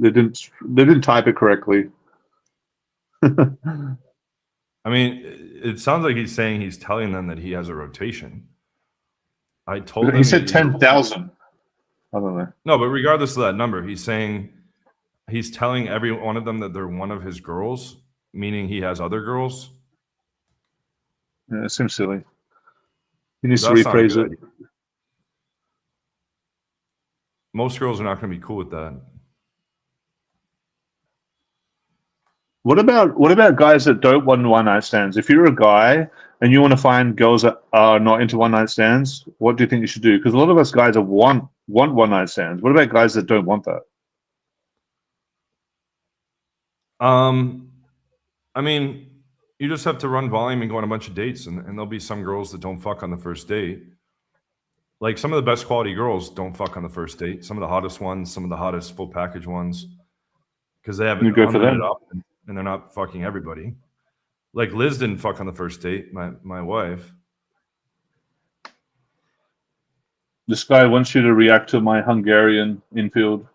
didn't type it correctly. I mean, it sounds like he's saying he's telling them that he has a rotation. I told him he said 10,000. I don't know. No, but regardless of that number, he's saying he's telling every one of them that they're one of his girls, meaning he has other girls. Yeah, it seems silly. He needs to That's not a rephrase good it. idea. Most girls are not going to be cool with that. What about guys that don't want one night stands? If you're a guy and you want to find girls that are not into one night stands, what do you think you should do? Because a lot of us guys want one night stands. What about guys that don't want that? I mean, you just have to run volume and go on a bunch of dates, and there'll be some girls that don't fuck on the first date. Like some of the best quality girls don't fuck on the first date. Some of the hottest ones, some of the hottest full package ones, because they have it unlimited up and they're not fucking everybody. Like Liz didn't fuck on the first date, my wife. This guy wants you to react to my Hungarian Infield.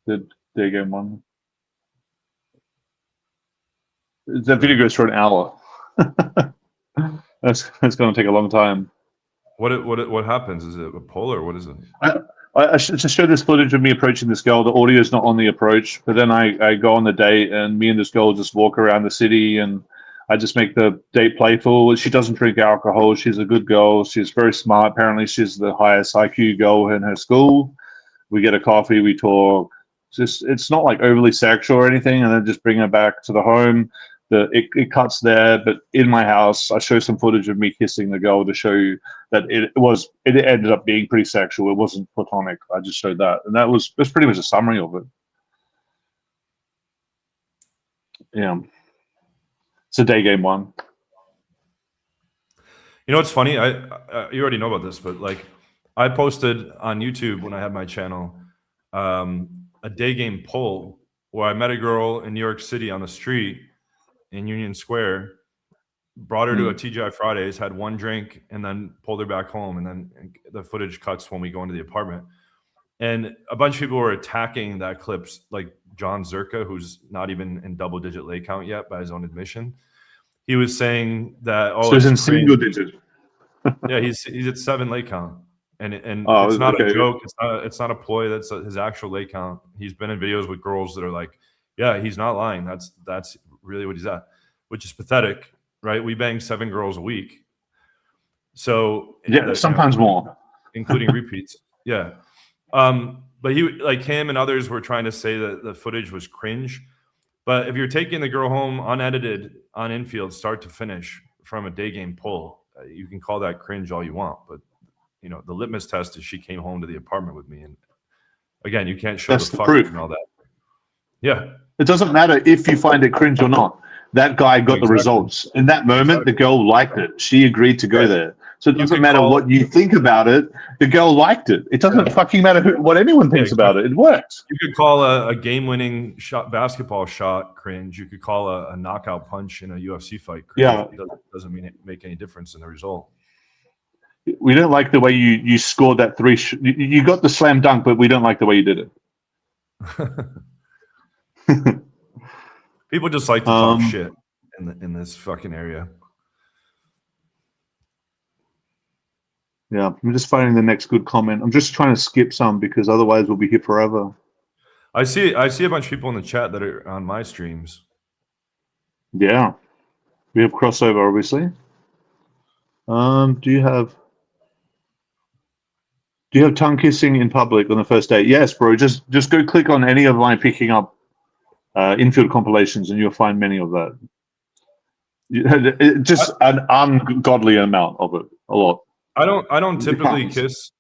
The Daygame one. That video goes for an hour. That's going to take a long time. What happens? Is it a pull or what is it? I just show this footage of me approaching this girl. The audio is not on the approach, but then I go on the date, and me and this girl just walk around the city, and I just make the date playful. She doesn't drink alcohol. She's a good girl. She's very smart. Apparently, she's the highest IQ girl in her school. We get a coffee. We talk. It's not like overly sexual or anything, and then just bring her back to the home. It cuts there, but in my house, I show some footage of me kissing the girl to show you that it ended up being pretty sexual. It wasn't platonic. I just showed that, and that's pretty much a summary of it. Yeah, it's a Daygame one. You know what's funny? You already know about this, but like I posted on YouTube when I had my channel a Daygame poll where I met a girl in New York City on the street in Union Square, brought her to a TGI Fridays, had one drink, and then pulled her back home. And then the footage cuts when we go into the apartment. And a bunch of people were attacking that clip, like John Zerka, who's not even in double-digit lay count yet by his own admission. He was saying that, so he's in single digit. Yeah, he's at 7 lay count. And it's not a joke. It's not a ploy. That's his actual lay count. He's been in videos with girls that are like, yeah, he's not lying. That's really what he's at, which is pathetic, right? We bang 7 girls a week. So yeah, sometimes more, including repeats. Yeah. But him and others were trying to say that the footage was cringe. But if you're taking the girl home unedited on Infield, start to finish from a Daygame poll, you can call that cringe all you want. But the litmus test is she came home to the apartment with me, and again, you can't show the fucking and all that. Yeah, it doesn't matter if you find it cringe or not. That guy got the results in that moment. The girl liked it. She agreed to go there. So it doesn't matter what you think about it. The girl liked it. It doesn't fucking matter what anyone thinks about it. It works. You could call a game-winning basketball shot cringe. You could call a knockout punch in a UFC fight cringe. Yeah, it doesn't make any difference in the result. We don't like the way you scored that three. You got the slam dunk, but we don't like the way you did it. People just like to talk shit in this fucking area. Yeah, I'm just finding the next good comment. I'm just trying to skip some because otherwise we'll be here forever. I see a bunch of people in the chat that are on my streams. Yeah, we have crossover, obviously. Do you have tongue kissing in public on the first date? Yes, bro. Just go click on any of my picking up infield compilations, and you'll find many of that. Just an ungodly amount of it. A lot. I don't typically kiss.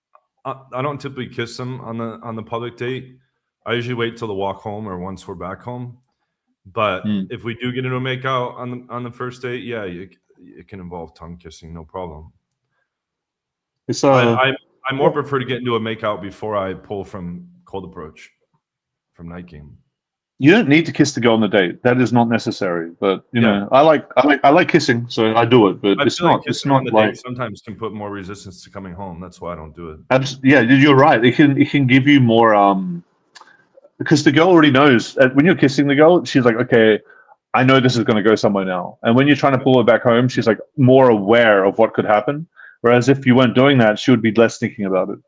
I don't typically kiss them on the public date. I usually wait till the walk home or once we're back home. But if we do get into a makeout on the first date, yeah, it can involve tongue kissing, no problem. It's I more prefer to get into a makeout before I pull from cold approach from night game. You don't need to kiss the girl on the date. That is not necessary. But you know, I like kissing, so I do it. But it's not. It's not like sometimes can put more resistance to coming home. That's why I don't do it. Yeah, you're right. It can give you more because the girl already knows when you're kissing the girl, she's like, okay, I know this is going to go somewhere now. And when you're trying to pull her back home, she's like more aware of what could happen. Whereas if you weren't doing that, she would be less thinking about it.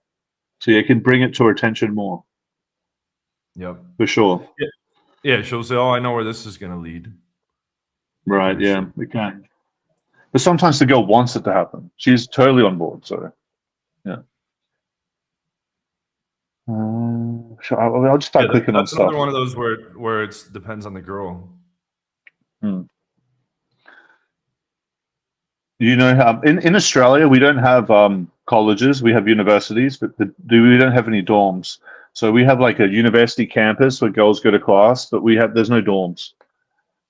So you can bring it to her attention more. Yep, for sure. Yeah, she'll say, "Oh, I know where this is going to lead." Right. Yeah, it can. But sometimes the girl wants it to happen. She's totally on board. So, yeah. I'll just start clicking on stuff. That's another one of those where it depends on the girl. You know, in Australia, we don't have colleges. We have universities, but we don't have any dorms. So we have like a university campus where girls go to class, but there's no dorms.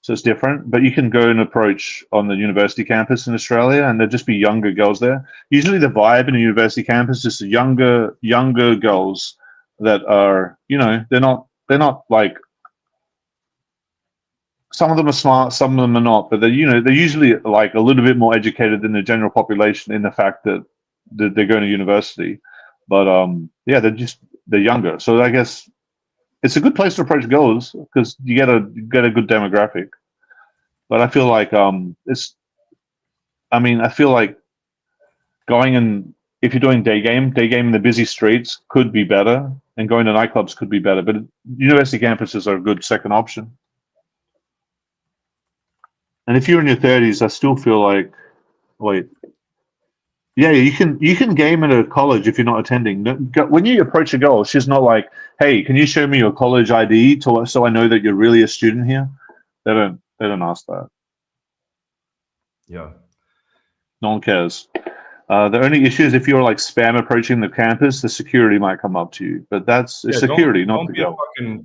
So it's different. But you can go and approach on the university campus in Australia, and there'll just be younger girls there. Usually the vibe in a university campus is younger girls that are, you know, they're not like, some of them are smart, some of them are not, but they're usually like a little bit more educated than the general population in the fact that they're going to university. But yeah, they're younger. So I guess it's a good place to approach girls because you get a good demographic. But I feel like I feel like going and if you're doing day game in the busy streets could be better, and going to nightclubs could be better. But university campuses are a good second option. And if you're in your 30s, I still feel like, yeah, you can game at a college if you're not attending. When you approach a girl, she's not like, "Hey, can you show me your college ID so I know that you're really a student here?" They don't ask that. Yeah, no one cares. The only issue is if you're like spam approaching the campus, the security might come up to you. But that's security, not the girl.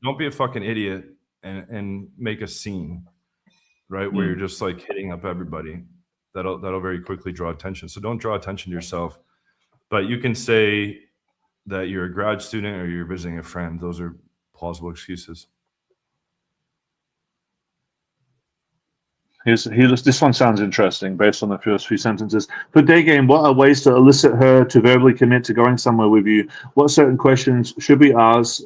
Don't be a fucking idiot and make a scene. Right, where you're just like hitting up everybody, that'll very quickly draw attention. So don't draw attention to yourself, but you can say that you're a grad student or you're visiting a friend. Those are plausible excuses. This one sounds interesting based on the first few sentences. For Daygame, what are ways to elicit her to verbally commit to going somewhere with you? What certain questions should we ask?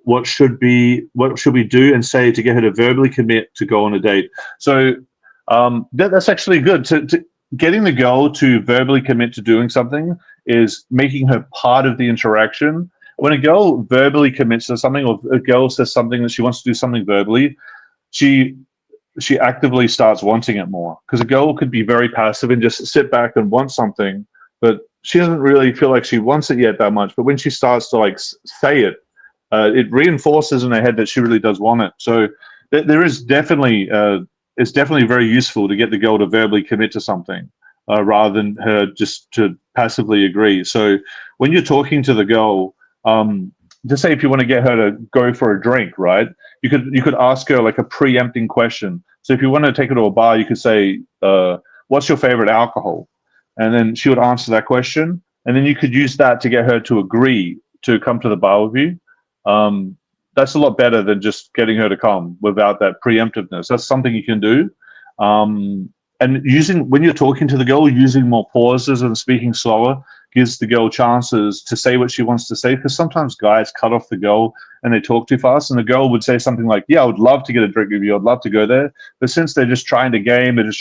What should we do and say to get her to verbally commit to go on a date? So that's actually good. To getting the girl to verbally commit to doing something is making her part of the interaction. When a girl verbally commits to something, or a girl says something that she wants to do something verbally, she actively starts wanting it more. Because a girl could be very passive and just sit back and want something, but she doesn't really feel like she wants it yet that much. But when she starts to like say it, it reinforces in her head that she really does want it. So there is definitely, it's definitely very useful to get the girl to verbally commit to something rather than her just to passively agree. So when you're talking to the girl, just say if you want to get her to go for a drink, right? You could ask her like a preempting question. So if you want to take her to a bar, you could say, "What's your favorite alcohol?" And then she would answer that question, and then you could use that to get her to agree to come to the bar with you. That's a lot better than just getting her to come without that preemptiveness. That's something you can do. And when you're talking to the girl, using more pauses and speaking slower gives the girl chances to say what she wants to say. Because sometimes guys cut off the girl and they talk too fast, and the girl would say something like, "Yeah, I would love to get a drink with you. I'd love to go there." But since they're just trying to game, they're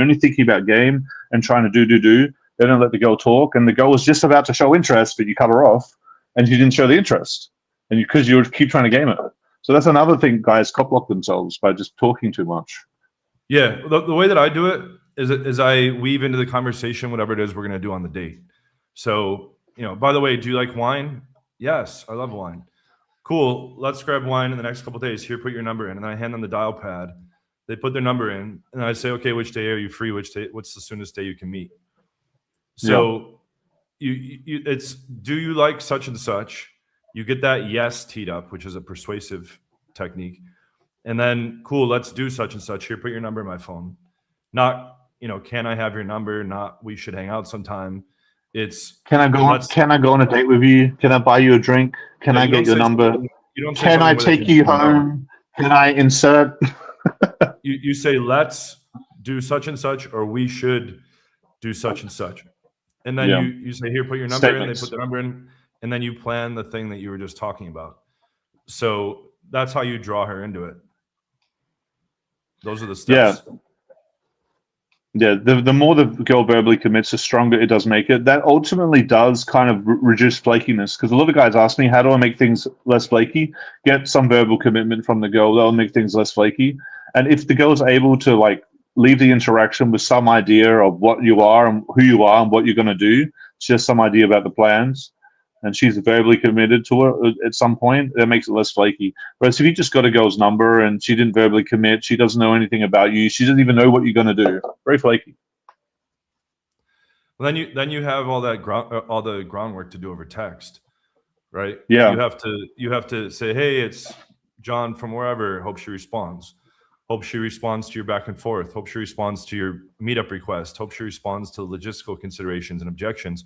only thinking about game and trying to do. They don't let the girl talk, and the girl was just about to show interest, but you cut her off, and you didn't show the interest, and because you keep trying to game it. So that's another thing guys cop block themselves by just talking too much. Yeah, the way that I do it is I weave into the conversation whatever it is we're gonna do on the date. So, by the way, do you like wine? Yes, I love wine. Cool, let's grab wine in the next couple of days. Here, put your number in. And then I hand them the dial pad. They put their number in, and I say, okay, which day are you free? Which day? What's the soonest day you can meet? So it's, do you like such and such? You get that yes teed up, which is a persuasive technique. And then, cool, let's do such and such. Here, put your number in my phone. Not, can I have your number? Not, we should hang out sometime. It's, can I go on a date with you? Can I buy you a drink? Can I get your number? Can I take you home? Can I insert? you say, let's do such and such, or we should do such and such. And then you say, here, put your number in. They put their number in. And then you plan the thing that you were just talking about. So that's how you draw her into it. Those are the steps. Yeah, the more the girl verbally commits, the stronger it does make it. That ultimately does kind of reduce flakiness, because a lot of guys ask me, how do I make things less flaky? Get some verbal commitment from the girl. That'll make things less flaky. And if the girl's able to leave the interaction with some idea of what you are and who you are and what you're going to do, just some idea about the plans, and she's verbally committed to it at some point, that makes it less flaky. Whereas if you just got a girl's number and she didn't verbally commit, she doesn't know anything about you, she doesn't even know what you're going to do, very flaky. Well, then you have all the groundwork to do over text, right? Yeah. You have to say, hey, it's John from wherever. Hope she responds. Hope she responds to your back and forth. Hope she responds to your meetup request. Hope she responds to logistical considerations and objections.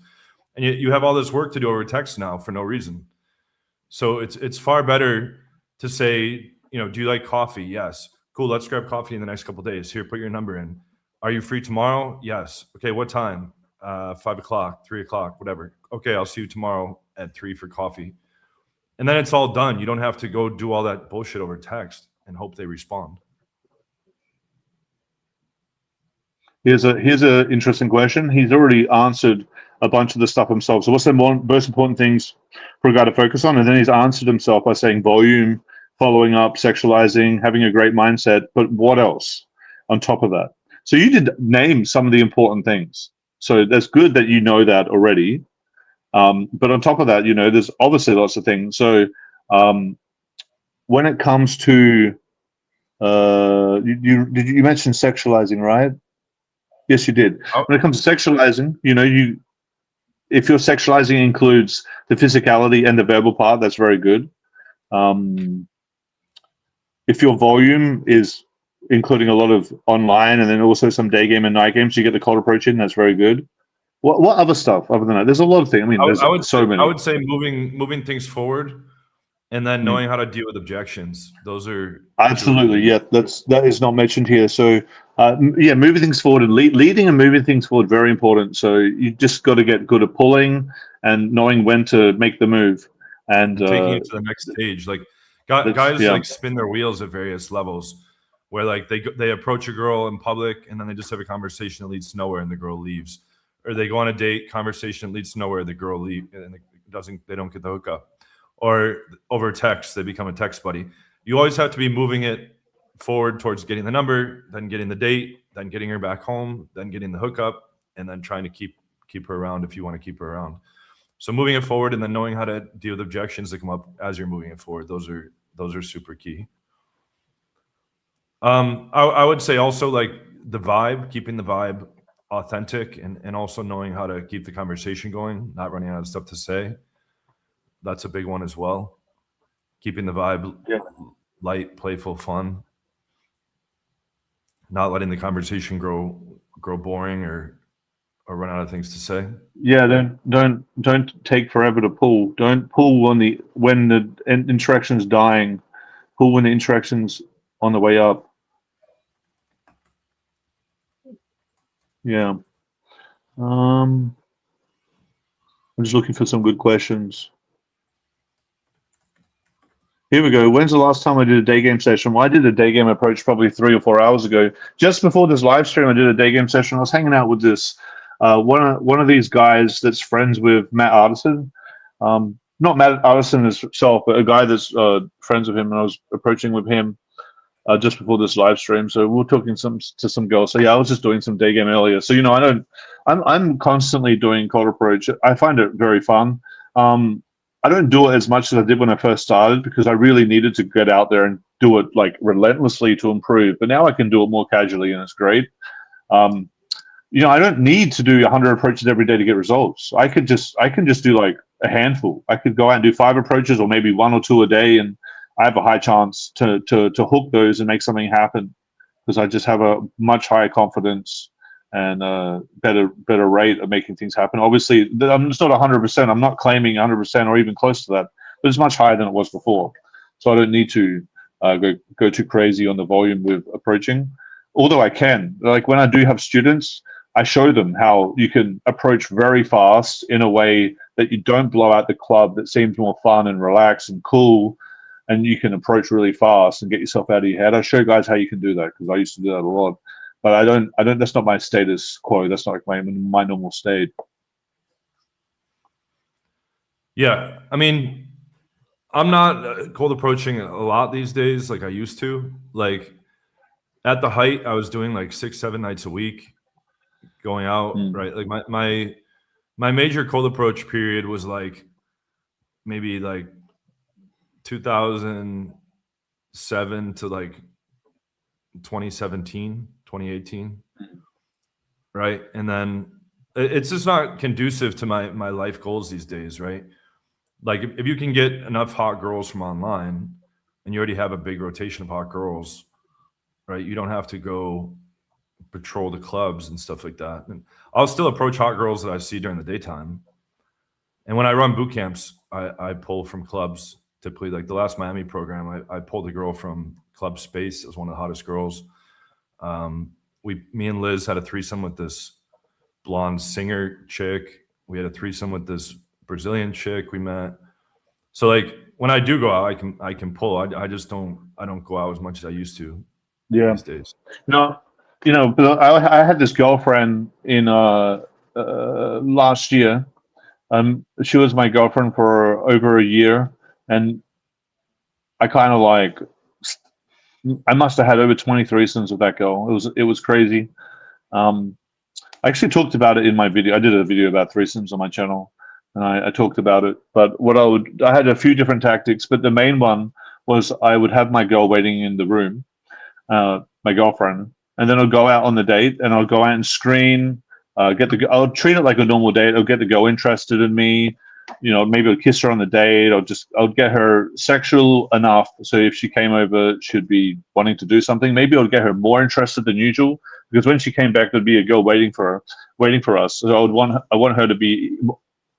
And you have all this work to do over text now for no reason. So it's far better to say, do you like coffee? Yes. Cool, let's grab coffee in the next couple of days. Here, put your number in. Are you free tomorrow? Yes. Okay, what time? 5 o'clock, 3 o'clock, whatever. Okay, I'll see you tomorrow at 3 for coffee. And then it's all done. You don't have to go do all that bullshit over text and hope they respond. Here's a interesting question. He's already answered a bunch of the stuff himself. So what's the most important things for a guy to focus on? And then he's answered himself by saying volume, following up, sexualizing, having a great mindset. But what else on top of that? So you did name some of the important things. So that's good that you know that already. But on top of that, there's obviously lots of things. So when it comes to, you mentioned sexualizing, right? Yes, you did. When it comes to sexualizing, if your sexualizing includes the physicality and the verbal part, that's very good. If your volume is including a lot of online and then also some day game and night games, you get the cold approach in, that's very good. What other stuff other than that? There's a lot of things. I mean, there's so many. I would say moving things forward, and then knowing how to deal with objections. Those are absolutely, yeah. That is not mentioned here. So moving things forward and leading and moving things forward, very important. So you just got to get good at pulling and knowing when to make the move and taking it to the next stage. Like guys spin their wheels at various levels, where they approach a girl in public and then they just have a conversation that leads to nowhere and the girl leaves, or they go on a date, conversation that leads to nowhere, the girl leaves and they don't get the hookup, or over text they become a text buddy. You always have to be moving it forward towards getting the number, then getting the date, then getting her back home, then getting the hookup, and then trying to keep her around if you want to keep her around. So moving it forward and then knowing how to deal with objections that come up as you're moving it forward. Those are super key. I would say also the vibe, keeping the vibe authentic, and also knowing how to keep the conversation going, not running out of stuff to say. That's a big one as well. Keeping the vibe light, playful, fun. Not letting the conversation grow boring or run out of things to say. Yeah, don't take forever to pull. Don't pull when the interaction's dying. Pull when the interaction's on the way up. Yeah. I'm just looking for some good questions. Here we go. When's the last time I did a day game session? Well, I did a day game approach probably 3 or 4 hours ago. Just before this live stream, I did a day game session. I was hanging out with this One of these guys that's friends with Matt Artisan, not Matt Artisan himself, but a guy that's friends with him, and I was approaching with him just before this live stream. So we were talking to some girls. So yeah, I was just doing some day game earlier. So I'm constantly doing cold approach. I find it very fun. I don't do it as much as I did when I first started because I really needed to get out there and do it like relentlessly to improve. But now I can do it more casually, and it's great. I don't need to do 100 approaches every day to get results. I can just do like a handful. I could go out and do 5 approaches or maybe 1 or 2 a day, and I have a high chance to hook those and make something happen because I just have a much higher confidence and better rate of making things happen. Obviously, it's not 100%. I'm not claiming 100% or even close to that, but it's much higher than it was before. So I don't need to go too crazy on the volume with approaching. Although I can, like when I do have students, I show them how you can approach very fast in a way that you don't blow out the club, that seems more fun and relaxed and cool, and you can approach really fast and get yourself out of your head. I show guys how you can do that because I used to do that a lot. But I don't. That's not my status quo. That's not like my normal state. Yeah, I mean, I'm not cold approaching a lot these days like I used to. Like at the height, I was doing like 6-7 nights a week, going out, right? Like my major cold approach period was like maybe like 2007 to like 2017, 2018, right? And then it's just not conducive to my life goals these days, right? Like if you can get enough hot girls from online and you already have a big rotation of hot girls, right? You don't have to go patrol the clubs and stuff like that. And I'll still approach hot girls that I see during the daytime. And when I run boot camps, I pull from clubs. Typically, like the last Miami program, I pulled a girl from Club Space. It was one of the hottest girls. Me and Liz had a threesome with this blonde singer chick. We had a threesome with this Brazilian chick we met. So like when I do go out, I can pull. I just don't go out as much as I used to these days. But I had this girlfriend in last year. She was my girlfriend for over a year, and I kind of like I must have had over 20 threesomes with that girl. It was crazy. I actually talked about it in my video. I did a video about threesomes on my channel, and I talked about it. But I had a few different tactics, but the main one was I would have my girl waiting in the room, my girlfriend, and then I'll go out on the date, and I'll go out and screen. I'll treat it like a normal date. I'll get the girl interested in me. Maybe I'll kiss her on the date. I'll get her sexual enough so if she came over, she'd be wanting to do something. Maybe I'll get her more interested than usual because when she came back, there'd be a girl waiting for us. So I want her to be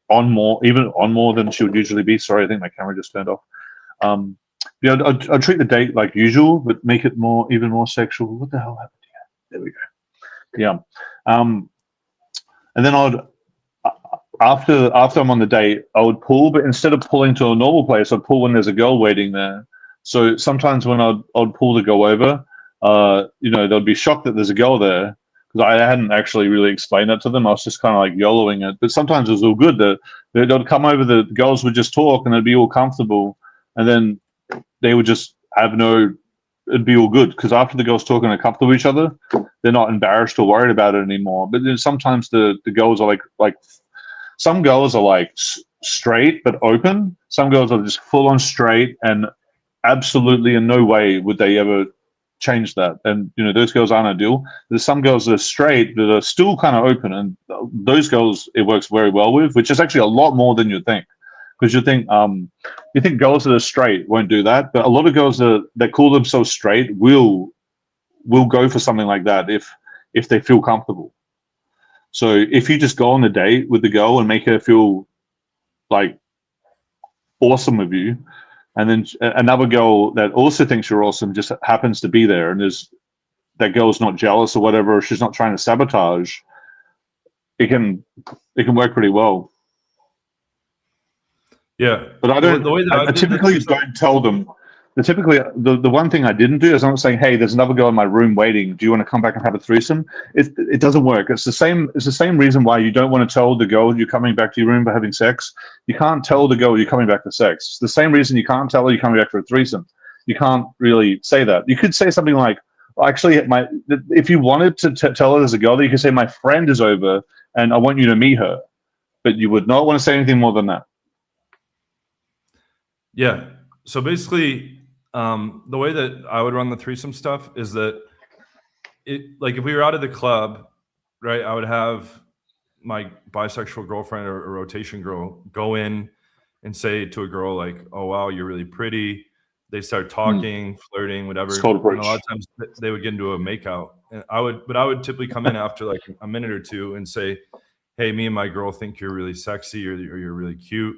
on more than she would usually be. Sorry, I think my camera just turned off. I'll treat the date like usual, but make it even more sexual. What the hell happened here? There we go. Yeah. And then after I'm on the date, I would pull, but instead of pulling to a normal place, I'd pull when there's a girl waiting there. So sometimes when I'd pull to go over, they'd be shocked that there's a girl there because I hadn't actually really explained that to them. I was just kind of like YOLOing it. But sometimes it was all good. They'd come over, the girls would just talk and they'd be all comfortable. And then they would just it'd be all good because after the girls talking and are comfortable with each other, they're not embarrassed or worried about it anymore. But then sometimes the girls are like some girls are like straight but open. Some girls are just full on straight and absolutely in no way would they ever change that. And those girls aren't ideal. There's some girls that are straight that are still kind of open, and those girls it works very well with, which is actually a lot more than you'd think. Because you think girls that are straight won't do that, but a lot of girls that call themselves straight will go for something like that if they feel comfortable. So if you just go on a date with the girl and make her feel like awesome with you, and then another girl that also thinks you're awesome just happens to be there, and that girl's not jealous or whatever, or she's not trying to sabotage, it can work pretty well. Yeah, but I typically don't tell them typically the one thing I didn't do is I'm not saying, hey, there's another girl in my room waiting. Do you want to come back and have a threesome? It doesn't work. It's the same reason why you don't want to tell the girl you're coming back to your room for having sex. You can't tell the girl you're coming back for sex. It's the same reason you can't tell her you're coming back for a threesome. You can't really say that. You could say something like, actually, if you wanted to tell her there's a girl there, you could say, my friend is over and I want you to meet her. But you would not want to say anything more than that. Yeah. So basically, the way that I would run the threesome stuff is that like if we were out of the club, right, I would have my bisexual girlfriend or rotation girl go in and say to a girl like, oh, wow, you're really pretty. They start talking, flirting, whatever. And a lot of times they would get into a makeout. And I would typically come in after like a minute or two and say, hey, me and my girl think you're really sexy or you're really cute.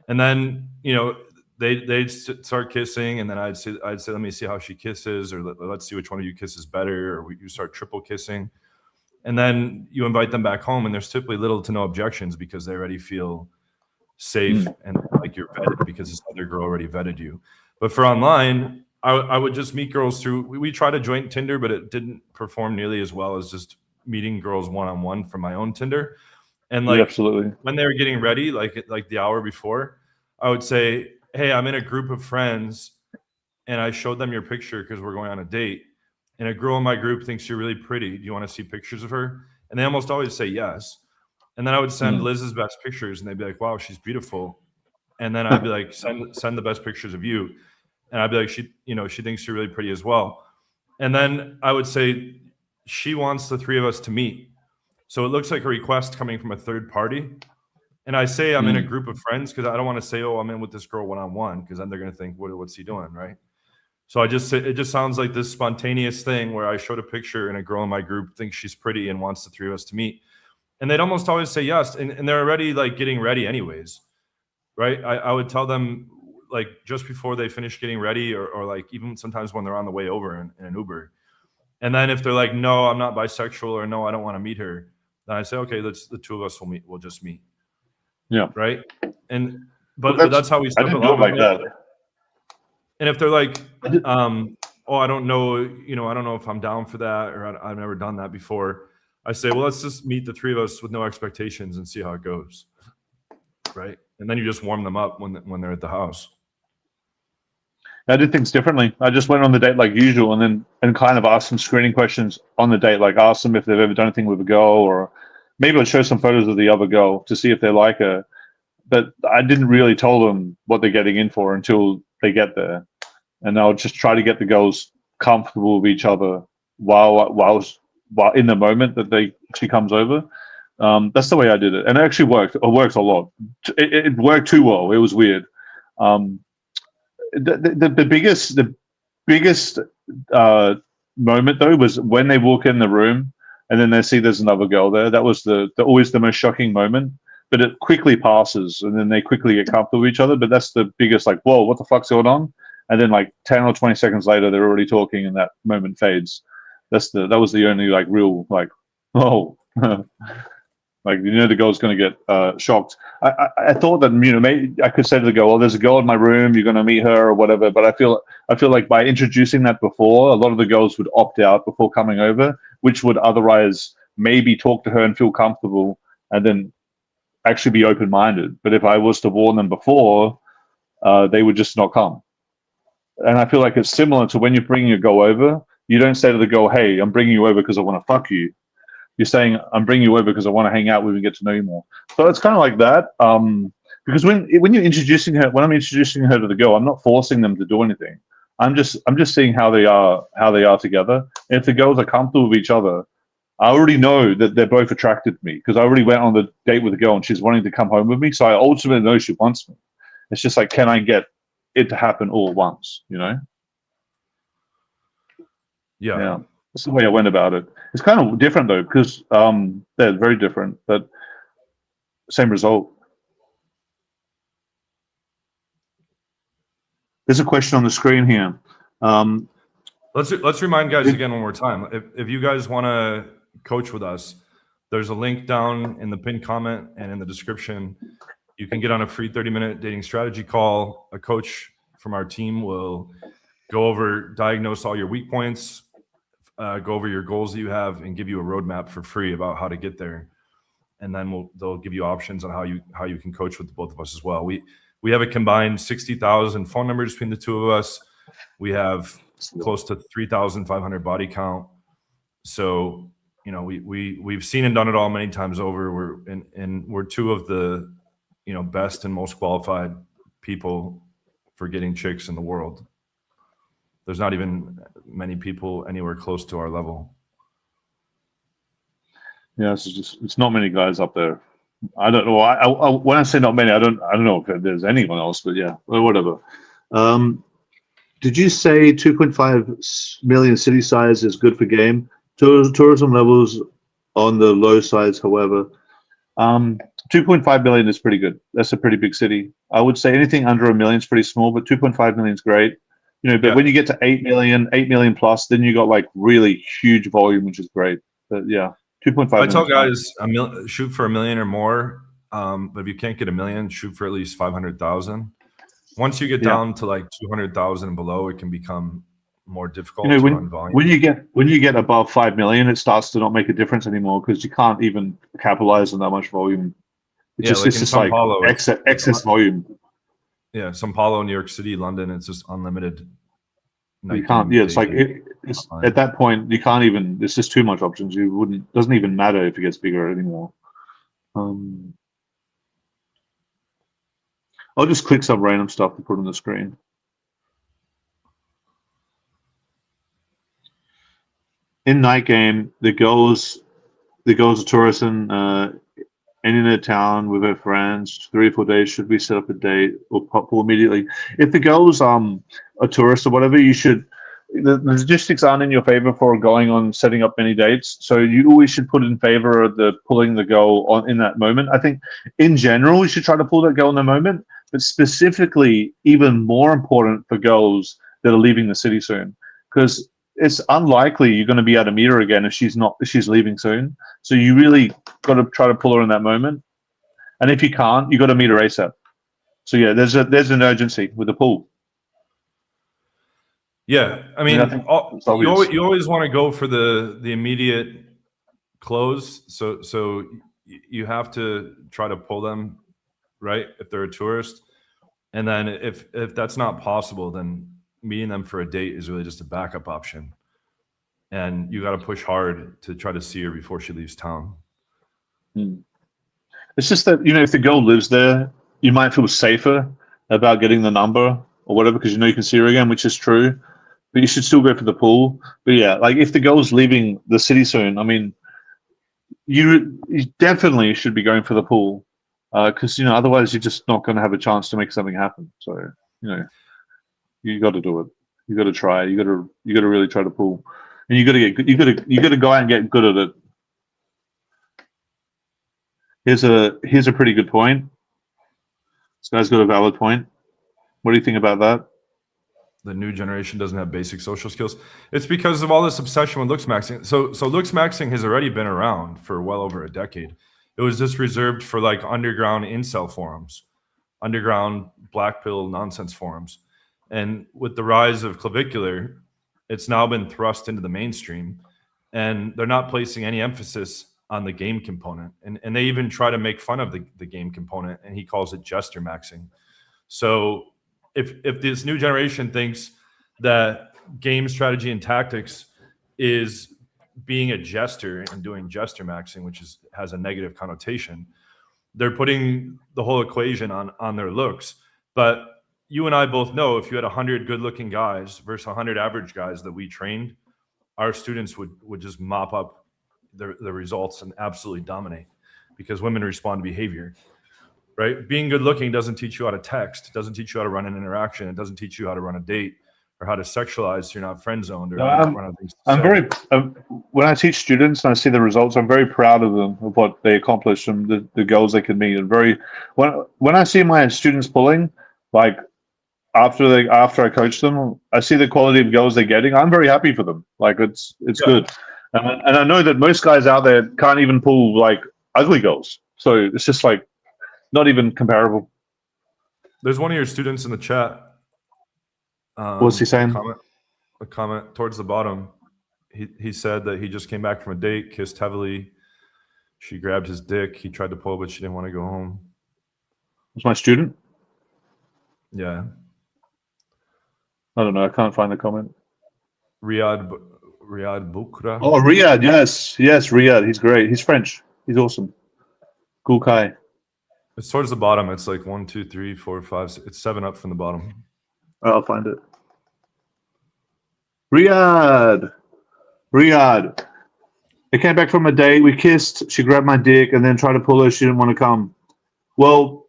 And then, you know, they'd start kissing, and then I'd say, let me see how she kisses, or let's see which one of you kisses better, or you start triple kissing. And then you invite them back home, and there's typically little to no objections because they already feel safe and like you're vetted because this other girl already vetted you. But for online, I would just meet girls through, we tried to join Tinder, but it didn't perform nearly as well as just meeting girls one-on-one from my own Tinder. And like, absolutely, when they were getting ready, like the hour before, I would say, hey, I'm in a group of friends, and I showed them your picture because we're going on a date. And a girl in my group thinks you're really pretty. Do you want to see pictures of her? And they almost always say yes. And then I would send Liz's best pictures, and they'd be like, wow, she's beautiful. And then I'd be like, send the best pictures of you. And I'd be like, she thinks you're really pretty as well. And then I would say, she wants the three of us to meet. So it looks like a request coming from a third party. And I say I'm in a group of friends because I don't want to say, oh, I'm in with this girl one-on-one, because then they're going to think, what's he doing, right? So it just sounds like this spontaneous thing where I showed a picture and a girl in my group thinks she's pretty and wants the three of us to meet. And they'd almost always say yes. And they're already like getting ready anyways, right? I would tell them like just before they finish getting ready, or like even sometimes when they're on the way over in an Uber. And then if they're like, no, I'm not bisexual, or no, I don't want to meet her, then I say, okay, the two of us will meet. We'll just meet. Yeah. Right. But that's how we step along. I didn't do it like that. And if they're like, oh, I don't know, I don't know if I'm down for that, or I've never done that before, I say, well, let's just meet the three of us with no expectations and see how it goes. Right. And then you just warm them up when they're at the house. I did things differently. I just went on the date like usual, and kind of asked some screening questions on the date, like ask them if they've ever done anything with a girl, or maybe I'd show some photos of the other girl to see if they like her. But I didn't really tell them what they're getting in for until they get there. And I'll just try to get the girls comfortable with each other while in the moment that she comes over. That's the way I did it. And it actually worked. It worked a lot. It worked too well. It was weird. The biggest moment though was when they walk in the room and then they see there's another girl there. That was always the most shocking moment. But it quickly passes, and then they quickly get comfortable with each other. But that's the biggest, like, whoa, what the fuck's going on? And then like 10 or 20 seconds later, they're already talking, and that moment fades. That was the only like real like, oh, like the girl's going to get shocked. I thought that maybe I could say to the girl, "Oh, there's a girl in my room. You're going to meet her or whatever." But I feel like by introducing that before, a lot of the girls would opt out before coming over, which would otherwise maybe talk to her and feel comfortable, and then actually be open-minded. But if I was to warn them before, they would just not come. And I feel like it's similar to when you're bringing a girl over. You don't say to the girl, "Hey, I'm bringing you over because I want to fuck you." You're saying, "I'm bringing you over because I want to hang out with you and get to know you more." So it's kind of like that. Because when you're introducing her, when I'm introducing her to the girl, I'm not forcing them to do anything. I'm just seeing how they are together. And if the girls are comfortable with each other, I already know that they're both attracted to me because I already went on the date with a girl and she's wanting to come home with me. So I ultimately know she wants me. It's just like, can I get it to happen all at once? Yeah. That's the way I went about it. It's kind of different though, because they're very different, but same result. There's a question on the screen here. Let's remind guys again one more time. If you guys want to coach with us, there's a link down in the pinned comment and in the description. You can get on a free 30-minute dating strategy call. A coach from our team will go over, diagnose all your weak points, go over your goals that you have, and give you a roadmap for free about how to get there. And then they'll give you options on how you can coach with both of us as well. We have a combined 60,000 phone numbers between the two of us. We have close to 3,500 body count. So, you know, we've seen and done it all many times over. We're two of the, you know, best and most qualified people for getting chicks in the world. There's not even many people anywhere close to our level. Yeah, it's not many guys up there. I don't know. When I say not many, I don't know if there's anyone else, but yeah, or whatever. Did you say 2.5 million city size is good for game? Tourism levels on the low sides, however. 2.5 million is pretty good. That's a pretty big city. I would say anything under 1 million is pretty small, but 2.5 million is great. You know, but when you get to 8 million plus, then you got like really huge volume, which is great. But yeah, 2.5 million. I tell guys shoot for 1 million or more. But if you can't get 1 million, shoot for at least 500,000. Once you get down to like 200,000 and below, it can become more difficult to run volume. When you get above 5 million, it starts to not make a difference anymore because you can't even capitalize on that much volume. It's just like excess volume. Yeah, São Paulo, New York City, London, it's just unlimited. You can't. Yeah, it's like it's at that point you can't even. It's just too much options. Doesn't even matter if it gets bigger anymore. I'll just click some random stuff to put on the screen. In night game, the girls are tourism. In a town with her friends, 3 or 4 days, should we set up a date or pull immediately? If the girls a tourist or whatever, you should. The logistics aren't in your favor for going on setting up many dates, so you always should put in favor of the pulling the girl on in that moment. I think in general you should try to pull that girl in the moment, but specifically even more important for girls that are leaving the city soon, because it's unlikely you're going to be able to meet her again if she's leaving soon. So you really got to try to pull her in that moment. And if you can't, you got to meet her ASAP. So yeah, there's an urgency with the pull. Yeah, I mean you always want to go for the immediate close. So you have to try to pull them, right, if they're a tourist. And then if that's not possible, then meeting them for a date is really just a backup option. And you got to push hard to try to see her before she leaves town. It's just that, you know, if the girl lives there, you might feel safer about getting the number or whatever because you know you can see her again, which is true. But you should still go for the pool. But yeah, like if the girl's leaving the city soon, I mean, you definitely should be going for the pool because, you know, otherwise you're just not going to have a chance to make something happen. So, you know, you got to do it. You got to try. You got to really try to pull, and you got to get good. You got to go out and get good at it. Here's a pretty good point. This guy's got a valid point. What do you think about that? The new generation doesn't have basic social skills. It's because of all this obsession with looks maxing. So looks maxing has already been around for well over a decade. It was just reserved for like underground incel forums, underground black pill nonsense forums. And with the rise of clavicular, it's now been thrust into the mainstream, and they're not placing any emphasis on the game component. And they even try to make fun of the game component, and he calls it jester maxing. So if this new generation thinks that game strategy and tactics is being a jester and doing jester maxing, which has a negative connotation, they're putting the whole equation on their looks. But you and I both know if you had 100 good-looking guys versus 100 average guys that we trained, our students would just mop up the results and absolutely dominate because women respond to behavior. Right? Being good looking doesn't teach you how to text. It doesn't teach you how to run an interaction. It doesn't teach you how to run a date or how to sexualize so you're not friend zoned. When I teach students and I see the results, I'm very proud of them, of what they accomplish and the goals they can meet. And when I see my students pulling, like after I coach them, I see the quality of goals they're getting. I'm very happy for them. Like it's good. And I know that most guys out there can't even pull like ugly goals. So it's just like, not even comparable. There's one of your students in the chat. What's he saying? A comment towards the bottom. He said that he just came back from a date, kissed heavily. She grabbed his dick. He tried to pull, but she didn't want to go home. Was my student? Yeah. I don't know. I can't find the comment. Riyad Bukra. Oh, Riyad. Yes, Riyad. He's great. He's French. He's awesome. Cool guy. It's towards the bottom. It's like 1, 2, 3, 4, 5. It's 7 up from the bottom. I'll find it. Riyad. I came back from a date. We kissed. She grabbed my dick and then tried to pull her. She didn't want to come. Well,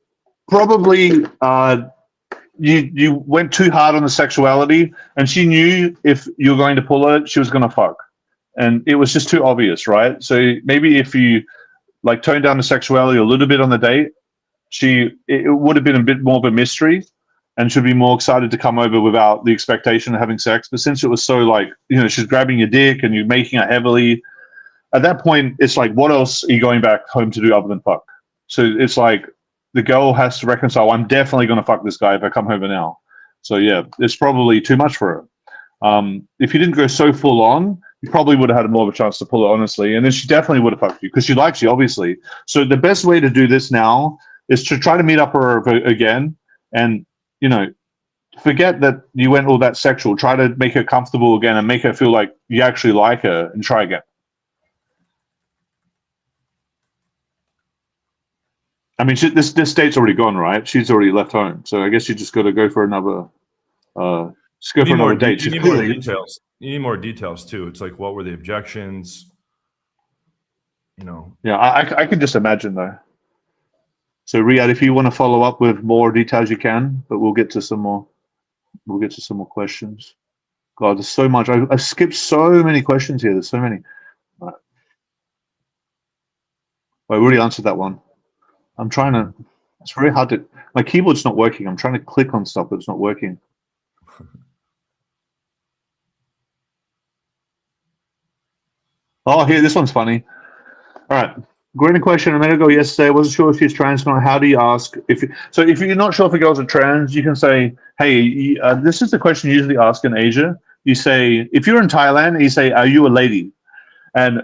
probably you went too hard on the sexuality, and she knew if you were going to pull her, she was going to fuck, and it was just too obvious, right? So maybe if you like tone down the sexuality a little bit on the date, it would have been a bit more of a mystery, and she'd be more excited to come over without the expectation of having sex. But since it was so like, she's grabbing your dick and you're making it heavily, at that point, it's like, what else are you going back home to do other than fuck? So it's like the girl has to reconcile, I'm definitely going to fuck this guy if I come over now. So yeah, it's probably too much for her. If you didn't go so full on, you probably would have had more of a chance to pull it honestly. And then she definitely would have fucked you because she likes you, obviously. So the best way to do this now is to try to meet up her again and, forget that you went all that sexual. Try to make her comfortable again and make her feel like you actually like her and try again. I mean, this date's already gone, right? She's already left home. So I guess you just got to go for another date. You need more details. You need more details too. It's like, what were the objections? Yeah, I can just imagine though. So Riyad, if you want to follow up with more details, you can. But we'll get to some more. We'll get to some more questions. God, there's so much. I skipped so many questions here. There's so many. Right. I already answered that one. I'm trying to. It's very hard to. My keyboard's not working. I'm trying to click on stuff, but it's not working. Oh, here, this one's funny. All right. Great question. A minute ago yesterday, I wasn't sure if she's trans or not. How do you ask? If you're not sure if a girl's a trans, you can say, hey, this is the question you usually ask in Asia. You say, if you're in Thailand, you say, are you a lady? And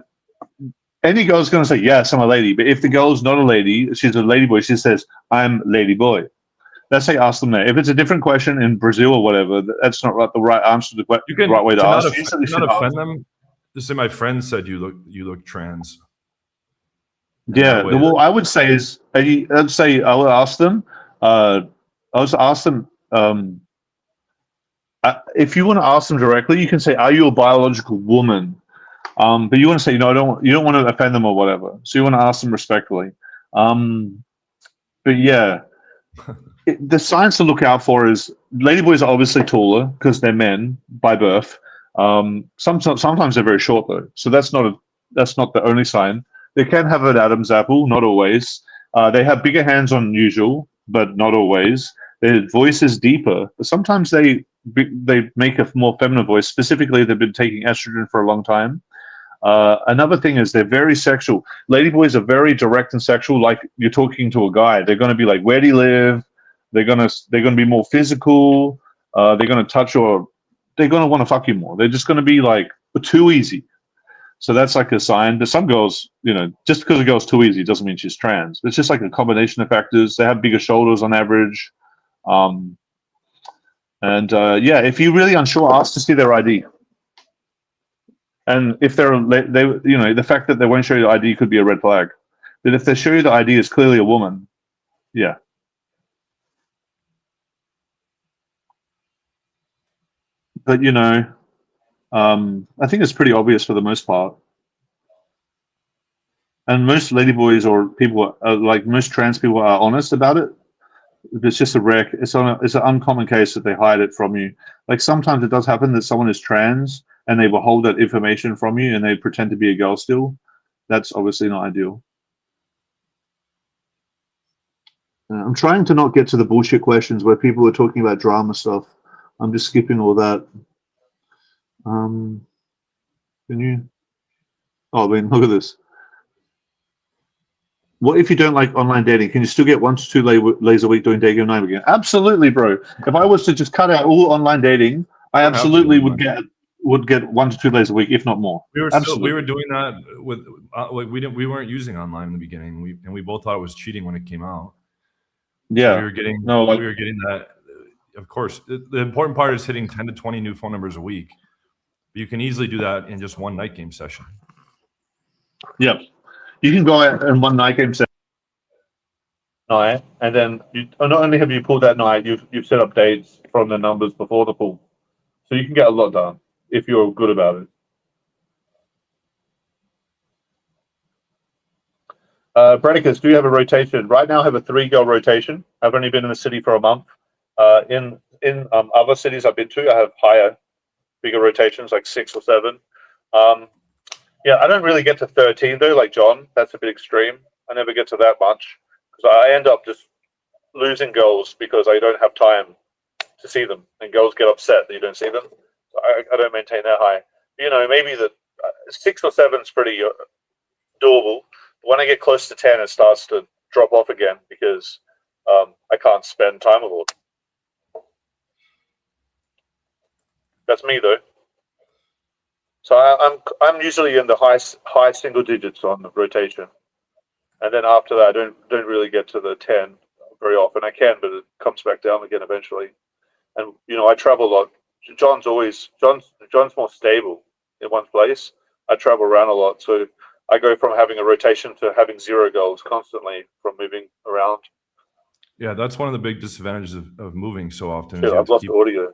any girl's going to say, yes, I'm a lady. But if the girl's not a lady, she's a lady boy, she says, I'm lady boy. That's how you ask them there. If it's a different question in Brazil or whatever, that's not the right answer to the question. The right way to ask. Not offend them. Just say, my friend said you look trans. Yeah, well, I would say I will ask them. I was ask them if you want to ask them directly, you can say, "Are you a biological woman?" But you want to say, "No, you don't want to offend them or whatever." So you want to ask them respectfully. But yeah, the signs to look out for is ladyboys are obviously taller because they're men by birth. Sometimes they're very short though, so that's not the only sign. They can have an Adam's apple, not always. They have bigger hands than usual, but not always. Their voice is deeper, but sometimes they make a more feminine voice. Specifically, they've been taking estrogen for a long time. Another thing is they're very sexual. Ladyboys are very direct and sexual, like you're talking to a guy. They're going to be like, "Where do you live?" They're going to be more physical. They're going to touch or they're going to want to fuck you more. They're just going to be like too easy. So that's like a sign. There's some girls, just because a girl's too easy doesn't mean she's trans. It's just like a combination of factors. They have bigger shoulders on average. If you're really unsure, ask to see their ID. And if the fact that they won't show you the ID could be a red flag. But if they show you the ID is clearly a woman, yeah. But I think it's pretty obvious for the most part. And most ladyboys or people, like most trans people, are honest about it. It's just it's an uncommon case that they hide it from you. Like sometimes it does happen that someone is trans and they withhold that information from you and they pretend to be a girl still. That's obviously not ideal. I'm trying to not get to the bullshit questions where people are talking about drama stuff. I'm just skipping all that. Can you? Oh, I mean, look at this. what if you don't like online dating? Can you still get 1 to 2 lays a week doing Daygame 9 again? Absolutely, bro. If I was to just cut out all online dating, I You don't have to do absolutely online. would get 1 to 2 lays a week, if not more. We Absolutely. were doing that with like we weren't using online in the beginning. We both thought it was cheating when it came out. Yeah. So we were getting No, we were getting that. Of course, the important part is hitting 10 to 20 new phone numbers a week. But you can easily do that in just one night game session. yeah. You can go out in one night game session, and then not only have you pulled that night, you've set up dates from the numbers before the pull, so you can get a lot done if you're good about it. Bradicus, do you have a rotation? Right now, I have a 3-girl rotation. I've only been in the city for a month. In other cities I've been to, I have bigger rotations, like 6 or 7. Yeah, I don't really get to 13 though, like John. That's a bit extreme. I never get to that much because I end up just losing girls because I don't have time to see them, and girls get upset that you don't see them. So I don't maintain that high. You know, maybe the 6 or 7 is pretty doable. When I get close to 10, it starts to drop off again because I can't spend time with them. That's me though. So I'm usually in the high single digits on the rotation, and then after that, I don't really get to the 10 very often. I can, but it comes back down again eventually. And you know, I travel a lot. John's more stable in one place. I travel around a lot, so I go from having a rotation to having 0 goals constantly from moving around. Yeah, that's one of the big disadvantages of moving so often. Shit, I've lost audio.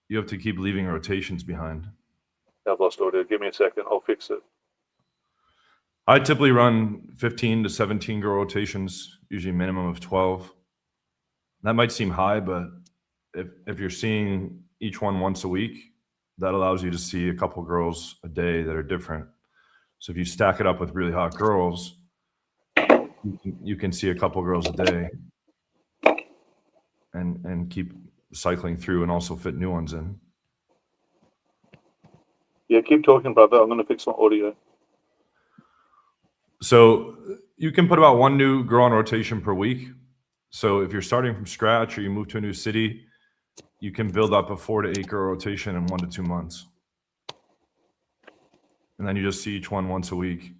You have to keep leaving rotations behind. I've lost audio. Give me a second. I'll fix it. I typically run 15 to 17 girl rotations, usually a minimum of 12. That might seem high, but if you're seeing each one once a week, that allows you to see a couple girls a day that are different. So if you stack it up with really hot girls, you can see a couple girls a day and keep cycling through and also fit new ones in. Yeah, keep talking, brother. I'm going to fix my audio. So you can put about 1 new girl on rotation per week. So if you're starting from scratch or you move to a new city, you can build up a 4 to 8 girl rotation in 1 to 2 months. And then you just see each one once a week.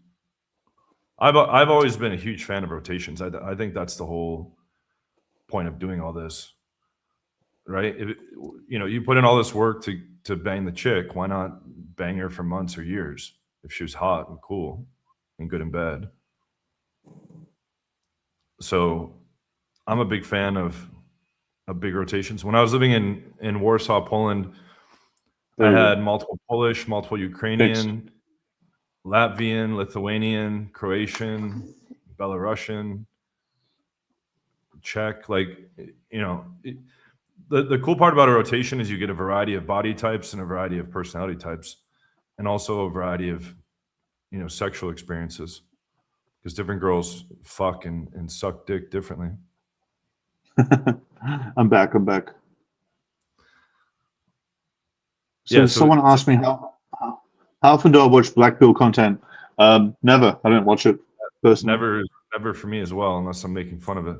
I've always been a huge fan of rotations. I think that's the whole point of doing all this, right? You put in all this work to bang the chick. Why not bang her for months or years if she was hot and cool and good in bed? So I'm a big fan of big rotations. When I was living in Warsaw, Poland, I had multiple Polish, multiple Ukrainian, Latvian, Lithuanian, Croatian, Belarusian, Czech. The cool part about a rotation is you get a variety of body types and a variety of personality types, and also a variety of sexual experiences, because different girls fuck and suck dick differently. I'm back. So someone asked me how often do I watch Black Pill content? Never. I don't watch it personally. Never for me as well, unless I'm making fun of it.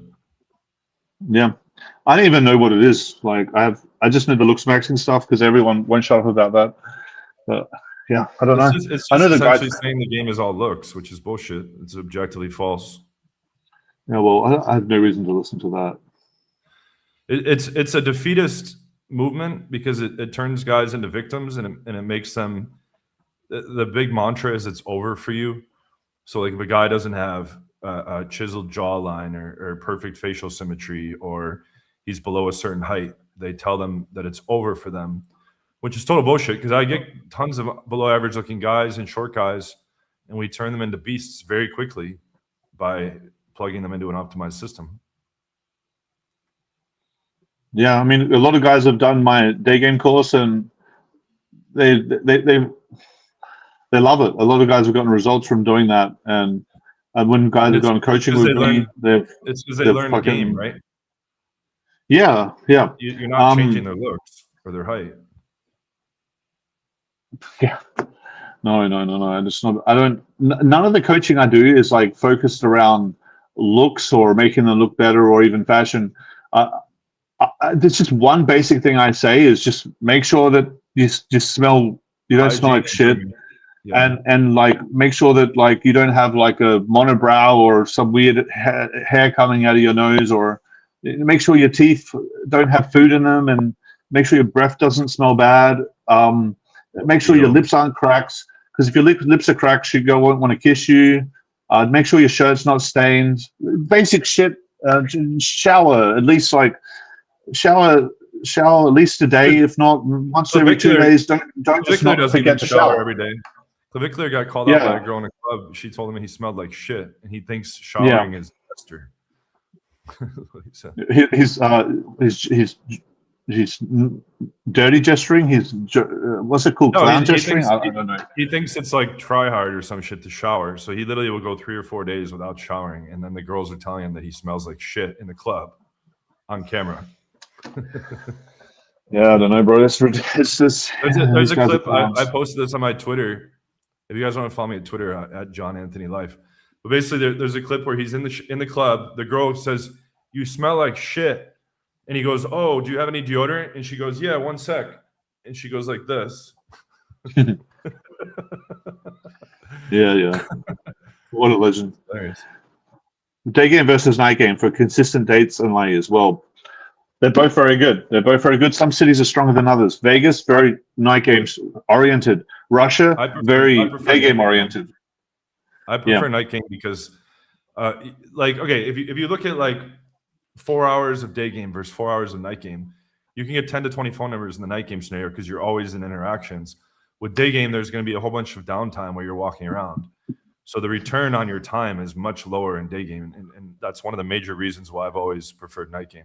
Yeah, I don't even know what it is. Like I just know the looks maxing stuff because everyone won't shut up about that. But yeah, I don't know. It's just I know essentially saying the game is all looks, which is bullshit. It's objectively false. Yeah, well, I have no reason to listen to that. It's a defeatist movement because it turns guys into victims and it makes them. The big mantra is it's over for you. So like if a guy doesn't have a chiseled jawline or perfect facial symmetry, or he's below a certain height, they tell them that it's over for them, which is total bullshit, because I get tons of below average looking guys and short guys, and we turn them into beasts very quickly by plugging them into an optimized system. Yeah, I mean, a lot of guys have done my day game course, and they love it. A lot of guys have gotten results from doing that, and when guys have gone coaching with me, it's because they learn the game, right? Yeah. You're not changing their looks or their height. Yeah. No, no, no, no. It's not. I don't. None of the coaching I do is like focused around looks or making them look better or even fashion. Uh, there's just one basic thing I say is just make sure that you smell. You don't smell Hygiene like and shit, grooming. Yeah. and like make sure that like you don't have like a monobrow or some weird hair coming out of your nose, or make sure your teeth don't have food in them, and make sure your breath doesn't smell bad. Make sure your Deodorant. lips aren't cracked, because if your lips are cracked, she go won't want to kiss you. Make sure your shirt's not stained. Basic shit. Shower at least like shower shower at least a day, if not once every two Clavicular days. Don't just Clavicular not doesn't even forget to shower shower. every day. Clavicular got called out by a Yeah, girl in a club. She told him he smelled like shit, and he thinks yeah. showering is Esther. What he said. He's dirty gesturing. What's it called? No, Clown he gesturing? thinks I don't know. he thinks it's like try hard or some shit to shower. So he literally will go 3 or 4 days without showering, and then the girls are telling him that he smells like shit in the club on camera. Yeah, I don't know, bro. It's just There's these a guys are clip I clowns. posted this on my Twitter. If you guys want to follow me at Twitter at John Anthony Life, but basically there's a clip where he's in the club. The girl says, "You smell like shit," and he goes, "Oh, do you have any deodorant?" And she goes, "Yeah, 1 sec." And she goes like this. Yeah, yeah. What a legend. Hilarious. Day game versus night game for consistent dates and layers. Well, they're both very good. They're both very good. Some cities are stronger than others. Vegas, very night games oriented. Russia, I very prefer day night game game. oriented. I Yeah. prefer night game because, like, okay, if you look at like 4 hours of day game versus 4 hours of night game, you can get 10 to 20 phone numbers in the night game scenario because you're always in interactions. With day game, there's going to be a whole bunch of downtime where you're walking around. So the return on your time is much lower in day game. And that's one of the major reasons why I've always preferred night game.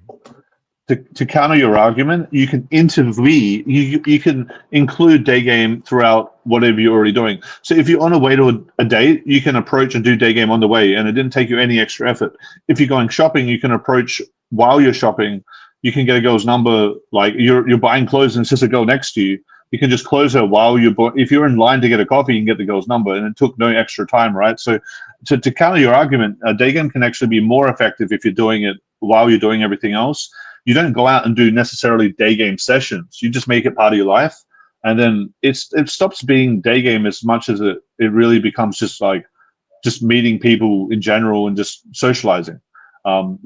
To counter your argument, you can intervene. You can include day game throughout whatever you're already doing. So if you're on a way to a date, you can approach and do day game on the way, and it didn't take you any extra effort. If you're going shopping, you can approach while you're shopping. You can get a girl's number, like you're buying clothes and it's just a girl next to you. You can just close her while if you're in line to get a coffee, you can get the girl's number, and it took no extra time, right? So to counter your argument, a day game can actually be more effective if you're doing it while you're doing everything else. You don't go out and do necessarily day game sessions. You just make it part of your life, and then it stops being day game as much as it really becomes just meeting people in general and just socializing,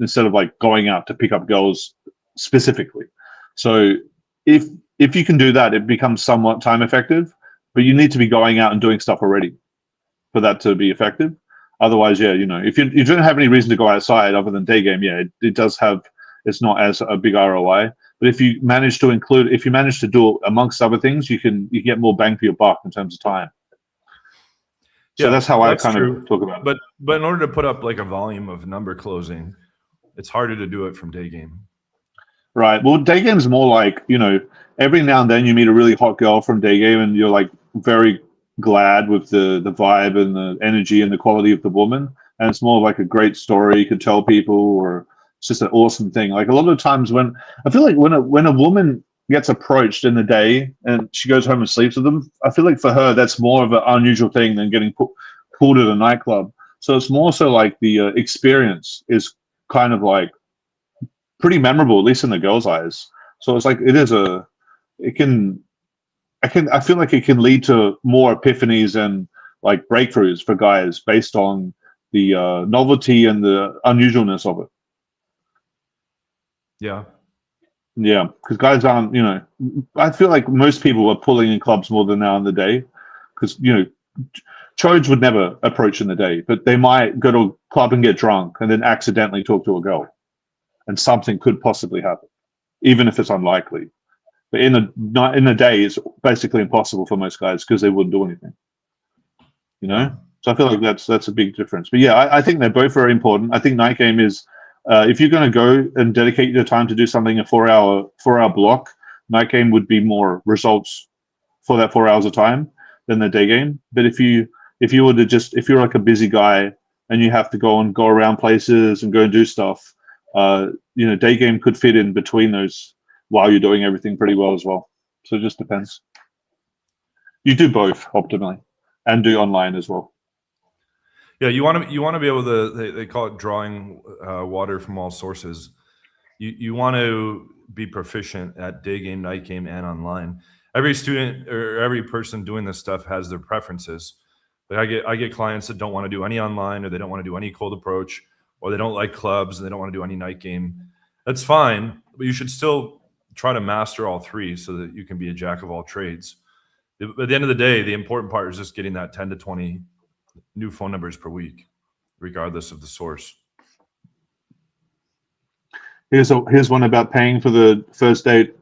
instead of like going out to pick up girls specifically. So if you can do that, it becomes somewhat time effective, but you need to be going out and doing stuff already for that to be effective. Otherwise, yeah, if you don't have any reason to go outside other than day game, yeah, it does have. It's not as a big ROI, but if you manage to do it amongst other things, you get more bang for your buck in terms of time. So Yeah, that's how I that's kind true. of talk about it. But in order to put up like a volume of number closing, it's harder to do it from day game. Right. Well, day game is more like, every now and then you meet a really hot girl from day game and you're like very glad with the vibe and the energy and the quality of the woman. And it's more like a great story you could tell people, or it's just an awesome thing. Like a lot of times when I feel like when a woman gets approached in the day and she goes home and sleeps with them, I feel like for her that's more of an unusual thing than getting pulled at a nightclub. So it's more so like the experience is kind of like pretty memorable, at least in the girls' eyes. So it's like I feel like it can lead to more epiphanies and like breakthroughs for guys based on the novelty and the unusualness of it. Yeah. Yeah, because guys aren't, I feel like most people are pulling in clubs more than now in the day, because, chodes would never approach in the day, but they might go to a club and get drunk and then accidentally talk to a girl, and something could possibly happen, even if it's unlikely. But in the day, it's basically impossible for most guys because they wouldn't do anything, Yeah. So I feel like that's a big difference. But yeah, I think they're both very important. I think night game is, if you're going to go and dedicate your time to do something a 4-hour block, night game would be more results for that 4 hours of time than the day game. But if you're like a busy guy and you have to go around places and go and do stuff, day game could fit in between those while you're doing everything pretty well as well. So it just depends. You do both optimally. and do online as well. Yeah, you want to be able to. They call it drawing water from all sources. You want to be proficient at day game, night game, and online. Every student or every person doing this stuff has their preferences. Like I get clients that don't want to do any online, or they don't want to do any cold approach, or they don't like clubs and they don't want to do any night game. That's fine, but you should still try to master all three so that you can be a jack of all trades. At the end of the day, the important part is just getting that 10 to 20 new phone numbers per week, regardless of the source. Here's one about paying for the first date.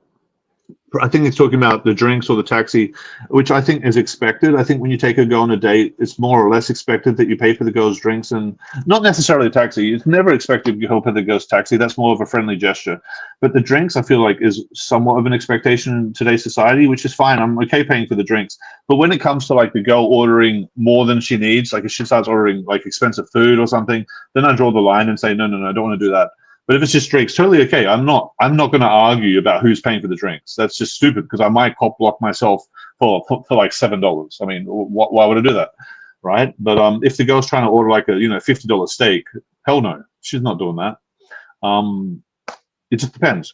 I think it's talking about the drinks or the taxi, which I think is expected. I think when you take a girl on a date, it's more or less expected that you pay for the girl's drinks, and not necessarily a taxi. It's never expected you help with the girl's taxi. That's more of a friendly gesture. But the drinks, I feel like, is somewhat of an expectation in today's society, which is fine. I'm okay paying for the drinks. But when it comes to like the girl ordering more than she needs, like if she starts ordering like expensive food or something, then I draw the line and say, no, I don't want to do that. But if it's just drinks, totally okay. I'm not going to argue about who's paying for the drinks. That's just stupid because I might cop block myself for like $7. I mean, why would I do that, right? But if the girl's trying to order like a $50 steak, hell no, she's not doing that. It just depends.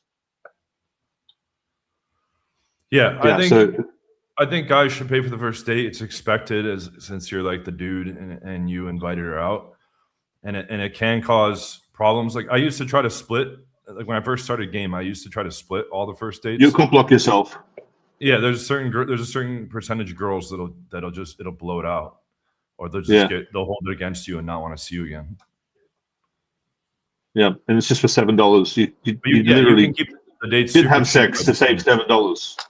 Yeah, I think guys should pay for the first date. It's expected since you're like the dude and you invited her out, and it can cause problems. Like I used to try to split, like when I first started game, I used to try to split all the first dates. You could block yourself. Yeah, there's a certain percentage of girls that'll blow it out, or they'll hold it against you and not want to see you again. Yeah, and it's just for $7. You literally you can keep the dates. Did have sex to save $7.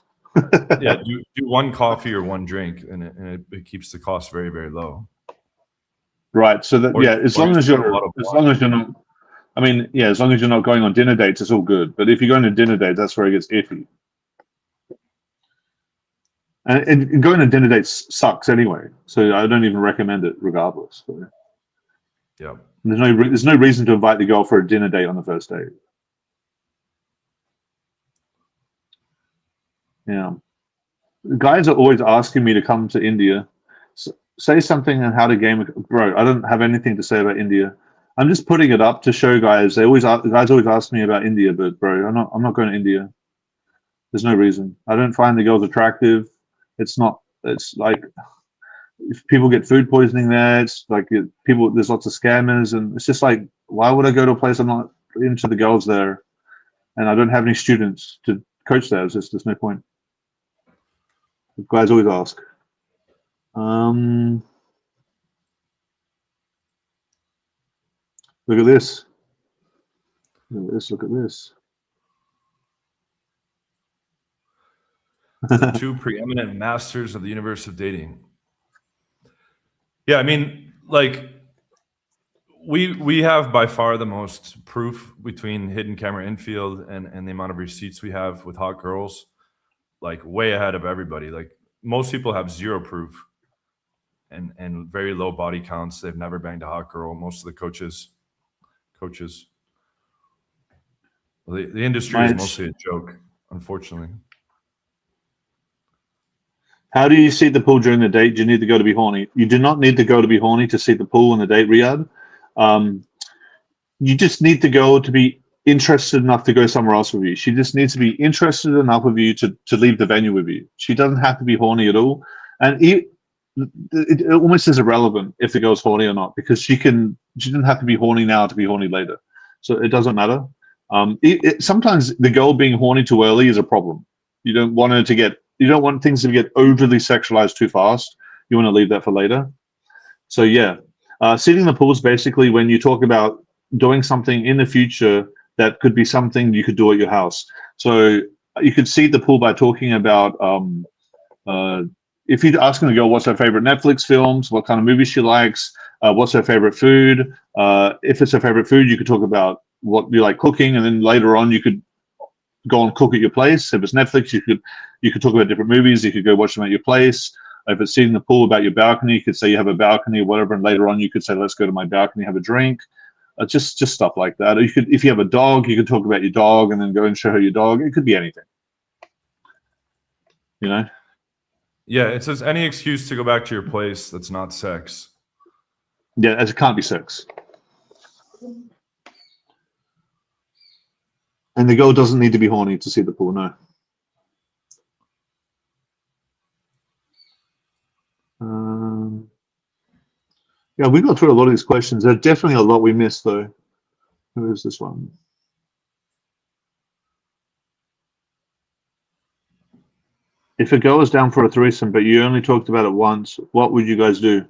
Yeah, do one coffee or one drink, and it keeps the cost very, very low. Right. So that as long as you're not. I mean, yeah, as long as you're not going on dinner dates, it's all good. But if you're going to dinner dates, that's where it gets iffy. And going to dinner dates sucks anyway. So I don't even recommend it regardless. So, yeah. There's no reason to invite the girl for a dinner date on the first date. Yeah. Guys are always asking me to come to India. Say something on how to game. Bro, I don't have anything to say about India. I'm just putting it up to show guys. Guys always ask me about India, but bro, I'm not going to India. There's no reason. I don't find the girls attractive. It's like if people get food poisoning there, it's like there's lots of scammers, and it's just like, why would I go to a place I'm not into the girls there, and I don't have any students to coach there? There's no point. Guys always ask. Look at this. Look at this. The two preeminent masters of the universe of dating. Yeah, I mean, like we have by far the most proof between hidden camera Infield and the amount of receipts we have with hot girls, like way ahead of everybody. Like most people have zero proof and very low body counts. They've never banged a hot girl. Most of the coaches. Well, the industry is mostly a joke, unfortunately. How do you see the pool during the date? Do you need to go to be horny? You do not need to go to be horny to see the pool on the date, Riyadh. You just need to go to be interested enough to go somewhere else with you. She just needs to be interested enough with you to leave the venue with you. She doesn't have to be horny at all. And it almost is irrelevant if the girl's horny or not, because she doesn't have to be horny now to be horny later. So it doesn't matter. Sometimes the girl being horny too early is a problem. You don't want things to get overly sexualized too fast. You want to leave that for later. So yeah, seating the pool is basically when you talk about doing something in the future that could be something you could do at your house. So you could seat the pool by talking about if you're asking the girl what's her favorite Netflix films, what kind of movies she likes, what's her favorite food. If it's her favorite food, you could talk about what you like cooking, and then later on you could go and cook at your place. If it's Netflix, you could talk about different movies. You could go watch them at your place. If it's seeing the pool, about your balcony, you could say you have a balcony or whatever, and later on you could say, let's go to my balcony, have a drink. Just stuff like that. Or if you have a dog, you could talk about your dog and then go and show her your dog. It could be anything. You know? Yeah, it says any excuse to go back to your place that's not sex. Yeah, as it can't be sex. And the girl doesn't need to be horny to see the pool, no. Yeah, we got through a lot of these questions. There's definitely a lot we missed, though. Who is this one? If a girl is down for a threesome, but you only talked about it once, what would you guys do?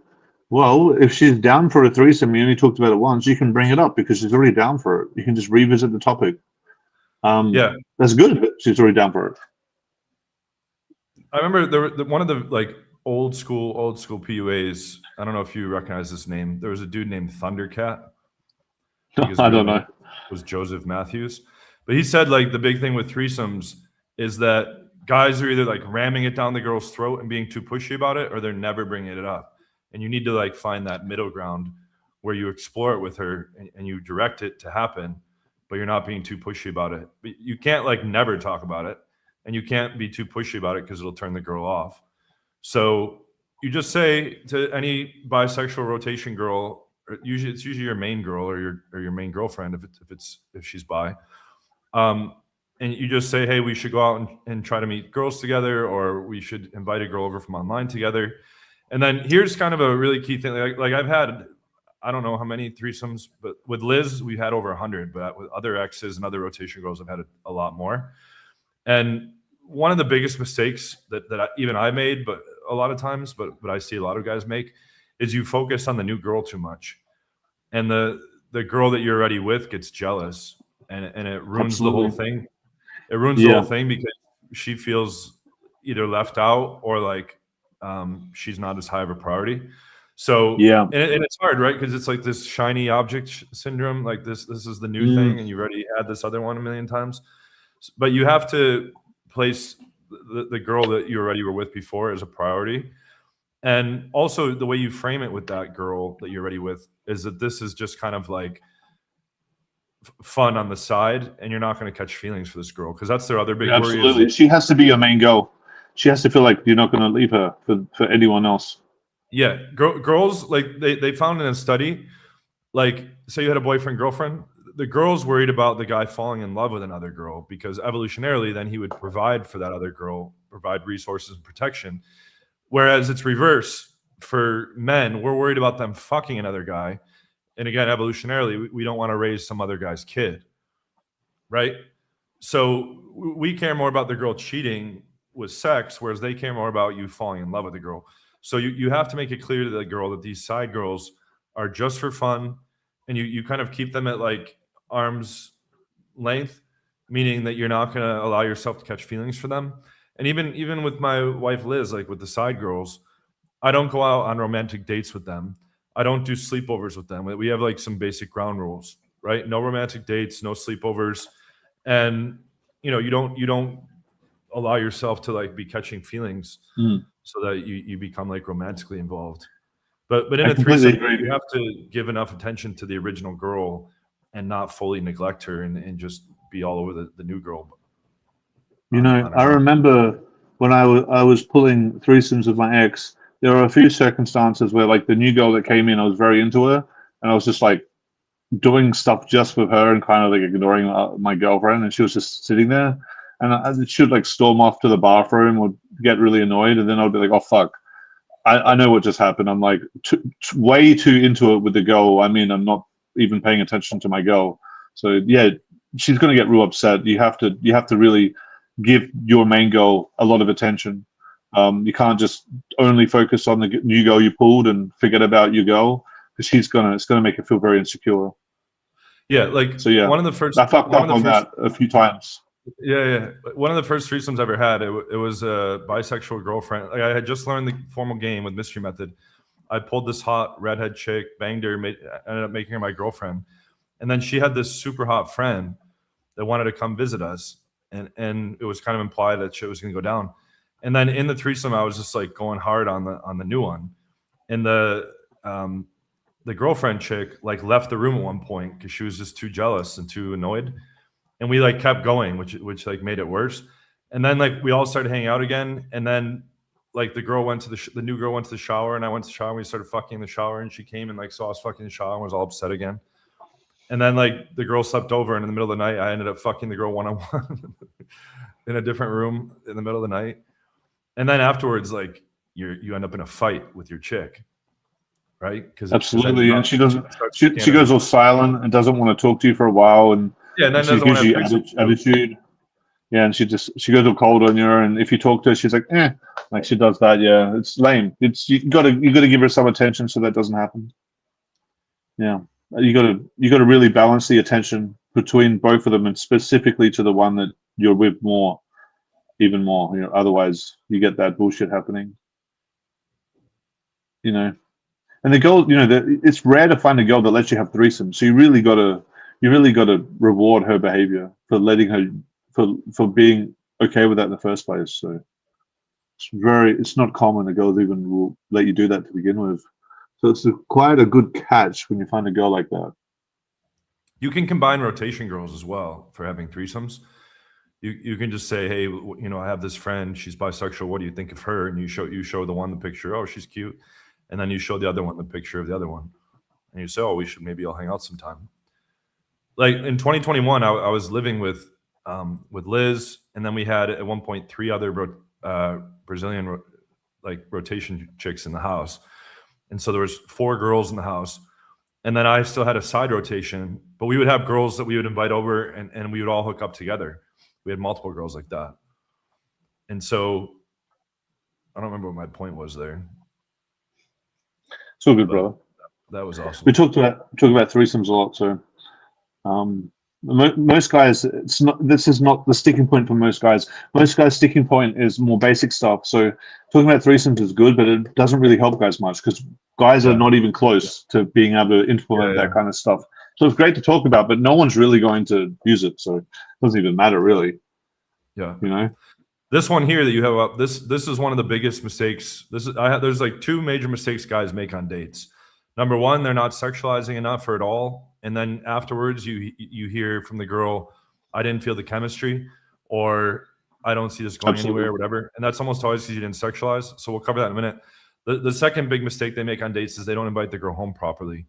Well, if she's down for a threesome, you only talked about it once, you can bring it up because she's already down for it. You can just revisit the topic. Yeah, that's good. But she's already down for it. I remember there one of the like old school PUAs. I don't know if you recognize this name. There was a dude named Thundercat. I don't know. Was Joseph Matthews, but he said like the big thing with threesomes is that guys are either like ramming it down the girl's throat and being too pushy about it, or they're never bringing it up. And you need to like find that middle ground where you explore it with her and you direct it to happen, but you're not being too pushy about it. But you can't like never talk about it, and you can't be too pushy about it because it'll turn the girl off. So you just say to any bisexual rotation girl, or usually it's usually your main girl or your main girlfriend if she's bi, and you just say, hey, we should go out and try to meet girls together, or we should invite a girl over from online together. And then here's kind of a really key thing. Like I've had, I don't know how many threesomes, but with Liz, we had over 100, but with other exes and other rotation girls, I've had a lot more. And one of the biggest mistakes that even I made, but a lot of times, but I see a lot of guys make, is you focus on the new girl too much. And the girl that you're already with gets jealous, and it ruins Absolutely. The whole thing. It ruins the whole thing because she feels either left out or like she's not as high of a priority. So and it's hard, right? Because it's like this shiny object syndrome. Like this is the new thing, and you already had this other one a million times. But you have to place the girl that you already were with before as a priority. And also the way you frame it with that girl that you're already with is that this is just kind of like fun on the side, and you're not going to catch feelings for this girl, because that's their other big worry. Absolutely. She has to be your main goal. She has to feel like you're not going to leave her for anyone else. Yeah. Girls, like they found in a study, like say you had a boyfriend, girlfriend, the girl's worried about the guy falling in love with another girl, because evolutionarily then he would provide for that other girl, provide resources and protection. Whereas it's reverse for men. We're worried about them fucking another guy. And again, evolutionarily, we don't want to raise some other guy's kid, right? So we care more about the girl cheating with sex, whereas they care more about you falling in love with the girl. So you have to make it clear to the girl that these side girls are just for fun, and you kind of keep them at like arm's length, meaning that you're not going to allow yourself to catch feelings for them. And even with my wife Liz, like with the side girls, I don't go out on romantic dates with them. I don't do sleepovers with them. We have like some basic ground rules, right? No romantic dates, no sleepovers. And you don't allow yourself to like be catching feelings so that you become like romantically involved. But in a threesome, you have to give enough attention to the original girl and not fully neglect her and just be all over the new girl. I remember when I was pulling threesomes with my ex, there were a few circumstances where like the new girl that came in, I was very into her, and I was just like doing stuff just with her and kind of like ignoring my girlfriend, and she was just sitting there, and she'd like storm off to the bathroom or get really annoyed, and then I'd be like, oh fuck, I know what just happened. I'm like way too into it with the girl. I mean, I'm not even paying attention to my girl. So yeah, she's gonna get real upset. You have to really give your main girl a lot of attention. You can't just only focus on the new girl you pulled and forget about your girl, because it's gonna make her feel very insecure. Yeah, like so. Yeah, one of the first I fucked up on that a few times. Yeah. One of the first threesomes I ever had, it was a bisexual girlfriend. Like I had just learned the formal game with Mystery Method. I pulled this hot redhead chick, banged her, ended up making her my girlfriend, and then she had this super hot friend that wanted to come visit us, and it was kind of implied that shit was gonna go down. And then in the threesome, I was just like going hard on the new one, and the girlfriend chick like left the room at one point because she was just too jealous and too annoyed, and we like kept going, which like made it worse. And then like we all started hanging out again, and then like the girl went to the new girl went to the shower, and I went to the shower, and we started fucking in the shower, and she came and like saw us fucking in the shower and was all upset again. And then like the girl slept over, and in the middle of the night, I ended up fucking the girl one-on-one in a different room in the middle of the night. And then afterwards, like you end up in a fight with your chick, right? Because absolutely, and she doesn't. She goes all silent and doesn't want to talk to you for a while, and yeah, and then she gives you attitude. Yeah, and she goes all cold on you, and if you talk to her, she's like, like she does that. Yeah, it's lame. It's you gotta give her some attention so that doesn't happen. Yeah, you gotta really balance the attention between both of them, and specifically to the one that you're with even more. You know, otherwise you get that bullshit happening. You know, and the girl, you know, it's rare to find a girl that lets you have threesomes. So you really gotta reward her behavior for letting her. For being okay with that in the first place. So it's not common a girl even will let you do that to begin with. So it's quite a good catch when you find a girl like that. You can combine rotation girls as well for having threesomes. You can just say, hey, you know, I have this friend, she's bisexual. What do you think of her? And you show the one the picture. Oh, she's cute. And then you show the other one the picture of the other one. And you say, oh, maybe I'll hang out sometime. Like in 2021, I was living with Liz, and then we had at one point 3 other Brazilian rotation chicks in the house, and so there was 4 girls in the house, and then I still had a side rotation, but we would have girls that we would invite over, and we would all hook up together. We had multiple girls like that, and so I don't remember what my point was there. It's all good, brother. That was awesome. We talked about threesomes a lot, so. Most guys, this is not the sticking point for most guys. Most guys' sticking point is more basic stuff. So talking about threesomes is good, but it doesn't really help guys much because guys are not even close to being able to implement that kind of stuff. So it's great to talk about, but no one's really going to use it. So it doesn't even matter really. Yeah. You know? This one here that you have up, this is one of the biggest mistakes. There's like 2 major mistakes guys make on dates. Number 1, they're not sexualizing enough or at all. And then afterwards, you hear from the girl, I didn't feel the chemistry, or I don't see this going anywhere, or whatever. And that's almost always because you didn't sexualize. So we'll cover that in a minute. The second big mistake they make on dates is they don't invite the girl home properly.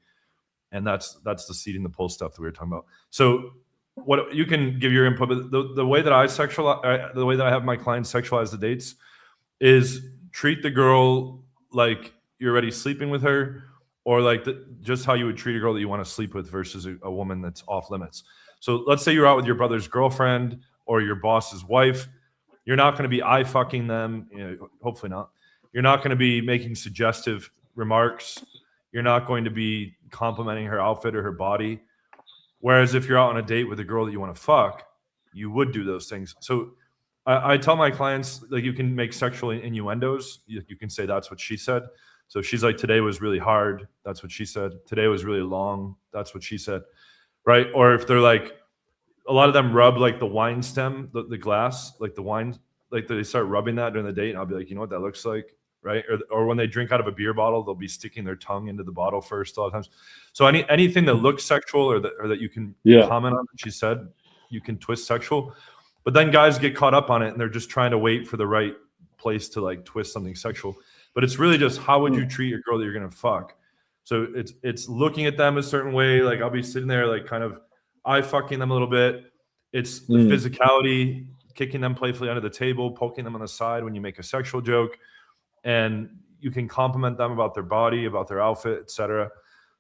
And that's the seeding the pole stuff that we were talking about. So what you can give your input, but the way that the way that I have my clients sexualize the dates is treat the girl like you're already sleeping with her, or like just how you would treat a girl that you want to sleep with versus a woman that's off limits. So let's say you're out with your brother's girlfriend or your boss's wife. You're not going to be eye fucking them. You know, hopefully not. You're not going to be making suggestive remarks. You're not going to be complimenting her outfit or her body. Whereas if you're out on a date with a girl that you want to fuck, you would do those things. So I tell my clients, like, you can make sexual innuendos. You can say, that's what she said. So she's like, today was really hard. That's what she said. Today was really long. That's what she said. Right. Or if they're like, a lot of them rub like the wine stem, the glass, like the wine, like they start rubbing that during the date. And I'll be like, you know what that looks like? Right. Or when they drink out of a beer bottle, they'll be sticking their tongue into the bottle first a lot of times. So anything that looks sexual or that you can comment on, she said, you can twist sexual. But then guys get caught up on it and they're just trying to wait for the right place to like twist something sexual. But it's really just, how would you treat a girl that you're going to fuck? So it's looking at them a certain way. Like I'll be sitting there like kind of eye fucking them a little bit. It's the physicality, kicking them playfully under the table, poking them on the side when you make a sexual joke. And you can compliment them about their body, about their outfit, etc.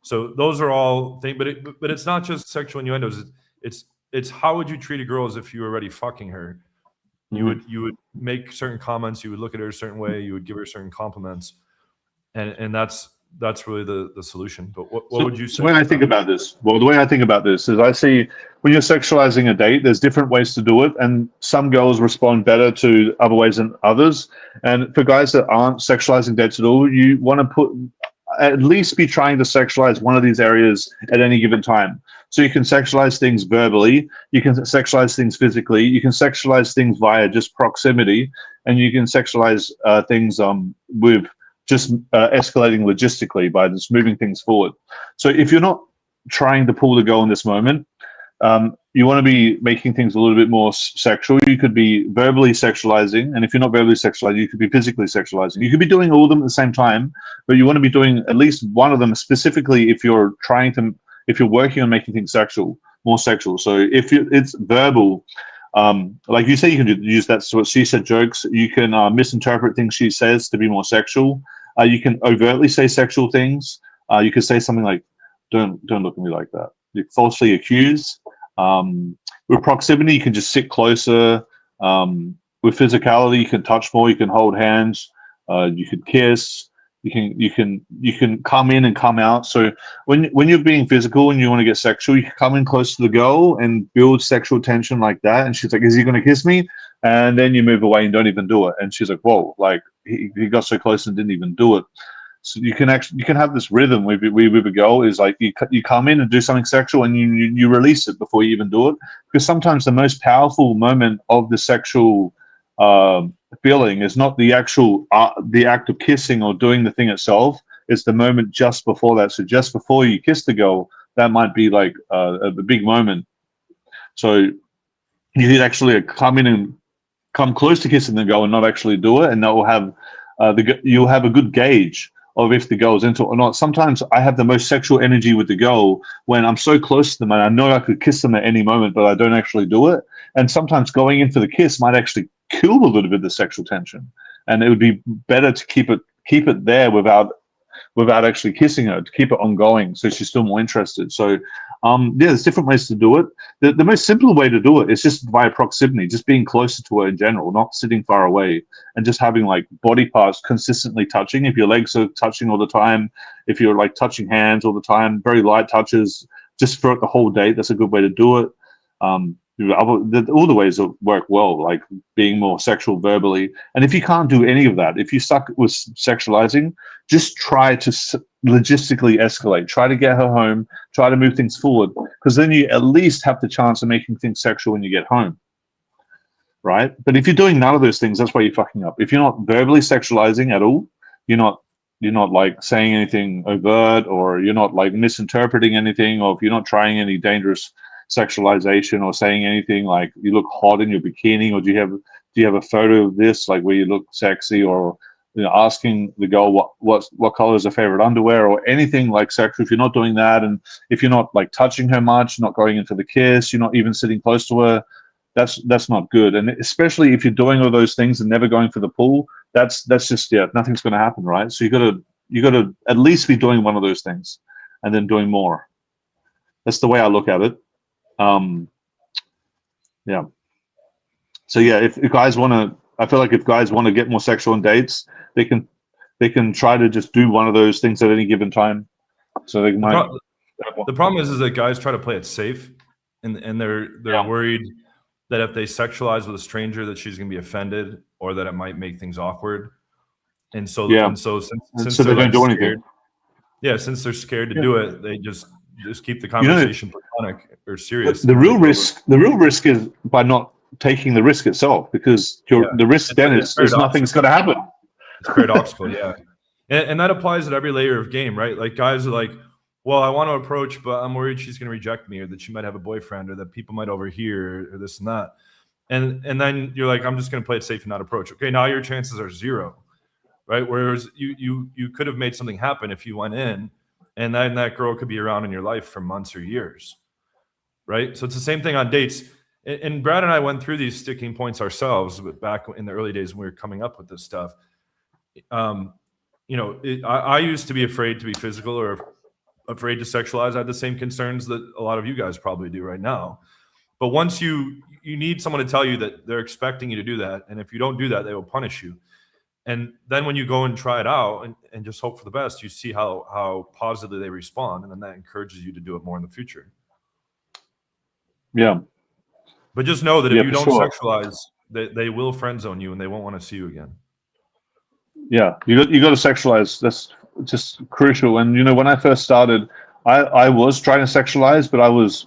So those are all things, but it's not just sexual innuendos. It's how would you treat a girl as if you were already fucking her? You would make certain comments. You would look at her a certain way. You would give her certain compliments, and that's really the solution. But what would you say? So when I think about this, the way I think about this is I see when you're sexualizing a date, there's different ways to do it, and some girls respond better to other ways than others. And for guys that aren't sexualizing dates at all, you want to at least be trying to sexualize one of these areas at any given time. So you can sexualize things verbally, you can sexualize things physically, you can sexualize things via just proximity, and you can sexualize things with just escalating logistically by just moving things forward. So if you're not trying to pull the girl in this moment, you want to be making things a little bit more sexual. You could be verbally sexualizing, and if you're not verbally sexualizing, you could be physically sexualizing. You could be doing all of them at the same time, but you want to be doing at least one of them specifically if you're working on making things more sexual. So if it's verbal, like you say, you can use that. So what she said jokes. You can misinterpret things she says to be more sexual. You can overtly say sexual things. You could say something like, "Don't look at me like that." You falsely accuse. With proximity, you can just sit closer. With physicality, you can touch more. You can hold hands. You can kiss. You can come in and come out. So when you're being physical and you want to get sexual, you can come in close to the girl and build sexual tension like that. And she's like, "Is he going to kiss me?" And then you move away and don't even do it. And she's like, "Whoa!" Like he got so close and didn't even do it. So you can have this rhythm with a girl is like you come in and do something sexual and you release it before you even do it, because sometimes the most powerful moment of the sexual feeling is not the actual the act of kissing or doing the thing itself. It's the moment just before that. So just before you kiss the girl, that might be like a big moment. So you could actually come in and come close to kissing the girl and not actually do it, and that will have you'll have a good gauge of if the girl's into it or not. Sometimes I have the most sexual energy with the girl when I'm so close to them and I know I could kiss them at any moment, but I don't actually do it. And sometimes going in for the kiss might actually kill a little bit of the sexual tension, and it would be better to keep it there without actually kissing her, to keep it ongoing so she's still more interested. So there's different ways to do it. The most simple way to do it is just via proximity, just being closer to her in general, not sitting far away, and just having like body parts consistently touching. If your legs are touching all the time, if you're like touching hands all the time, very light touches, just throughout the whole date, that's a good way to do it. All the ways that work well, like being more sexual verbally. And if you can't do any of that, if you suck with sexualizing, just try to logistically escalate. Try to get her home. Try to move things forward, because then you at least have the chance of making things sexual when you get home, right? But if you're doing none of those things, that's why you're fucking up. If you're not verbally sexualizing at all, you're not like saying anything overt, or you're not like misinterpreting anything, or if you're not trying any dangerous sexualization or saying anything like you look hot in your bikini, or do you have a photo of this, like where you look sexy, or asking the girl what color is her favorite underwear, or anything like sexual. If you're not doing that, and if you're not like touching her much, not going into the kiss, you're not even sitting close to her, that's not good. And especially if you're doing all those things and never going for the pool, that's just nothing's going to happen, right? So you gotta at least be doing one of those things and then doing more. That's the way I look at it. Yeah. So yeah, if guys want to, I feel like if guys want to get more sexual on dates, they can try to just do one of those things at any given time. So they might. The problem is that guys try to play it safe, and they're worried that if they sexualize with a stranger, that she's going to be offended, or that it might make things awkward. And so since they don't do anything. Scared, yeah, since they're scared to do it, they just keep the conversation platonic or serious. The real risk is by not taking the risk itself, because the risk then is nothing's going to happen. It's paradoxical, yeah. And that applies at every layer of game, right? Like guys are like, well, I want to approach, but I'm worried she's going to reject me, or that she might have a boyfriend, or that people might overhear, or this and that. And then you're like, I'm just going to play it safe and not approach. Okay, now your chances are zero, right? Whereas you could have made something happen if you went in, and then that girl could be around in your life for months or years, right? So it's the same thing on dates. And Brad and I went through these sticking points ourselves back in the early days when we were coming up with this stuff. I used to be afraid to be physical, or afraid to sexualize. I had the same concerns that a lot of you guys probably do right now. But once you need someone to tell you that they're expecting you to do that, and if you don't do that, they will punish you. And then when you go and try it out and just hope for the best, you see how positively they respond, and then that encourages you to do it more in the future. Yeah. But just know that if you don't sexualize, they will friend zone you, and they won't want to see you again. Yeah, you got to sexualize. That's just crucial. And when I first started, I was trying to sexualize, but I was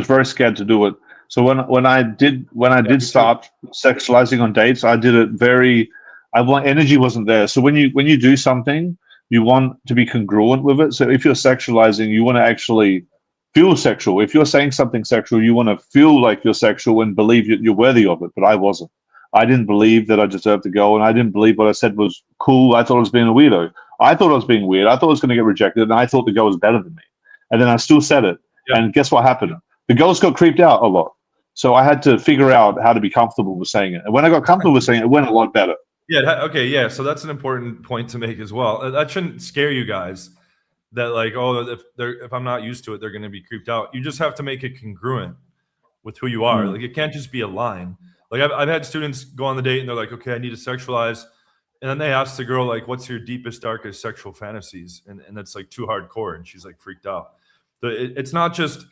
very scared to do it. So when I did start sexualizing on dates, I did it energy wasn't there. So when you do something, you want to be congruent with it. So if you're sexualizing, you want to actually feel sexual. If you're saying something sexual, you want to feel like you're sexual and believe you're worthy of it. But I wasn't. I didn't believe that I deserved to go, and I didn't believe what I said was cool. I thought I was being a weirdo. I thought I was being weird. I thought I was going to get rejected, and I thought the girl was better than me. And then I still said it. Yeah. And guess what happened? The girls got creeped out a lot. So I had to figure out how to be comfortable with saying it. And when I got comfortable with saying it, it went a lot better. Yeah. Okay. Yeah. So that's an important point to make as well. That shouldn't scare you guys. That like, oh, if I'm not used to it, they're going to be creeped out. You just have to make it congruent with who you are. Like it can't just be a line. Like I've had students go on the date and they're like, okay, I need to sexualize. And then they ask the girl, like, what's your deepest, darkest sexual fantasies? And that's like too hardcore. And she's like freaked out. It's not just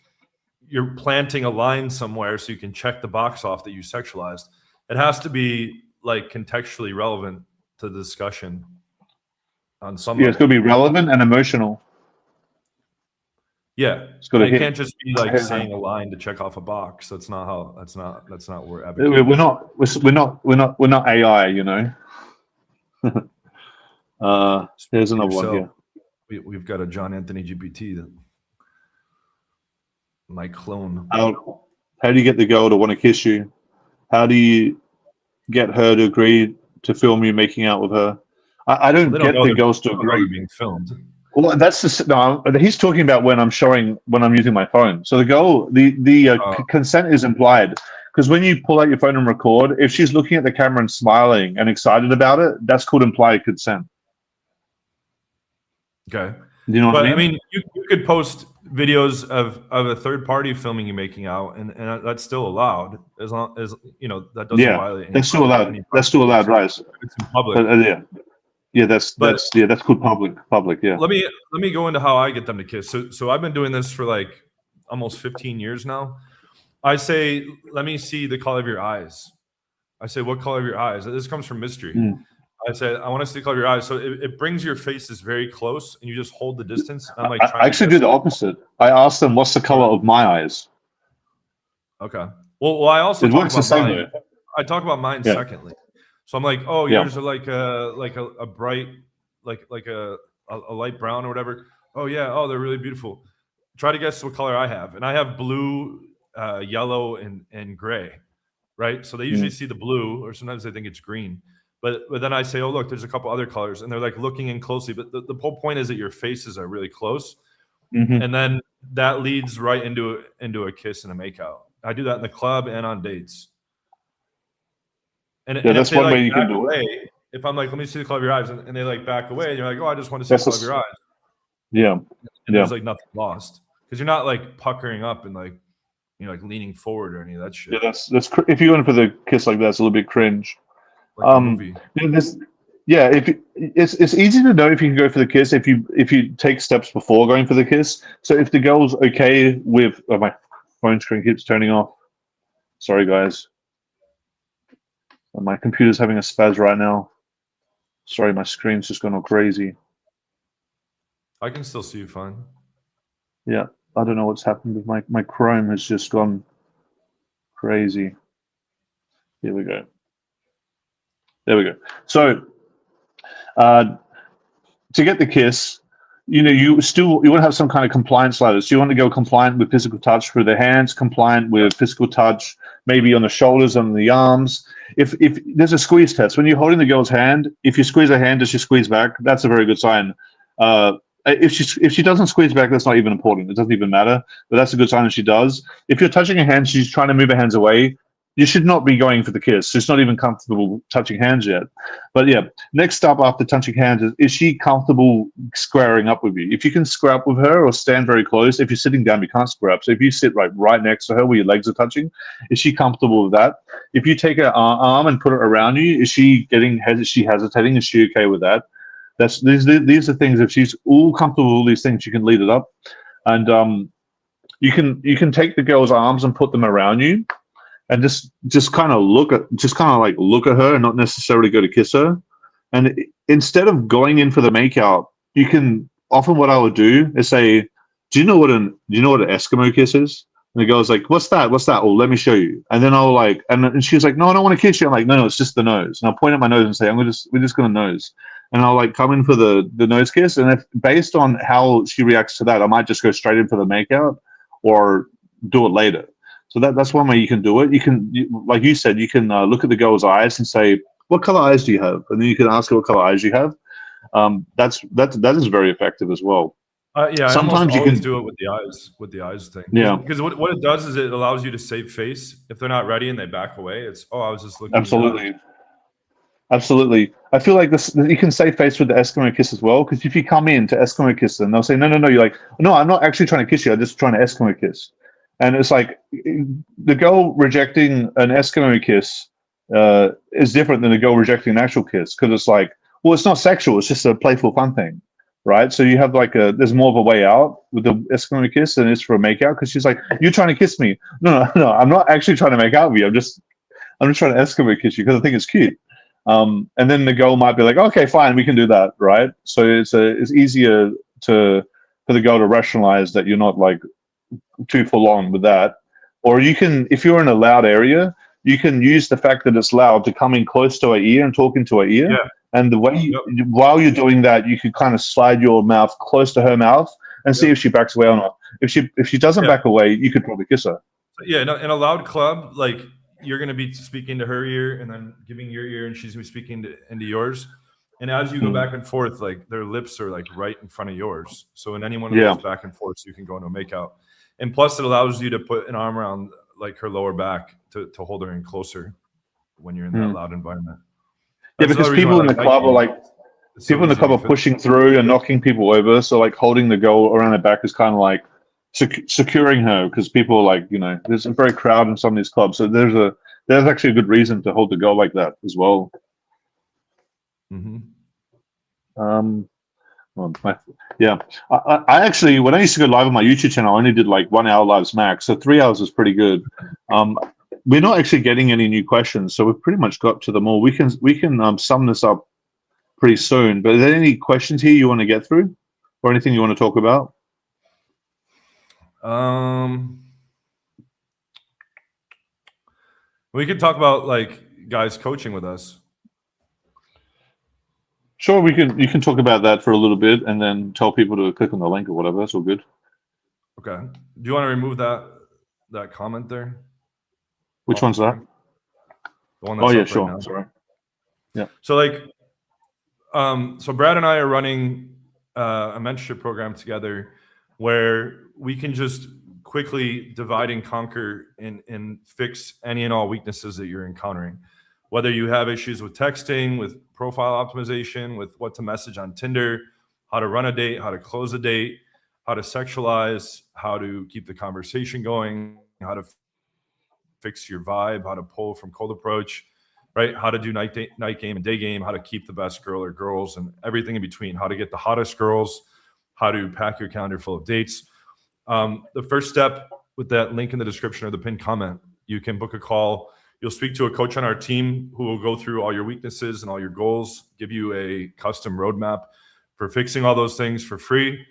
you're planting a line somewhere so you can check the box off that you sexualized. It has to be like contextually relevant to the discussion on some level. It's going to be relevant and emotional. Yeah, it can't just be like saying a line to check off a box. That's not how. That's not what we're advocating. We're not AI, you know. There's another one here. We've got a John Anthony GPT, my clone. How do you get the girl to want to kiss you? How do you get her to agree to film you making out with her? I don't get the girls to agree. Being filmed. Well, that's no. He's talking about when I'm using my phone. So the consent is implied, because when you pull out your phone and record, if she's looking at the camera and smiling and excited about it, that's called implied consent. Okay. You know what I mean? You could post videos of a third party filming you making out, and that's still allowed as long as that doesn't violate. That's still allowed. That's still allowed, right? It's in public. But, yeah, that's called public. Yeah. Let me go into how I get them to kiss. So I've been doing this for like almost 15 years now. I say, let me see the color of your eyes. I say, what color of your eyes? This comes from mystery. I said, I want to see the color of your eyes. So it brings your faces very close, and you just hold the distance. I'm like, I actually do the opposite. I ask them, what's the color of my eyes? Okay. Well, I also it works the same way. I talk about mine secondly. So I'm like, oh, yours are like a bright, like a light brown or whatever. Oh yeah, oh, they're really beautiful. Try to guess what color I have, and I have blue, yellow, and gray, right? So they usually see the blue, or sometimes they think it's green. But then I say, oh look, there's a couple other colors, and they're like looking in closely. But the whole point is that your faces are really close, and then that leads right into a kiss and a makeout. I do that in the club and on dates. And that's one way you can do it. If I'm like, let me see the color of your eyes, and they like back away, and you're like, oh, I just want to see the color of your eyes. Yeah. And there's like nothing lost, because you're not like puckering up and like like leaning forward or any of that shit. Yeah, that's if you're going for the kiss like that, it's a little bit cringe. Like a movie. It's easy to know if you can go for the kiss if you take steps before going for the kiss. So if the girl's okay with my phone screen keeps turning off. Sorry guys. My computer's having a spaz right now. Sorry, my screen's just gone all crazy. I can still see you fine. Yeah, I don't know what's happened with my Chrome has just gone crazy. Here we go. There we go. So to get the kiss, you want to have some kind of compliance ladder. So you want to go compliant with physical touch through the hands, compliant with physical touch, maybe on the shoulders, on the arms. If there's a squeeze test, when you're holding the girl's hand, if you squeeze her hand, does she squeeze back? That's a very good sign. If she doesn't squeeze back, that's not even important. It doesn't even matter, but that's a good sign that she does. If you're touching her hand, she's trying to move her hands away, you should not be going for the kiss. She's not even comfortable touching hands yet. But yeah, next up after touching hands is she comfortable squaring up with you? If you can square up with her or stand very close, if you're sitting down, you can't square up. So if you sit right next to her where your legs are touching, is she comfortable with that? If you take her arm and put it around you, is she hesitating? Is she okay with that? These are things. If she's all comfortable with all these things, you can lead it up, and you can take the girl's arms and put them around you, and just kind of look at her and not necessarily go to kiss her. And instead of going in for the makeout, often what I would do is say, do you know what an Eskimo kiss is? And the girl's like, what's that? Oh, let me show you. And then I'll and she's like, no, I don't want to kiss you. I'm like, no, it's just the nose. And I'll point at my nose and say, we're just going to nose. And I'll come in for the nose kiss. And if based on how she reacts to that, I might just go straight in for the makeout. or do it later. So that's one way you can do it. Like you said, you can look at the girl's eyes and say, "What color eyes do you have?" And then you can ask her what color eyes you have. That is very effective as well. Yeah, I almost Sometimes you always can, do it with the eyes thing. yeah, Because what it does is it allows you to save face. If they're not ready and they back away, it's, oh, I was just looking you up. absolutely. Absolutely. I feel like this. You can save face with the Eskimo kiss as well, because if you come in to Eskimo kiss them, they'll say, "No, no, no." You're like, "No, I'm not actually trying to kiss you. I'm just trying to Eskimo kiss." And it's like the girl rejecting an Eskimo kiss is different than the girl rejecting an actual kiss, because it's like, well, it's not sexual. It's just a playful, fun thing, right? So you have like there's more of a way out with the Eskimo kiss than it's for a make out, because she's like, "You're trying to kiss me." No, no, no. I'm not actually trying to make out with you. I'm just trying to Eskimo kiss you because I think it's cute. And then the girl might be like, "Okay, fine, we can do that," right? So it's easier for the girl to rationalize that you're not like too full on with that. Or you can, if you're in a loud area, you can use the fact that it's loud to come in close to her ear and talk into her ear. Yeah. And the way while you're doing that, you could kind of slide your mouth close to her mouth and see if she backs away or not. If she doesn't back away, you could probably kiss her. Yeah, no, in a loud club, like, you're going to be speaking to her ear and then giving your ear, and she's going to be speaking into yours. And as you go back and forth, like, their lips are like right in front of yours. So in any one of those back and forths, you can go into a makeout. And plus, it allows you to put an arm around like her lower back to hold her in closer when you're in that loud environment. That's because people in the club are like, people in the club are pushing through and knocking people over. So like holding the girl around her back is kind of like securing her, because people are like, there's a very crowded in some of these clubs. So there's actually a good reason to hold the girl like that as well. Yeah. I actually, when I used to go live on my YouTube channel, I only did like 1 hour lives max. So 3 hours is pretty good. We're not actually getting any new questions, so we've pretty much got to them all. We can sum this up pretty soon. But are there any questions here you want to get through, or anything you want to talk about? We could talk about like guys coaching with us. Sure, you can talk about that for a little bit and then tell people to click on the link or whatever. That's all good. Okay. Do you want to remove that comment there? Which one's that? The one that's yeah, up sure. Right now. Sorry. Yeah. So like, so Brad and I are running a mentorship program together where we can just quickly divide and conquer and fix any and all weaknesses that you're encountering. Whether you have issues with texting, with profile optimization, with what to message on Tinder, how to run a date, how to close a date, how to sexualize, how to keep the conversation going, how to fix your vibe, how to pull from cold approach, right? How to do night game and day game, how to keep the best girl or girls, and everything in between, how to get the hottest girls, how to pack your calendar full of dates. The first step, with that link in the description or the pinned comment, you can book a call. You'll speak to a coach on our team who will go through all your weaknesses and all your goals, give you a custom roadmap for fixing all those things for free,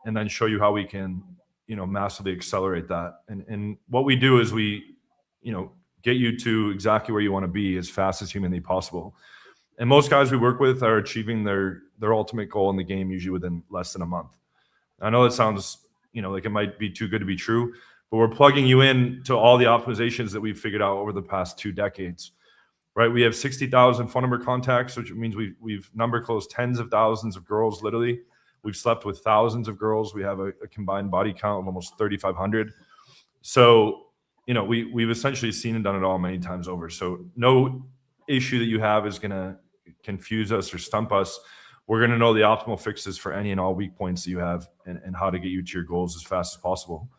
and then show you how we can, massively accelerate that. And what we do is we, get you to exactly where you want to be as fast as humanly possible. And most guys we work with are achieving their ultimate goal in the game usually within less than a month. I know that sounds, like it might be too good to be true, but we're plugging you in to all the optimizations that we've figured out over the past 2 decades, right? We have 60,000 phone number contacts, which means we've number closed tens of thousands of girls, literally. We've slept with thousands of girls. We have a combined body count of almost 3,500. So, we've essentially seen and done it all many times over. So no issue that you have is going to confuse us or stump us. We're going to know the optimal fixes for any and all weak points that you have and how to get you to your goals as fast as possible.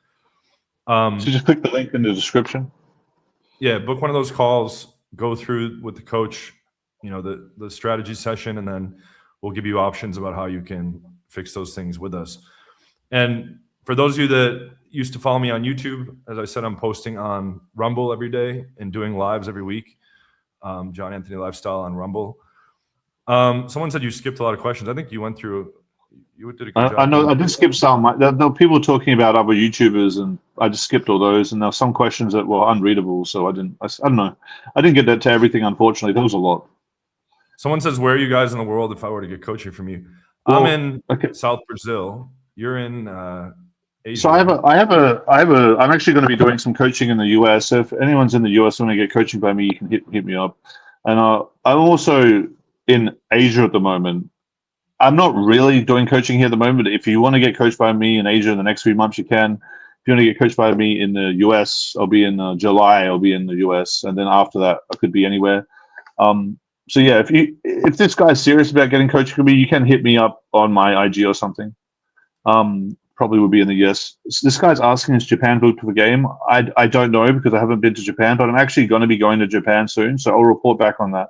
So just click the link in the description. Yeah, book one of those calls, go through with the coach, the strategy session, and then we'll give you options about how you can fix those things with us. And for those of you that used to follow me on YouTube, as I said, I'm posting on Rumble every day and doing lives every week. John Anthony Lifestyle on Rumble. Someone said you skipped a lot of questions. I think you went through. You did a good job. I know I did skip some. There were people talking about other YouTubers, and I just skipped all those. And there were some questions that were unreadable, so I don't know. I didn't get that to everything, unfortunately. There was a lot. Someone says, "Where are you guys in the world? If I were to get coaching from you, I'm in South Brazil. You're in Asia, So I'm actually going to be doing some coaching in the US. So if anyone's in the US want to get coaching by me, you can hit me up. And I'm also in Asia at the moment. I'm not really doing coaching here at the moment. But if you want to get coached by me in Asia in the next 3 months, you can. If you want to get coached by me in the US, I'll be in July. I'll be in the US, and then after that, I could be anywhere. So yeah, if this guy's serious about getting coaching from me, you can hit me up on my IG or something. Probably would be in the US. This guy's asking, is Japan booked for the game? I don't know because I haven't been to Japan, but I'm actually going to be going to Japan soon, so I'll report back on that.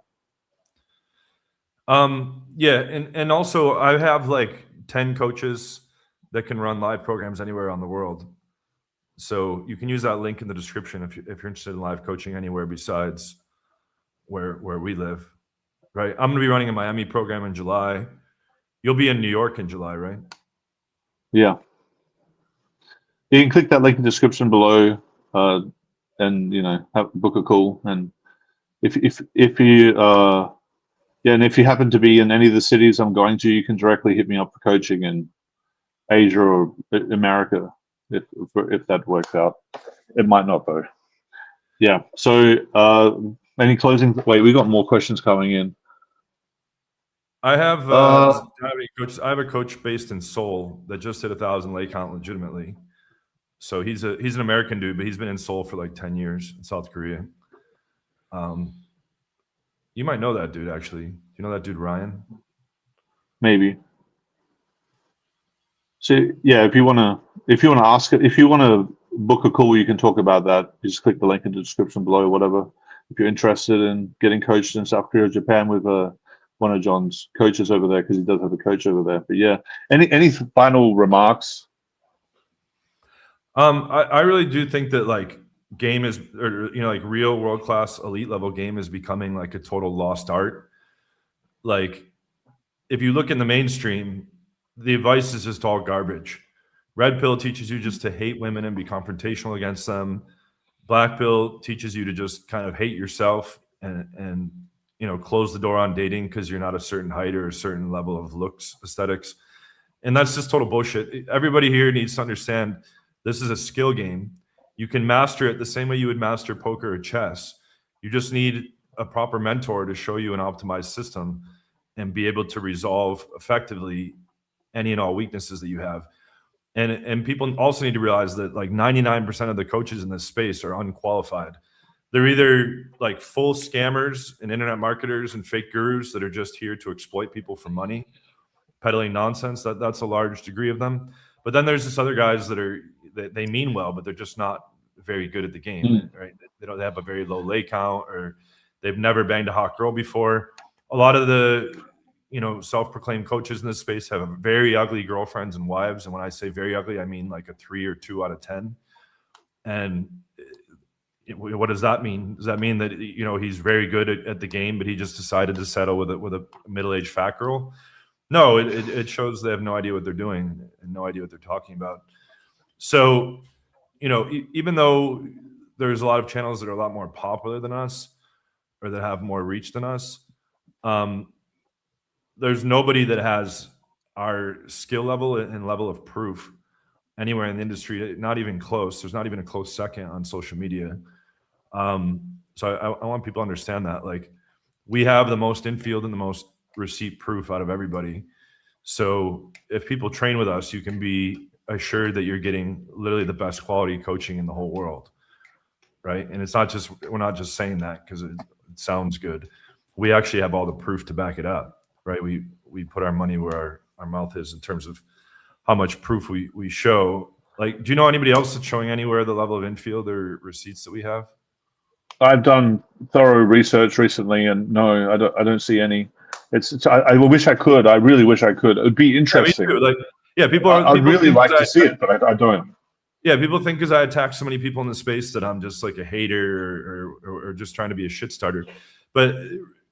Yeah, and also I have like 10 coaches that can run live programs anywhere around the world. So you can use that link in the description if you're interested in live coaching anywhere besides where we live. Right? I'm going to be running a Miami program in July. You'll be in New York in July, right? Yeah. You can click that link in the description below, and book a call. And if you and if you happen to be in any of the cities I'm going to, you can directly hit me up for coaching in Asia or America if that works out. It might not though. Yeah. So any closing? Wait, we got more questions coming in. I have I have a coach based in Seoul that just hit 1,000 lay count legitimately. So he's an American dude, but he's been in Seoul for like 10 years in South Korea. You might know that dude actually. You know that dude Ryan? Maybe. So yeah, if you wanna book a call, you can talk about that. You just click the link in the description below, or whatever. If you're interested in getting coached in South Korea or Japan with one of John's coaches over there, because he does have a coach over there. But yeah, any final remarks? I really do think that like game is, or like real world class elite level game is becoming like a total lost art. Like if you look in the mainstream, the advice is just all garbage. Red pill teaches you just to hate women and be confrontational against them. Black pill teaches you to just kind of hate yourself and close the door on dating because you're not a certain height or a certain level of looks, aesthetics. And that's just total bullshit. Everybody here needs to understand this is a skill game. You can master it the same way you would master poker or chess. You just need a proper mentor to show you an optimized system and be able to resolve effectively any and all weaknesses that you have. And people also need to realize that like 99% of the coaches in this space are unqualified. They're either like full scammers and internet marketers and fake gurus that are just here to exploit people for money, peddling nonsense. That's a large degree of them. But then there's this other guys they mean well, but they're just not very good at the game, right? They have a very low lay count, or they've never banged a hot girl before. A lot of the self-proclaimed coaches in this space have very ugly girlfriends and wives. And when I say very ugly, I mean like a 3 or 2 out of 10. And what does that mean? Does that mean that, he's very good at the game, but he just decided to settle with a middle-aged fat girl? No, it shows they have no idea what they're doing and no idea what they're talking about. So, even though there's a lot of channels that are a lot more popular than us or that have more reach than us, there's nobody that has our skill level and level of proof anywhere in the industry, not even close. There's not even a close second on social media. So I want people to understand that. Like, we have the most infield and the most receipt proof out of everybody. So if people train with us, you can be assured that you're getting literally the best quality coaching in the whole world, right? And it's not just, we're not just saying that because it sounds good. We actually have all the proof to back it up, right? We put our money where our mouth is in terms of how much proof we show. Like, do you know anybody else that's showing anywhere the level of infield or receipts that we have? I've done thorough research recently, and no, I don't see any. I wish I could. I really wish I could. It'd be interesting. Yeah, me too. I'd really like to see it, but I don't. Yeah, people think because I attack so many people in the space that I'm just like a hater or just trying to be a shit starter. But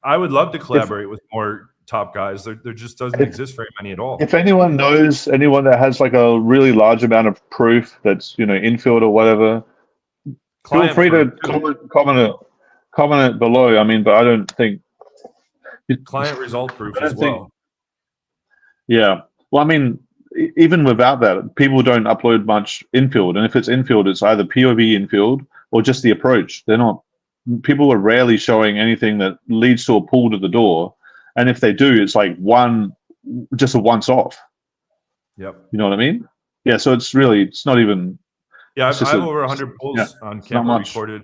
I would love to collaborate with more top guys. There just doesn't exist very many at all. If anyone knows anyone that has like a really large amount of proof that's infield or whatever, feel free to comment it below. I mean, but I don't think client result proof as well. Yeah. Well, I mean, even without that, people don't upload much infield, and if it's infield, it's either POV infield or just the approach. They're not. People are rarely showing anything that leads to a pull to the door, and if they do, it's like just a once off. Yep. You know what I mean? Yeah. So it's not even. Yeah, I have over 100 pulls on camera recorded.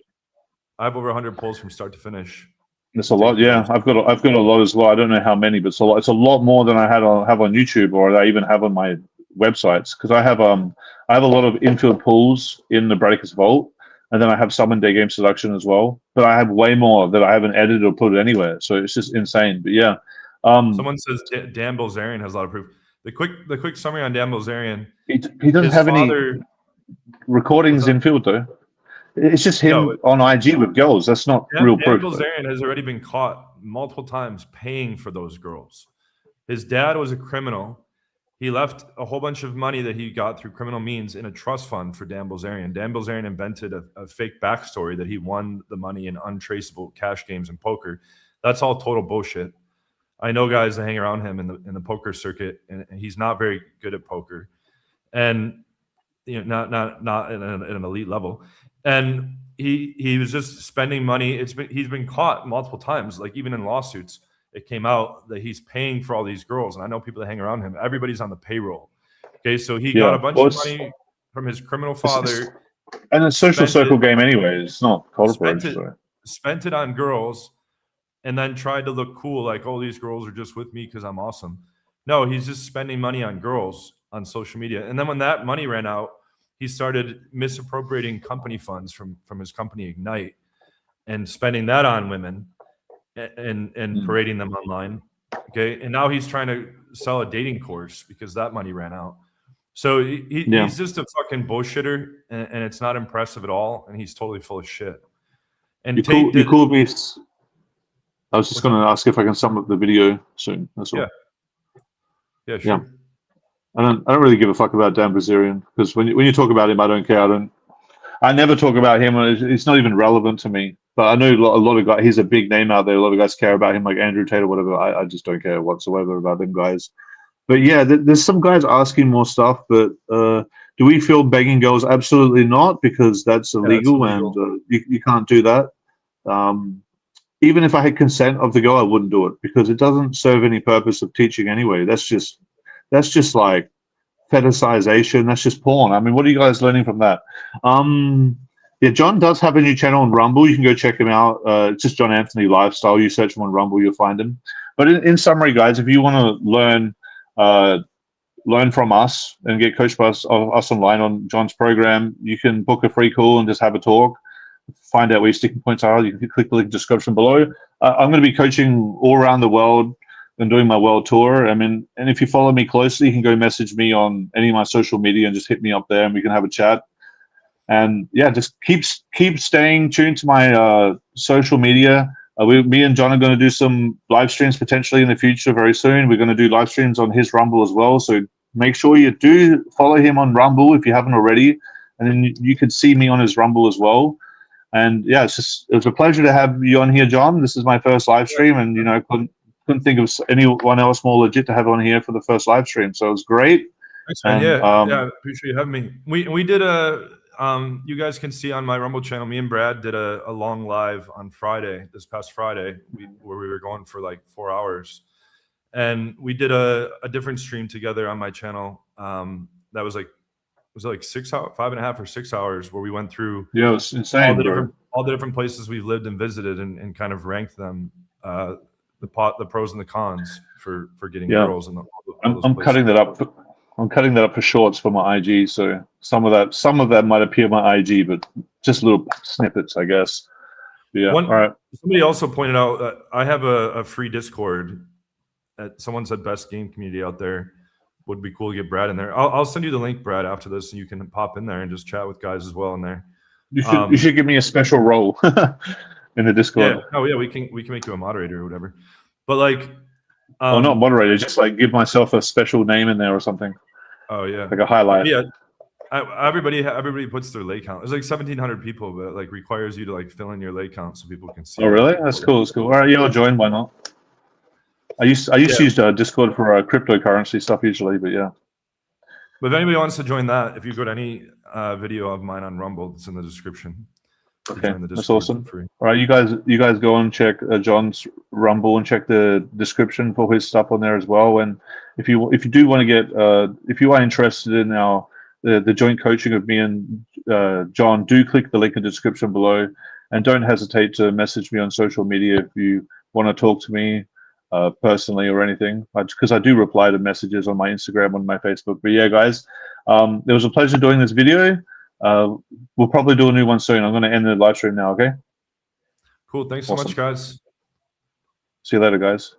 I have over 100 pulls from start to finish. It's a lot, yeah. I've got a lot as well. I don't know how many, but it's a lot. It's a lot more than I have on YouTube, or I even have on my websites, because I have a lot of infield pulls in the Bradicus Vault, and then I have some in Daygame seduction as well. But I have way more that I haven't edited or put anywhere, so it's just insane. But yeah, someone says Dan Bilzerian has a lot of proof. The quick summary on Dan Bilzerian. He doesn't have any recordings infield though. It's just him on IG with girls. That's not real proof. Dan Bilzerian has already been caught multiple times paying for those girls. His dad was a criminal. He left a whole bunch of money that he got through criminal means in a trust fund for Dan Bilzerian. Dan Bilzerian invented a fake backstory that he won the money in untraceable cash games and poker. That's all total bullshit. I know guys that hang around him in the poker circuit, and he's not very good at poker, and not at an elite level. And he was just spending money. He's been caught multiple times, like even in lawsuits. It came out that he's paying for all these girls, and I know people that hang around him. Everybody's on the payroll. Okay, so he got a bunch of money from his criminal father, and a social circle game anyway. It's not corporate. Spent it on girls, and then tried to look cool, like, oh, these girls are just with me because I'm awesome. No, he's just spending money on girls on social media, and then when that money ran out, he started misappropriating company funds from his company Ignite and spending that on women and parading them online. Okay. And now he's trying to sell a dating course because that money ran out. So he's just a fucking bullshitter, and it's not impressive at all. And he's totally full of shit. And you called me. I was just going to ask if I can sum up the video soon. That's all. Yeah, sure. Yeah. I don't really give a fuck about Dan Bilzerian, because when you talk about him, I don't care. I never talk about him. It's not even relevant to me. But I know a lot of guys. He's a big name out there. A lot of guys care about him, like Andrew Tate or whatever. I just don't care whatsoever about them guys. But yeah, there's some guys asking more stuff. But do we feel begging girls? Absolutely not, because that's illegal, and you can't do that. Even if I had consent of the girl, I wouldn't do it, because it doesn't serve any purpose of teaching anyway. That's just like fetishization. That's just porn. I mean, what are you guys learning from that? Yeah, John does have a new channel on Rumble. You can go check him out. It's just John Anthony Lifestyle. You search him on Rumble, you'll find him. But in summary, guys, if you want to learn from us and get coached by us online on John's program, you can book a free call and just have a talk. Find out where your sticking points are. You can click the link in the description below. I'm going to be coaching all around the world and doing my world tour. I mean, and if you follow me closely, you can go message me on any of my social media and just hit me up there, and we can have a chat. And yeah, just keep staying tuned to my social media. Me and John are going to do some live streams potentially in the future very soon. We're going to do live streams on his Rumble as well. So make sure you do follow him on Rumble if you haven't already, and then you can see me on his Rumble as well. And yeah, it was a pleasure to have you on here, John. This is my first live stream, and couldn't think of anyone else more legit to have on here for the first live stream. So it was great. Thanks, man. I appreciate you having me. We did you guys can see on my Rumble channel, me and Brad did a long live on this past Friday, where we were going for like 4 hours, and we did a different stream together on my channel. That was like 6 hours, 5.5 or 6 hours, where we went through it was insane, all the different places we've lived and visited, and kind of ranked them, the pros and the cons for getting girls. And I'm cutting that up. I'm cutting that up for shorts for my IG, so some of that might appear on my IG, but just little snippets, I guess. Yeah. All right. Somebody also pointed out that I have a free Discord. Someone said best game community out there. Would be cool to get Brad in there. I'll send you the link, Brad, after this, and you can pop in there and just chat with guys as well in there. You should give me a special role in the Discord. Yeah. Oh yeah, we can make you a moderator or whatever. But like, not moderator, just like give myself a special name in there or something. Oh yeah, like a highlight. Yeah, everybody puts their lay count. There's like 1,700 people, but it like requires you to like fill in your lay count so people can see. Oh really? That's cool. That's cool. All right, yeah, I'll join. Why not? I used to use Discord for cryptocurrency stuff usually, but yeah. But if anybody wants to join that, if you go to any video of mine on Rumble, it's in the description. Okay, Join the that's Discord awesome. for free. All right, you guys go and check John's Rumble and check the description for his stuff on there as well. And if you do want to get if you are interested in our the joint coaching of me and John, do click the link in the description below, and don't hesitate to message me on social media if you want to talk to me personally or anything, because I do reply to messages on my Instagram, on my Facebook. But yeah, guys, it was a pleasure doing this video. We'll probably do a new one soon. I'm going to end the live stream now, okay? Cool. Thanks so much, guys. See you later, guys.